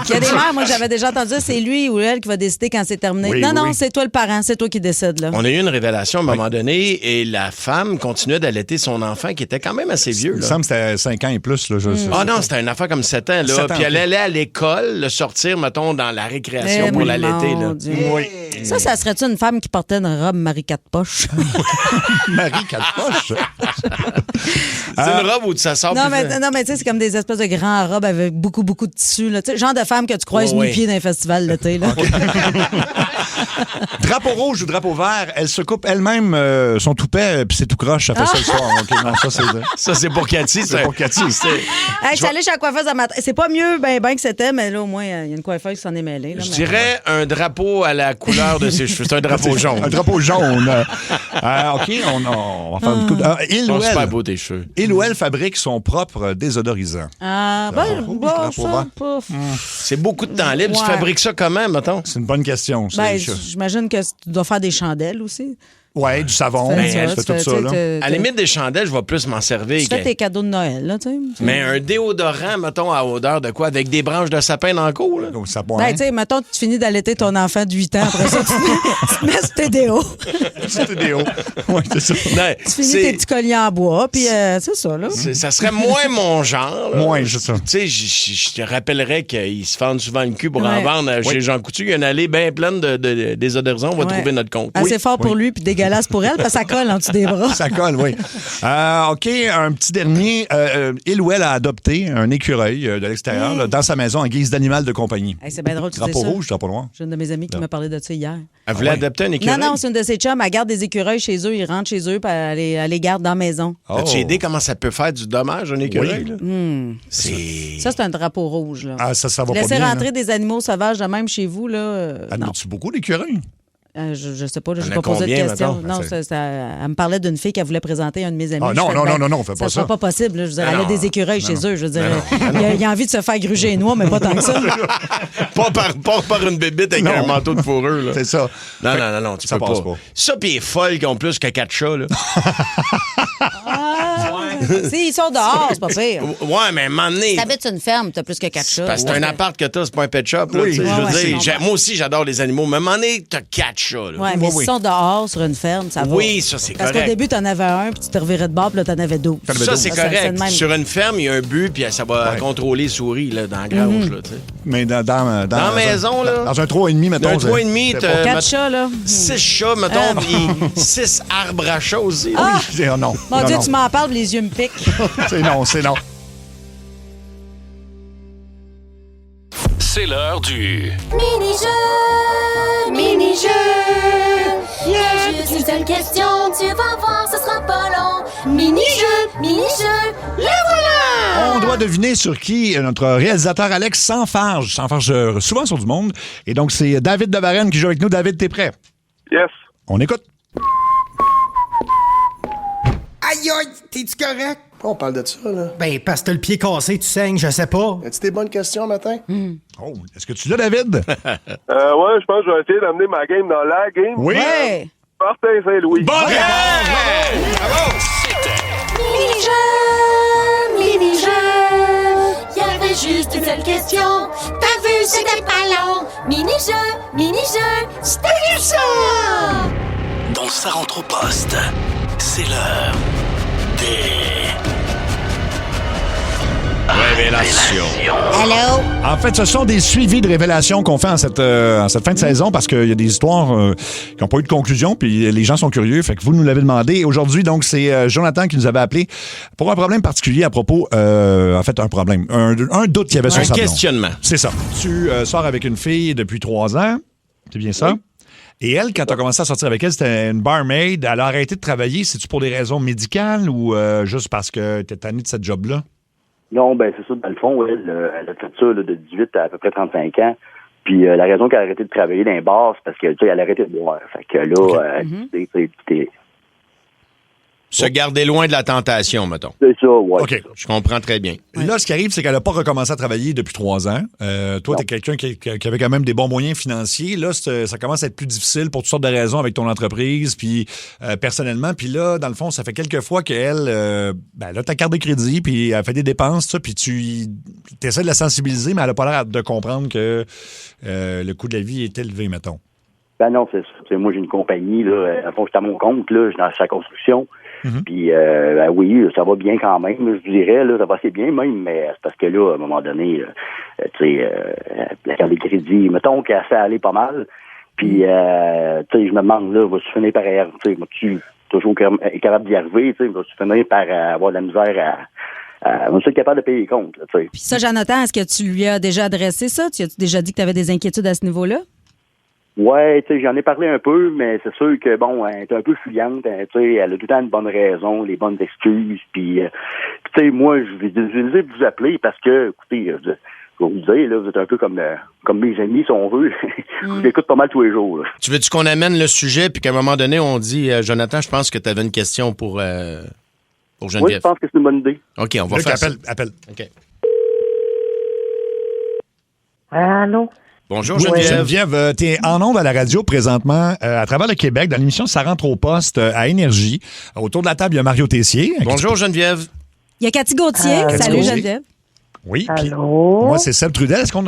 Il y a des mères, moi, j'avais déjà entendu ça, c'est lui ou elle qui va décider quand c'est terminé. Non, c'est toi le parent, c'est toi qui décide. Là. On a eu une révélation à un moment donné et la femme continuait d'allaiter son enfant qui était quand même assez vieux. Il me semble que c'était 5 ans et plus. Là, non, c'était une affaire comme 7 ans. Là. Puis elle allait à l'école, le sortir, mettons, dans la récréation pour l'allaiter. Ça serait-tu une femme qui portait une robe Marie 4 poches? Marie 4 poches? C'est une robe où ça sort Non, mais tu sais, c'est comme des espèces de grandes robes avec beaucoup, beaucoup de tissu. Là. Genre de femme que tu croises nu-pieds dans un festival l'été. Drapeau rouge ou drapeau vert, elle se coupe elle-même son toupet, puis c'est tout croche, ça fait ça le soir. Okay, non, ça, c'est pour Cathy. C'est pour Cathy. Je suis allée chez la coiffeuse à matin. C'est pas mieux ben que c'était, mais là, au moins, il y a une coiffeuse qui s'en est mêlée. Là, je dirais un drapeau à la couleur de ses cheveux. C'est un drapeau jaune. Un drapeau jaune. OK, on va faire du coup de... Ils sont super beaux, tes cheveux. Il ou elle fabrique son propre désodorisant. C'est beaucoup de temps libre. Tu fabriques ça comment, mettons? C'est une bonne question. J'imagine que tu dois faire des chandelles aussi. Oui, du savon, tu fais tout ça. Là. À la limite des chandelles, je vais plus m'en servir. Tu fais tes cadeaux de Noël, là, tu sais. Mais un déodorant, mettons, à odeur de quoi? Avec des branches de sapin dans le cou, là? Tu sais, mettons, tu finis d'allaiter ton enfant de 8 ans. Après ça, tu te mets sur tes déos. Sur tes déos. Oui, c'est ça. Tu finis tes petits colliers en bois, puis c'est ça, là. Ça serait moins mon genre. Moins, c'est ça. Tu sais, je te rappellerais qu'ils se fendent souvent le cul pour en vendre chez Jean Coutu. Il y a une allée bien pleine de désodorisants. On va trouver notre compte. Assez fort pour lui, puis dégueulasse pour elle, parce que ça colle en dessous des bras. Ça colle, oui. OK, un petit dernier. Il ou elle a adopté un écureuil de l'extérieur là, dans sa maison en guise d'animal de compagnie. C'est bien drôle, tu drapeau rouge, drapeau noir. J'ai une de mes amies qui m'a parlé de ça hier. Elle voulait adopter un écureuil? Non, c'est une de ses chums. Elle garde des écureuils chez eux. Ils rentrent chez eux, puis elle les garde dans la maison. As-tu aidé comment ça peut faire du dommage, un écureuil? Ça, c'est un drapeau rouge. Là. Ah, ça va pas bien. Laisser rentrer des animaux sauvages de même chez vous, là. As-tu beaucoup d'écureuils? Je sais pas, je n'ai pas posé de question. Non, elle me parlait d'une fille qu'elle voulait présenter à un de mes amis. Ah, non, fais pas ça. Ça sera pas possible. Là. Je veux dire, elle a des écureuils chez eux. Je veux dire, il a envie de se faire gruger les noix, mais pas tant que ça. pas par une bébite avec un manteau de fourrure. Là. C'est ça. Non, tu peux pas. Ça, puis les folles qui ont plus que 4 chats. Là. Ils sont dehors, c'est pas pire. Ouais, mais à un moment donné. Si t'habites sur une ferme, t'as plus que 4 chats. Parce que c'est un appart que t'as, c'est pas un pet shop. Là, moi aussi, j'adore les animaux. Mais à un moment donné, t'as 4 chats. Là. Ouais, mais s'ils sont dehors sur une ferme, ça va. Oui, ça, c'est correct. Parce qu'au début, t'en avais un, puis tu te revirais de bord, puis là, t'en avais 12. Ça, c'est correct. Sur une ferme, il y a un but, puis ça va contrôler les souris là, dans la grange. Là, mais dans la maison, là. Dans un 3,5, mettons. Dans un 3,5, t'as 4 chats, là. 6 chats, mettons, puis 6 arbres à chats aussi. Oui, non. Mon Dieu, tu m'en parles, les yeux me piquent. C'est non. C'est l'heure du mini-jeu. Juste une seule question, tu vas voir, ce sera pas long. Mini-jeu, le voilà! On doit deviner sur qui notre réalisateur Alex s'enfarge souvent sur du monde. Et donc, c'est David de Varenne qui joue avec nous. David, t'es prêt? Yes. On écoute. Aïe, t'es-tu correct? On parle de ça, là. Ben, parce que t'as le pied cassé, tu saignes, je sais pas. As-tu des bonnes questions matin? Oh, est-ce que tu l'as, David? Ouais, je pense que je vais essayer d'amener ma game dans la game. Oui. Ouais. Martin Saint-Louis. Bon Bravo! Mini-jeu. Il y avait juste une seule question. T'as vu, c'était pas long. Mini-jeu, c'était ça. Dans Ça rentre au poste, c'est l'heure des Révélation. Hello. En fait, ce sont des suivis de révélations qu'on fait en cette fin de saison parce qu'il y a des histoires qui n'ont pas eu de conclusion, puis les gens sont curieux. Fait que vous nous l'avez demandé. Et aujourd'hui, donc, c'est Jonathan qui nous avait appelé pour un problème particulier à propos, en fait, un problème, un doute qu'il y avait sur sa blonde. Un questionnement. C'est ça. Tu sors avec une fille depuis 3 ans. C'est bien ça? Oui. Et elle, quand tu as commencé à sortir avec elle, c'était une barmaid. Elle a arrêté de travailler. C'est-tu pour des raisons médicales ou juste parce que tu es tanné de cette job-là? Non, ben c'est ça. Dans le fond, elle a fait ça là, de 18 à peu près 35 ans. Puis la raison qu'elle a arrêté de travailler dans les bars, c'est parce qu'elle a arrêté de boire. Fait que là, Se garder loin de la tentation, mettons. C'est ça, ouais. OK. Je comprends très bien. Là, ce qui arrive, c'est qu'elle n'a pas recommencé à travailler depuis 3 ans. Toi, tu es quelqu'un qui avait quand même des bons moyens financiers. Là, ça commence à être plus difficile pour toutes sortes de raisons avec ton entreprise, puis personnellement. Puis là, dans le fond, ça fait quelques fois qu'elle elle a ta carte de crédit, puis elle fait des dépenses, ça, puis tu essaies de la sensibiliser, mais elle n'a pas l'air de comprendre que le coût de la vie est élevé, mettons. Ben non, c'est ça. Moi, j'ai une compagnie, là. À fond, je suis à mon compte, là. Je suis dans sa construction. Puis, oui, ça va bien quand même, je dirais, là, ça va assez bien même, mais c'est parce que là, à un moment donné, la carte de crédit, mettons qu'elle s'est allée pas mal, puis, je me demande, là, vas-tu finir par, vas-tu toujours capable d'y arriver, vas-tu finir par avoir de la misère à vas-tu être capable de payer les comptes, tu sais. Puis ça, Jonathan, est-ce que tu lui as déjà adressé ça? Tu as déjà dit que tu avais des inquiétudes à ce niveau-là? Ouais, j'en ai parlé un peu, mais c'est sûr que, bon, elle est un peu fuyante, elle a tout le temps une bonne raison, les bonnes excuses, puis moi, je vais décider de vous appeler parce que, écoutez, je vais vous dire, là, vous êtes un peu comme mes amis, si on veut. Je vous écoute pas mal tous les jours, là. Tu veux-tu qu'on amène le sujet, puis qu'à un moment donné, on dit, Jonathan, je pense que tu avais une question pour Geneviève. Oui, je pense que c'est une bonne idée. OK, on va faire ça. Appelle. OK. Allô? Bonjour, Geneviève. Geneviève, tu es en ondes à la radio présentement à travers le Québec dans l'émission Ça rentre au poste à Énergie. Autour de la table, il y a Mario Tessier. Bonjour, Geneviève. Il y a Cathy Gauthier. Salut, Geneviève. Oui. Puis moi, c'est Seb Trudel. Est-ce qu'on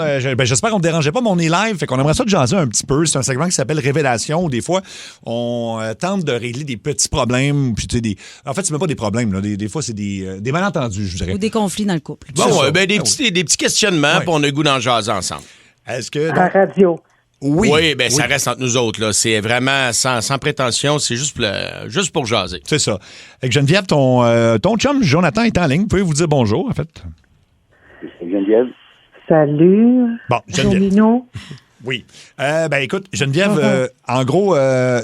j'espère qu'on ne dérangeait pas, mais on est live. Fait qu'on aimerait ça de jaser un petit peu. C'est un segment qui s'appelle Révélation où des fois, on tente de régler des petits problèmes. Puis, en fait, c'est même pas des problèmes. Là. Des fois, c'est des malentendus, je dirais. Ou des conflits dans le couple. Bon, des petits questionnements, puis on a le goût d'en jaser ensemble. Est-ce que... À la radio. Oui, ça reste entre nous autres. Là. C'est vraiment sans prétention. C'est juste pour jaser. C'est ça. Avec Geneviève, ton chum Jonathan est en ligne. Pouvez-vous dire bonjour, en fait? C'est Geneviève. Salut. Bon, Geneviève. Jolino. Oui. Écoute, Geneviève, en gros,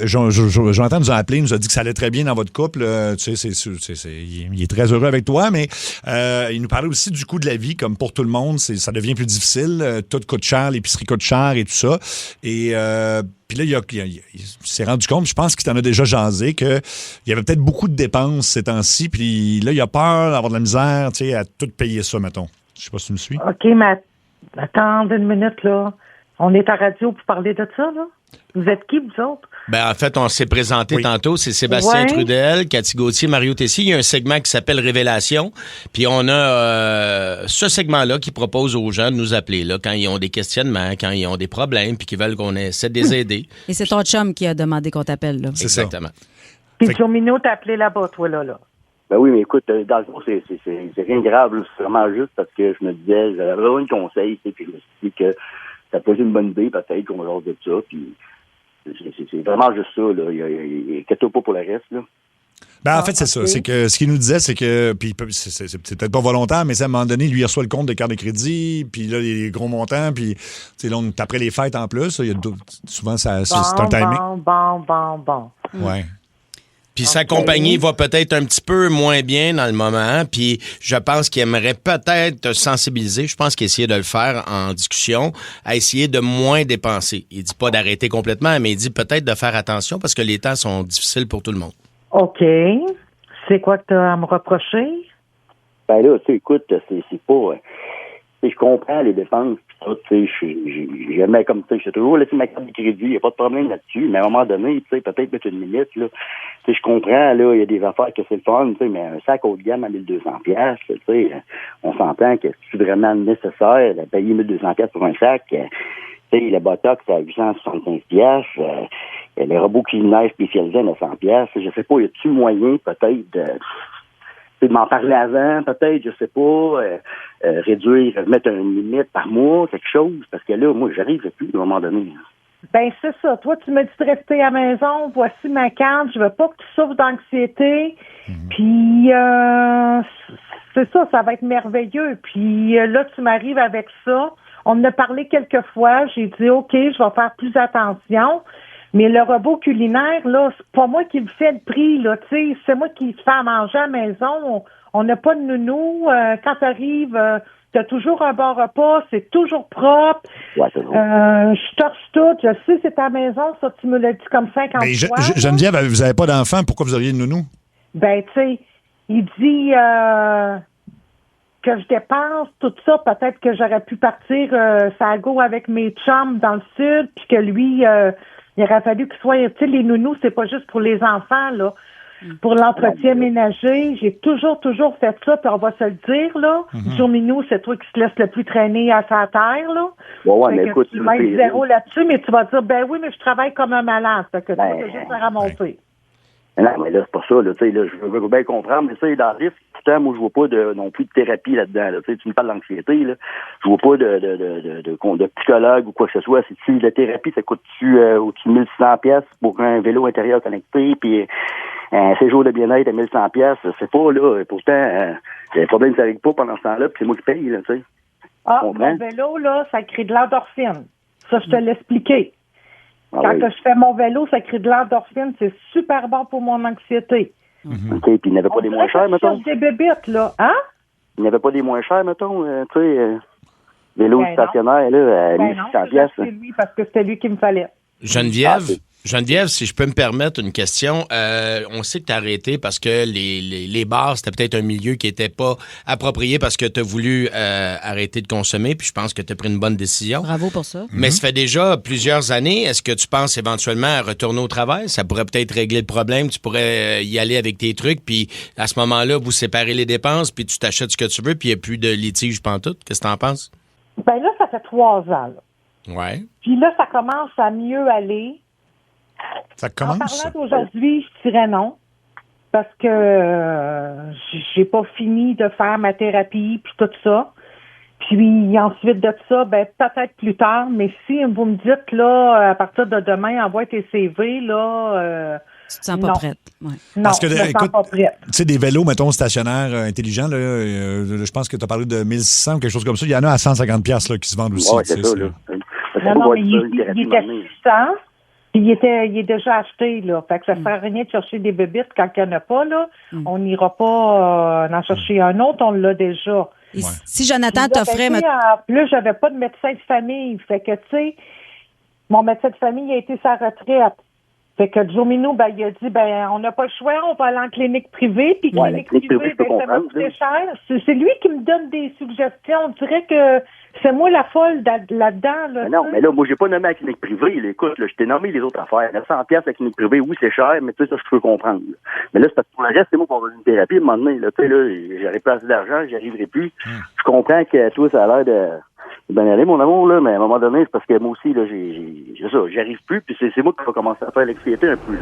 Jonathan nous a appelé, nous a dit que ça allait très bien dans votre couple. Tu sais, il est très heureux avec toi, mais il nous parlait aussi du coût de la vie, comme pour tout le monde, ça devient plus difficile. Tout coûte cher, l'épicerie coûte cher et tout ça. Et puis là, il s'est rendu compte, je pense qu'il t'en a déjà jasé, qu'il y avait peut-être beaucoup de dépenses ces temps-ci. Puis là, il a peur d'avoir de la misère, tu sais, à tout payer ça, mettons. Je sais pas si tu me suis. OK, mais attendez une minute, là. On est à radio pour parler de ça, là? Vous êtes qui, vous autres? En fait, on s'est présenté tantôt. C'est Sébastien Trudel, Cathy Gauthier, Mario Tessier. Il y a un segment qui s'appelle Révélation. Puis on a ce segment-là qui propose aux gens de nous appeler là, quand ils ont des questionnements, quand ils ont des problèmes, puis qu'ils veulent qu'on essaie de les aider. Et c'est ton chum qui a demandé qu'on t'appelle, là. Exactement. Puis Jomino t'a appelé là-bas, toi, là. Ben oui, mais écoute, dans le fond, c'est rien de grave, là. C'est vraiment juste parce que je me disais, j'avais besoin de conseils, puis je me suis dit que ça peut être une bonne idée, peut-être qu'on va de ça, puis c'est vraiment juste ça, là. Inquiète-toi pas pour le reste, là. En fait, c'est ça. C'est que ce qu'il nous disait, c'est que, puis c'est peut-être pas volontaire, mais à un moment donné, lui, il reçoit le compte de carte de crédit, puis là, les gros montants, puis là, on est après les fêtes en plus. Souvent, c'est un timing. Bon. Ouais. Puis sa compagnie va peut-être un petit peu moins bien dans le moment, puis je pense qu'il aimerait peut-être te sensibiliser, je pense qu'il essayait de le faire en discussion, à essayer de moins dépenser. Il dit pas d'arrêter complètement, mais il dit peut-être de faire attention parce que les temps sont difficiles pour tout le monde. OK. C'est quoi que tu as à me reprocher? Ben là, tu sais, écoute, c'est pas... je comprends les dépenses, tu sais, j'aimais comme ça, j'ai toujours laissé ma carte de crédit, il n'y a pas de problème là-dessus, mais à un moment donné, tu sais, peut-être mettre une limite, là. Tu sais, je comprends, là, il y a des affaires que c'est le fun, tu sais, mais un sac haut de gamme à 1200$, tu sais, on s'entend que c'est vraiment nécessaire de payer 1200$ pour un sac. Tu sais, le Botox, c'est à 875$, les robots culinaires spécialisés à 900$, je sais pas, y a-t-il moyen, peut-être, de m'en parler avant, peut-être, je sais pas, réduire, mettre une limite par mois, quelque chose, parce que là, moi, j'arrive plus à un moment donné. Ben, c'est ça. Toi, tu me dis de rester à la maison. Voici ma carte. Je veux pas que tu souffres d'anxiété. Puis, c'est ça, ça va être merveilleux. Puis là, tu m'arrives avec ça. On en a parlé quelques fois. J'ai dit, OK, je vais faire plus attention. Mais le robot culinaire, là, c'est pas moi qui le fais le prix, là. Tu sais, c'est moi qui le fais à manger à la maison. On n'a pas de nounou. Quand t'arrives... t'as toujours un bon repas, c'est toujours propre. Ouais, c'est je torche tout. Je sais, c'est ta maison, ça, tu me l'as dit comme 50 Mais fois. Geneviève, vous n'avez pas d'enfant, pourquoi vous auriez une nounou? Ben, tu sais, il dit que je dépense tout ça. Peut-être que j'aurais pu partir ça go avec mes chums dans le sud, puis que lui, il aurait fallu qu'il soit... Tu sais, les nounous, c'est pas juste pour les enfants, là. Pour l'entretien ménager, j'ai toujours fait ça, puis on va se le dire, là. Minou, c'est toi qui se laisse le plus traîner à sa terre, là. Ouais, mais écoute, tu vas être zéro là-dessus, mais tu vas dire, ben oui, mais je travaille comme un malade. Fait que toi, t'as juste à ramonter. Non, mais là, c'est pas ça, là, tu sais, là, je veux bien comprendre, mais ça, dans le risque, pourtant, moi, je vois pas non plus de thérapie là-dedans, là, tu sais, tu me parles d'anxiété, là, je vois pas de psychologue ou quoi que ce soit, si la thérapie, ça coûte-tu au-dessus de 1 600$ pour un vélo intérieur connecté, puis un séjour de bien-être à 1 100$, c'est pas, là, pourtant, le problème, ça règle pas pendant ce temps-là, puis c'est moi qui paye, là, tu sais. Ah, mon vélo, là, ça crée de l'endorphine. Ça, je te l'ai expliqué. Quand que je fais mon vélo, ça crée de l'endorphine. C'est super bon pour mon anxiété. OK, puis il n'y avait pas des moins chers, mettons? Des bébites, là. Hein? Il n'y avait pas des moins chers, mettons? Tu sais, vélo stationnaire, là, à 1600$. C'est lui, parce que c'était lui qui me fallait. Geneviève, si je peux me permettre une question, on sait que tu as arrêté parce que les bars, c'était peut-être un milieu qui n'était pas approprié parce que tu as voulu arrêter de consommer, puis je pense que tu as pris une bonne décision. Bravo pour ça. Mais ça fait déjà plusieurs années. Est-ce que tu penses éventuellement à retourner au travail? Ça pourrait peut-être régler le problème. Tu pourrais y aller avec tes trucs, puis à ce moment-là, vous séparez les dépenses, puis tu t'achètes ce que tu veux, puis il n'y a plus de litige pantoute. Qu'est-ce que tu en penses? Ben là, ça fait 3 ans. Là. Ouais. Puis là, ça commence à mieux aller. Ça commence? En parlant d'aujourd'hui, je dirais non. Parce que j'ai pas fini de faire ma thérapie puis tout ça. Puis ensuite de ça, ben peut-être plus tard, mais si vous me dites là, à partir de demain, envoie tes CV, là. Tu te sens pas prête. Ouais. Non, parce que, je me sens pas prête. Tu sais, des vélos, mettons, stationnaires intelligents, là, je pense que tu as parlé de 1600 ou quelque chose comme ça. Il y en a à 150$ là, qui se vendent aussi. Ouais, c'est ça, là. Non, mais il était 600. Il est déjà acheté, là. Fait que ça ne sert à rien de chercher des bébites quand il n'y en a pas, là. On n'ira pas en chercher un autre, on l'a déjà. Et si Jonathan t'offrait... En plus, j'avais pas de médecin de famille. Fait que, tu sais, mon médecin de famille a été sa retraite. Fait que Joe Minou, ben, il a dit, ben, on n'a pas le choix, on va aller en clinique privée. Puis clinique privée, ben, ça va coûter cher. C'est lui qui me donne des suggestions. On dirait que c'est moi la folle là-dedans. Là, mais non, mais là, moi, j'ai pas nommé la clinique privée. Là, écoute, là, je t'ai nommé les autres affaires. 900$ la clinique privée, oui, c'est cher, mais tu sais, ça, je peux comprendre. Là. Mais là, c'est parce que pour le reste, c'est moi pour avoir une thérapie, à un moment donné, là, tu sais, là, j'aurais pas assez d'argent, j'y arriverai plus. Je comprends que toi, ça a l'air de bien aller, mon amour, là, mais à un moment donné, c'est parce que moi aussi, là, j'y arrive plus, puis c'est moi qui va commencer à faire l'anxiété un peu, là.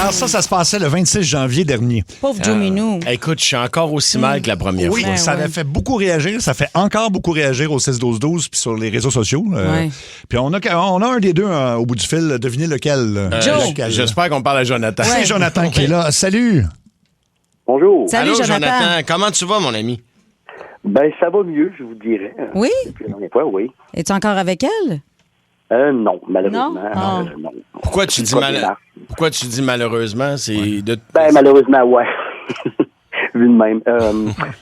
Alors ça se passait le 26 janvier dernier. Pauvre Joe Minou. Écoute, je suis encore aussi mal que la première fois. Oui, ça avait fait beaucoup réagir. Ça fait encore beaucoup réagir au 6-12-12 puis sur les réseaux sociaux. Puis on a un des deux au bout du fil. Devinez lequel. Joe. J'espère qu'on parle à Jonathan. C'est Jonathan qui est là. Salut. Bonjour. Salut, Jonathan. Comment tu vas, mon ami? Ben, ça va mieux, je vous dirais. Oui? Depuis la dernière fois, oui. Es-tu encore avec elle? Non, malheureusement. Non. Pourquoi tu dis malheureusement? Ben, malheureusement, ouais. Vu de même.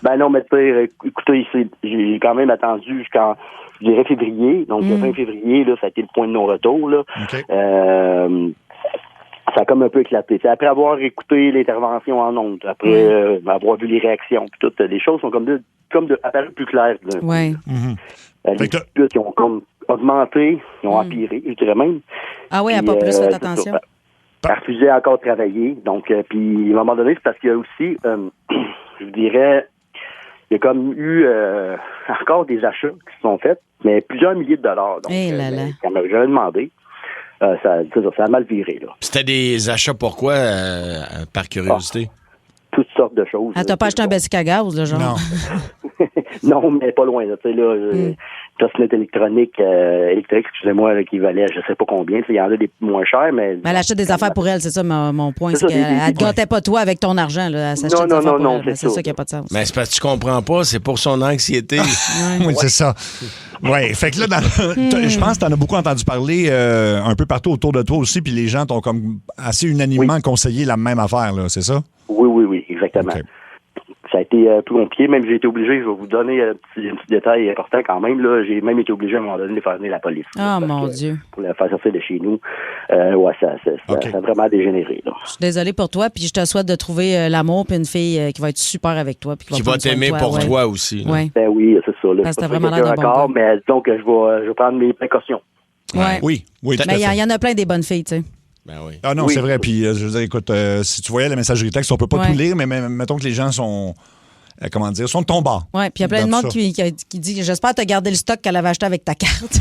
Ben non, mais tu sais, écoutez, j'ai quand même attendu jusqu'en, je dirais, février. Donc, le fin février, là, ça a été le point de non-retour, là. Okay. Ça a comme un peu éclaté. C'est après avoir écouté l'intervention en ondes, après avoir vu les réactions, puis toutes les choses sont comme apparu plus claires. Oui. Les qui ont comme augmenté, ils ont empiré, je dirais même. Ah oui, elle n'a pas plus fait attention. Elle refusait encore de travailler. Donc, puis à un moment donné, c'est parce qu'il y a aussi, je vous dirais, il y a comme eu encore des achats qui se sont faits, mais plusieurs milliers de dollars. Donc, j'avais demandé. Ça a mal viré, là. C'était des achats pourquoi, par curiosité? Toutes sortes de choses. Ah, t'as pas acheté un bicycle à gaz, là, genre? Non. Non, mais pas loin. Là, tu sais, là, trottinette électrique, excusez-moi, là, qui valait je sais pas combien. Il y en a des moins chers, mais... Elle achète des affaires pour elle, c'est ça mon point. C'est ça, qu'elle ne gâtait pas toi avec ton argent. Là. Elle s'achetait des affaires pour elle. C'est ça qui n'a pas de sens. Mais c'est parce que tu comprends pas, c'est pour son anxiété. Oui, c'est ça. Oui, fait que là, je pense que tu en as beaucoup entendu parler un peu partout autour de toi aussi, puis les gens t'ont comme assez unanimement conseillé la même affaire, là, c'est ça? Oui, exactement. Okay. Ça a été plus compliqué. Même j'ai été obligé, je vais vous donner un petit détail important quand même. Là, j'ai même été obligé à un moment donné de faire venir la police. Ah, mon Dieu. Pour la faire sortir de chez nous. Ça a vraiment dégénéré. Là. Je suis désolée pour toi, puis je te souhaite de trouver l'amour puis une fille qui va être super avec toi. Puis qui va t'aimer pour toi aussi. Ouais. Ben oui, c'est ça. Là. Parce que t'as vraiment l'air d'un bon gars. Mais donc, je vais prendre mes précautions. Ouais. Oui. Mais il y en a plein des bonnes filles, tu sais. Ben oui. Ah non, c'est vrai. Puis, je veux dire, écoute, si tu voyais la messagerie texte, on peut pas tout lire, mais mettons que les gens sont... sont de ton bord. Oui, puis il y a plein de monde qui dit j'espère que tu as gardé le stock qu'elle avait acheté avec ta carte.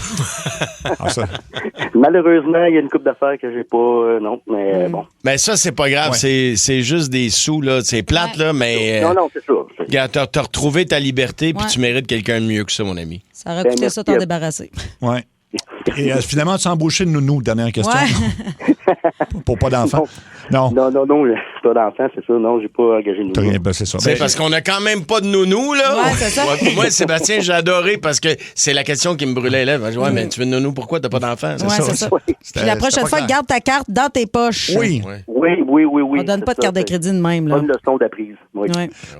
Malheureusement, il y a une couple d'affaires que j'ai pas, non, mais bon. Mais ça, c'est pas grave, c'est juste des sous, là. C'est plate, là, mais. Non, c'est ça. Regarde, t'as retrouvé ta liberté, puis tu mérites quelqu'un de mieux que ça, mon ami. Ça aurait coûté ça t'en débarrasser. Oui. Et finalement, tu as embauché de nounou, dernière question. Ouais. Pour pas d'enfants. Non, pas d'enfants, c'est ça. Non, j'ai pas engagé de nounou. C'est ça. C'est parce qu'on a quand même pas de nounou, là. Ouais, c'est ça. Pour moi, Sébastien, j'ai adoré parce que c'est la question qui me brûlait les lèvres. Ouais, mais tu veux de nounou, pourquoi t'as pas d'enfant? C'est ça. Puis la prochaine fois, garde ta carte dans tes poches. Oui. On donne pas de carte de crédit de même, là. Bonne leçon d'apprise. Oui.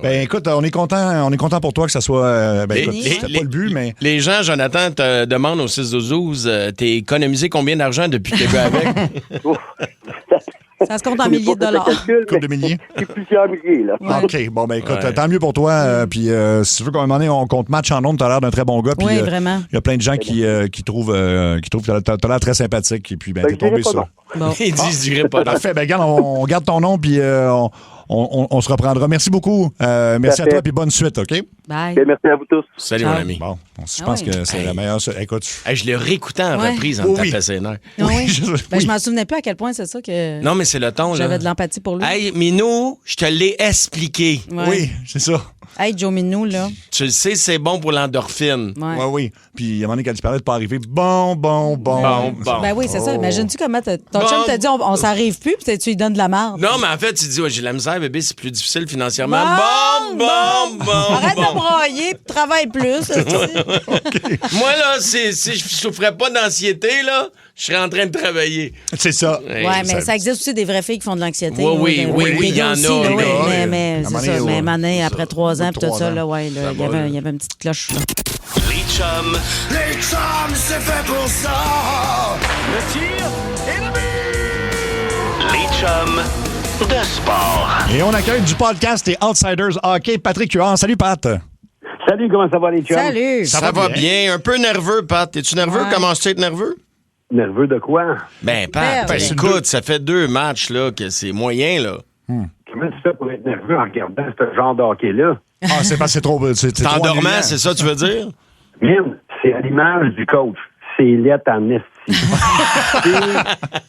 Ben écoute, on est content pour toi que ça soit. Écoute, c'était pas le but, mais. Les gens, Jonathan, te demandent au 6-12-12, t'es économisé combien d'argent depuis que t'es venu avec? Ça se compte en milliers de dollars. Couple de milliers? C'est plusieurs milliers, là. Ouais. OK. Bon, ben écoute, tant mieux pour toi. Puis si tu veux qu'à un moment donné, on compte match en ondes, t'as l'air d'un très bon gars. Puis, oui, vraiment. Il y a plein de gens qui trouvent que t'as l'air très sympathique. Et puis, ben, t'es tombé sur. Bon. Ils disent, je dirais pas. Parfait. Ben, regarde, on garde ton nom, puis on se reprendra. Merci beaucoup. Merci à toi, puis bonne suite, OK? Bye. Okay, merci à vous tous. Salut, mon ami. Bon, je pense que c'est la meilleure. Écoute. Je l'ai réécouté en reprise en me tapant ses nerfs. Oui. Je m'en souvenais plus à quel point c'est ça que. Non, mais c'est le ton, là. J'avais de l'empathie pour lui. Hey, Minou, je te l'ai expliqué. Ouais. Oui, c'est ça. Hey, Joe Minou, là. Tu le sais, c'est bon pour l'endorphine. Oui. Puis, il y a un moment donné, quand tu parlais de pas arriver, bon. Ben oui, c'est ça. Imagine-tu comment ton chum t'a dit, on s'en arrive plus, puis tu lui donnes de la marde. Non, mais en fait, tu dis, j'ai la misère, bébé, c'est plus difficile financièrement. Bon. Arrête de broyer, puis travaille plus. Moi, là, si je souffrais pas d'anxiété, là, je serais en train de travailler. C'est ça. Oui, mais ça existe aussi des vraies filles qui font de l'anxiété. Oui, il y en a. Mais c'est ça. Mais Mané, après 3 ans, puis tout ça, là, il y avait une petite cloche. Là. Les chums, c'est fait pour ça. Le tir et le but. Les chums de sport. Et on accueille du podcast et Outsiders Hockey, Patrick Huard. Salut, Pat. Salut, comment ça va, les chums? Salut. Ça va bien. Un peu nerveux, Pat. Es-tu nerveux? Ouais. Commences-tu à être nerveux? Nerveux de quoi? Ben, Pat, écoute, ça fait 2 matchs, là, que c'est moyen, là. Comment tu fais pour être nerveux en regardant ce genre de hockey-là? Ah, c'est pas, c'est trop. T'es endormant, c'est ça, tu veux dire? Mine, c'est à l'image du coach. C'est lettre en esti.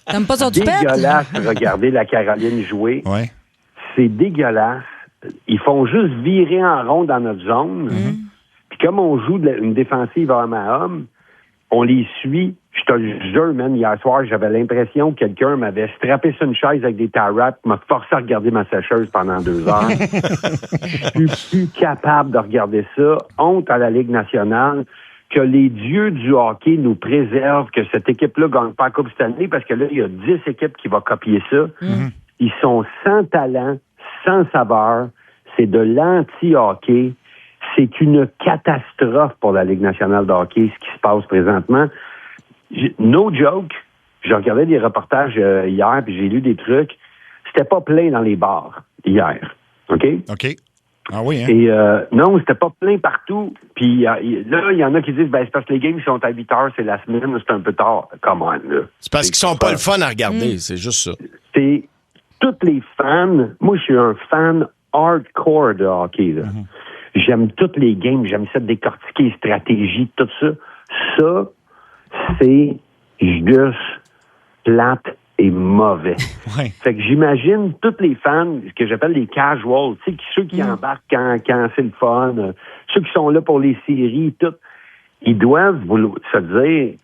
T'aimes pas son C'est toupette? dégueulasse de regarder la Caroline jouer. Ouais. C'est dégueulasse. Ils font juste virer en rond dans notre zone. Puis comme on joue une défensive homme à homme, on les suit. Je te le jure, man, hier soir, j'avais l'impression que quelqu'un m'avait strappé sur une chaise avec des tie-wraps, m'a forcé à regarder ma sécheuse pendant 2 heures. Je suis plus capable de regarder ça. Honte à la Ligue nationale que les dieux du hockey nous préservent, que cette équipe-là gagne pas la Coupe Stanley, parce que là, il y a 10 équipes qui vont copier ça. Ils sont sans talent, sans saveur. C'est de l'anti-hockey. C'est une catastrophe pour la Ligue nationale de hockey, ce qui se passe présentement. No joke, j'ai regardé des reportages hier, puis j'ai lu des trucs. C'était pas plein dans les bars hier, OK? Ah oui, hein? Et non, c'était pas plein partout. Puis là, il y en a qui disent, c'est parce que les games sont à 8 heures, c'est la semaine, c'est un peu tard. Come on, là. C'est parce qu'ils sont pas le fun à regarder, c'est juste ça. C'est tous les fans. Moi, je suis un fan hardcore de hockey, là. J'aime toutes les games, j'aime ça décortiquer, stratégie, tout ça. Ça, c'est juste plate est mauvais. Ouais. Fait que j'imagine tous les fans, ce que j'appelle les casuals, tu sais, ceux qui embarquent quand c'est le fun, ceux qui sont là pour les séries, tout, ils doivent se dire,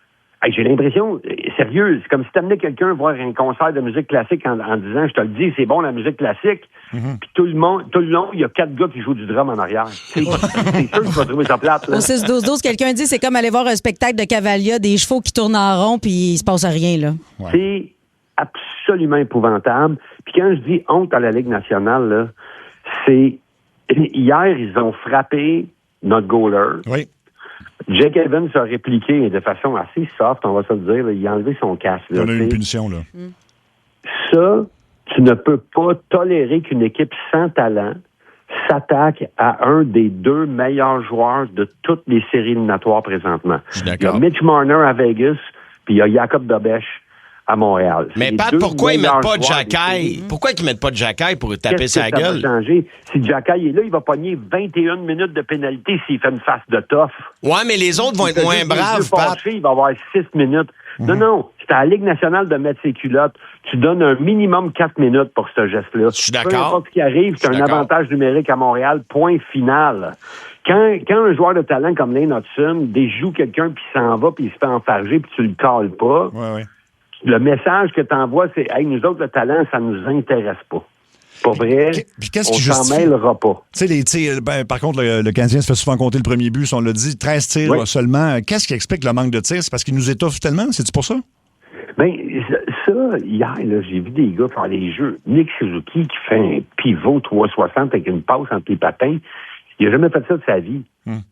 hey, j'ai l'impression, sérieux, c'est comme si t'amenais quelqu'un voir un concert de musique classique en disant, je te le dis, c'est bon la musique classique, puis tout le long, il y a 4 gars qui jouent du drum en arrière. C'est sûr que tu vas trouver ça plate. Là. Au 6-12-12, quelqu'un dit c'est comme aller voir un spectacle de Cavalia, des chevaux qui tournent en rond, puis il se passe rien, là. Ouais. C'est absolument épouvantable. Puis quand je dis honte à la Ligue nationale, là, c'est... Hier, ils ont frappé notre goaler. Oui. Jake Evans a répliqué de façon assez soft, on va se le dire. Là, il a enlevé son casque. Là, On a eu une punition, là. Ça, tu ne peux pas tolérer qu'une équipe sans talent s'attaque à un des 2 meilleurs joueurs de toutes les séries éliminatoires présentement. Il y a Mitch Marner à Vegas, puis il y a Jacob Dobech à Montréal. Mais Pat, pourquoi ils mettent pas de Jacky? Pourquoi ils mettent pas de Jacky pour taper sa gueule? Ça va changer? Si Jacky est là, il va pogner 21 minutes de pénalité s'il fait une face de tough. Ouais, mais les autres vont être moins braves, Pat. Il va avoir 6 minutes. Non, c'est à la Ligue nationale de mettre ses culottes. Tu donnes un minimum 4 minutes pour ce geste-là. Je suis d'accord. Peu importe ce qui arrive, c'est un avantage numérique à Montréal. Point final. Quand un joueur de talent comme Lane Hudson déjoue quelqu'un puis s'en va puis il se fait enfarger puis tu le cales pas, le message que tu envoies, c'est « Hey, nous autres, le talent, ça nous intéresse pas. » Pas vrai, puis qu'est-ce on qui s'en justifie? mêlera pas. Tu sais, les tirs, par contre, le Canadien se fait souvent compter le premier but, on l'a dit, 13 tirs seulement. Qu'est-ce qui explique le manque de tirs? C'est parce qu'il nous étoffe tellement? C'est-tu pour ça? Bien, ça, hier, là, j'ai vu des gars faire les jeux. Nick Suzuki qui fait un pivot 360 avec une passe entre les patins. Il n'a jamais fait ça de sa vie.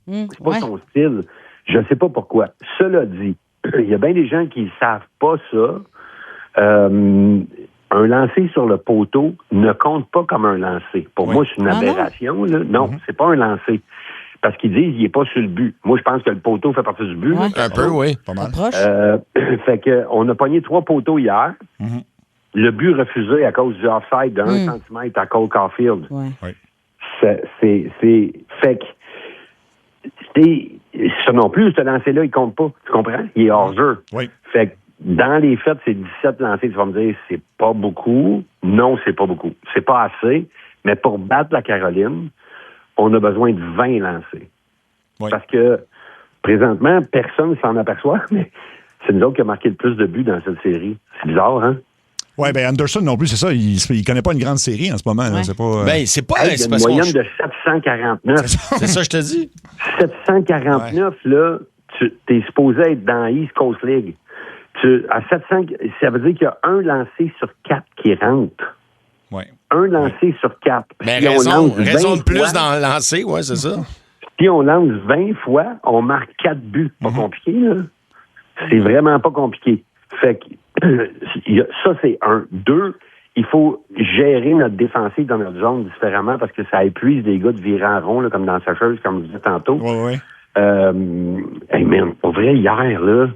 C'est pas son style. Je ne sais pas pourquoi. Cela dit, il y a bien des gens qui ne savent pas ça. Un lancer sur le poteau ne compte pas comme un lancer. Pour moi, c'est une aberration. Là. Non, c'est pas un lancer. Parce qu'ils disent qu'il n'est pas sur le but. Moi, je pense que le poteau fait partie du but. Ouais. Un peu, oui. Pas mal. Fait que on a pogné 3 poteaux hier. Le but refusé à cause du offside de 1 centimètre à Cole Caulfield. C'est fait que ça non plus, ce lancer-là, il compte pas. Tu comprends? Il est hors-jeu. Fait que dans les faits, c'est 17 lancés. Tu vas me dire, c'est pas beaucoup. Non, c'est pas beaucoup. C'est pas assez. Mais pour battre la Caroline, on a besoin de 20 lancés. Parce que, présentement, personne ne s'en aperçoit, mais c'est nous autres qui a marqué le plus de buts dans cette série. C'est bizarre, hein? Oui, bien, Anderson non plus, c'est ça. Il connaît pas une grande série en ce moment. Là. C'est pas. Ben, c'est pas. Il y a une moyenne de 749. C'est ça, je te dis. 749, là, t'es supposé être dans East Coast League. À 700, ça veut dire qu'il y a un lancé sur 4 qui rentre. Un lancé sur 4. Mais si raison de plus fois, dans le lancer, ouais, c'est ça. Si on lance 20 fois, on marque 4 buts. Pas compliqué, là. C'est vraiment pas compliqué. Fait que ça, c'est 1. 2, il faut gérer notre défensive dans notre zone différemment parce que ça épuise des gars de virer en rond, là, comme dans Sacheuse, comme je disais tantôt. Hey man, pour vrai, hier, là,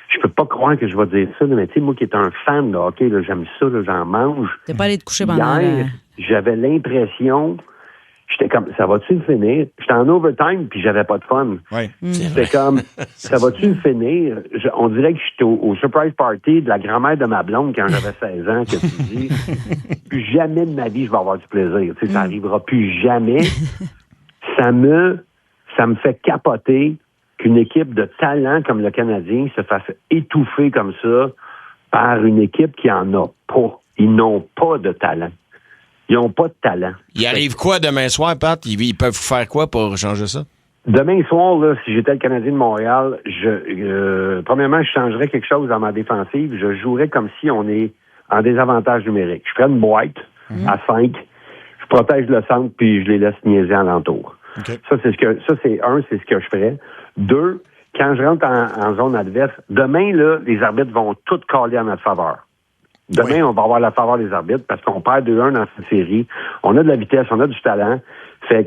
je peux pas croire que je vais dire ça, mais tu sais, moi qui est un fan de hockey, là, j'aime ça, là, j'en mange. T'es pas allé te coucher pendant hier, j'avais l'impression, j'étais comme, ça va-tu me finir? J'étais en overtime, puis j'avais pas de fun. C'était comme, ça va-tu me finir? On dirait que j'étais au surprise party de la grand-mère de ma blonde quand j'avais 16 ans, que tu dis, plus jamais de ma vie, je vais avoir du plaisir. Tu sais, ça arrivera plus jamais. Ça me fait capoter qu'une équipe de talent comme le Canadien se fasse étouffer comme ça par une équipe qui en a pas. Ils n'ont pas de talent. Ils n'ont pas de talent. Il arrive quoi demain soir, Pat? Ils peuvent faire quoi pour changer ça? Demain soir, là, si j'étais le Canadien de Montréal, premièrement, je changerais quelque chose dans ma défensive. Je jouerais comme si on est en désavantage numérique. Je ferais une boîte à 5. Je protège le centre, puis je les laisse niaiser alentour. Ça, c'est ce que je ferais. 2, quand je rentre en zone adverse, demain, là, les arbitres vont tout caler en notre faveur. Demain, on va avoir la faveur des arbitres parce qu'on perd 2-1 dans cette série. On a de la vitesse, on a du talent. Fait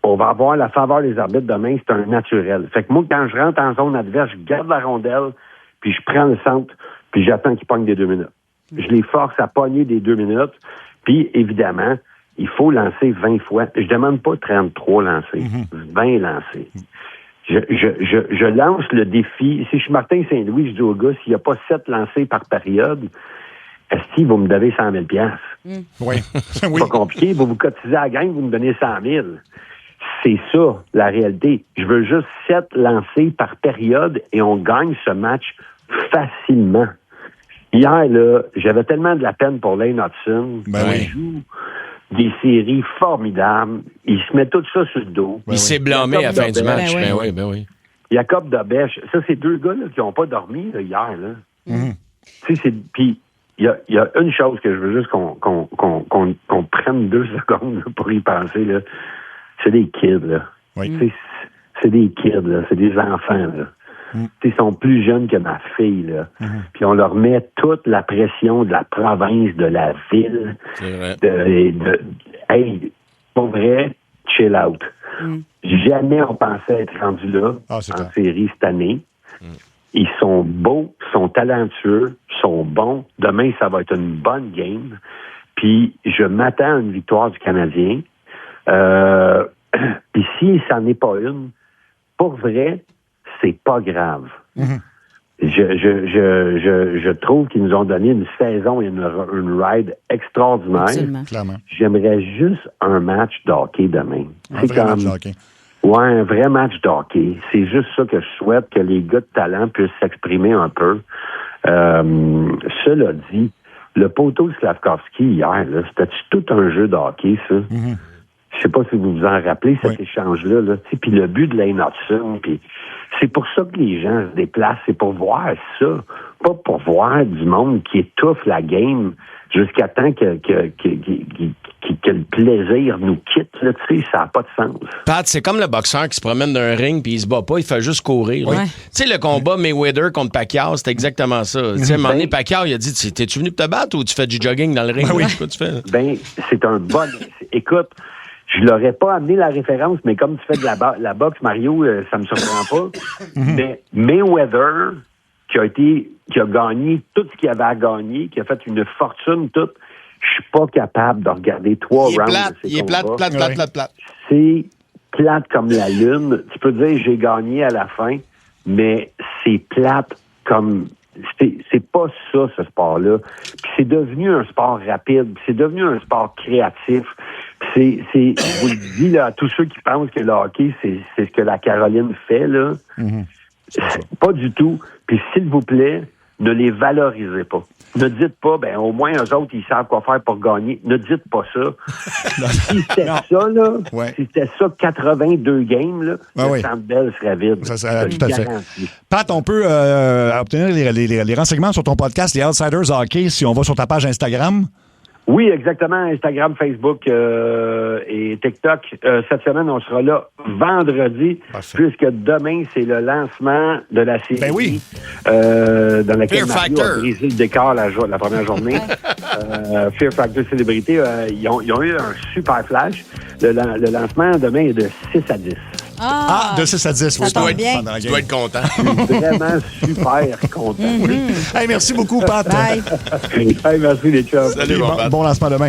qu'on va avoir la faveur des arbitres demain, c'est un naturel. Fait que moi, quand je rentre en zone adverse, je garde la rondelle, puis je prends le centre, puis j'attends qu'ils pognent des 2 minutes. Je les force à pogner des 2 minutes, puis évidemment, il faut lancer 20 fois. Je demande pas 33 lancers, 20 lancers. Je lance le défi. Si je suis Martin Saint-Louis, je dis au gars, s'il n'y a pas 7 lancers par période, Esti, vous me devez 100 000 Oui. C'est pas compliqué. Vous cotisez à la gang, vous me donnez 100 000 C'est ça, la réalité. Je veux juste 7 lancers par période et on gagne ce match facilement. Hier, là, j'avais tellement de la peine pour Lane Hudson. Il joue des séries formidables. Il se met tout ça sur le dos. Il s'est blâmé à la fin du match. Ben oui. Jacob Dobèche, ça, c'est 2 gars là, qui n'ont pas dormi là, hier. Là. Tu sais, puis il y a une chose que je veux juste qu'on prenne 2 secondes là, pour y penser. Là. C'est des kids. Là. C'est des kids. Là. C'est des enfants. Là. Ils sont plus jeunes que ma fille. Là. Puis on leur met toute la pression de la province, de la ville. C'est vrai. Hey, pour vrai, chill out. Jamais on pensait être rendu là en série cette année. Ils sont beaux, sont talentueux, sont bons. Demain, ça va être une bonne game. Puis je m'attends à une victoire du Canadien. Puis si ça n'est pas une, pour vrai, c'est pas grave. Je trouve qu'ils nous ont donné une saison et une ride extraordinaire. Clairement. J'aimerais juste un match de hockey demain. Un vrai match de hockey. Ouais, un vrai match de hockey. C'est juste ça que je souhaite, que les gars de talent puissent s'exprimer un peu. Cela dit, le poteau de Slavkovski hier, là, c'était tout un jeu de hockey, ça? Je sais pas si vous vous en rappelez, cet échange-là. Là, puis le but de Lane Hudson, puis c'est pour ça que les gens se déplacent, c'est pour voir ça, pas pour voir du monde qui étouffe la game jusqu'à temps que le plaisir nous quitte. Là, ça n'a pas de sens. Pat, c'est comme le boxeur qui se promène d'un ring puis il se bat pas, il fait juste courir. Tu sais, le combat Mayweather contre Pacquiao, c'était exactement ça. Tu sais, à un moment donné, Pacquiao, il a dit, t'es-tu venu pour te battre ou tu fais du jogging dans le ring? Quoi tu fais? C'est un bon... Écoute, je l'aurais pas amené la référence, mais comme tu fais de la boxe, Mario, ça me surprend pas. Mais Mayweather, qui a gagné tout ce qu'il avait à gagner, qui a fait une fortune toute, je suis pas capable de regarder 3 rounds de ces Il est plate. C'est plate comme la lune. Tu peux dire j'ai gagné à la fin, mais c'est plate comme... C'est pas ça, ce sport-là. Puis c'est devenu un sport rapide, puis c'est devenu un sport créatif. Puis je vous le dis là, à tous ceux qui pensent que le hockey, c'est ce que la Caroline fait, là. Pas du tout. Puis s'il vous plaît, ne les valorisez pas. Ne dites pas, au moins eux autres, ils savent quoi faire pour gagner. Ne dites pas ça. Si c'était ça, là, si c'était ça, 82 games, là, le Centre Bell serait vide. Ça, tout à fait. Pat, on peut obtenir les renseignements sur ton podcast, les Outsiders Hockey, si on va sur ta page Instagram? Oui, exactement. Instagram, Facebook et TikTok. Cette semaine, on sera là vendredi, puisque demain, c'est le lancement de la série dans laquelle Mario a brisé le décor la première journée. Fear Factor Célébrité, ils ont eu un super flash. Le lancement demain est de 6 à 10. De 6 à 10. Tu dois être content. Je suis vraiment super content. Hey, merci beaucoup, Pat. Hey, merci les chums. Salut, bon lancement demain.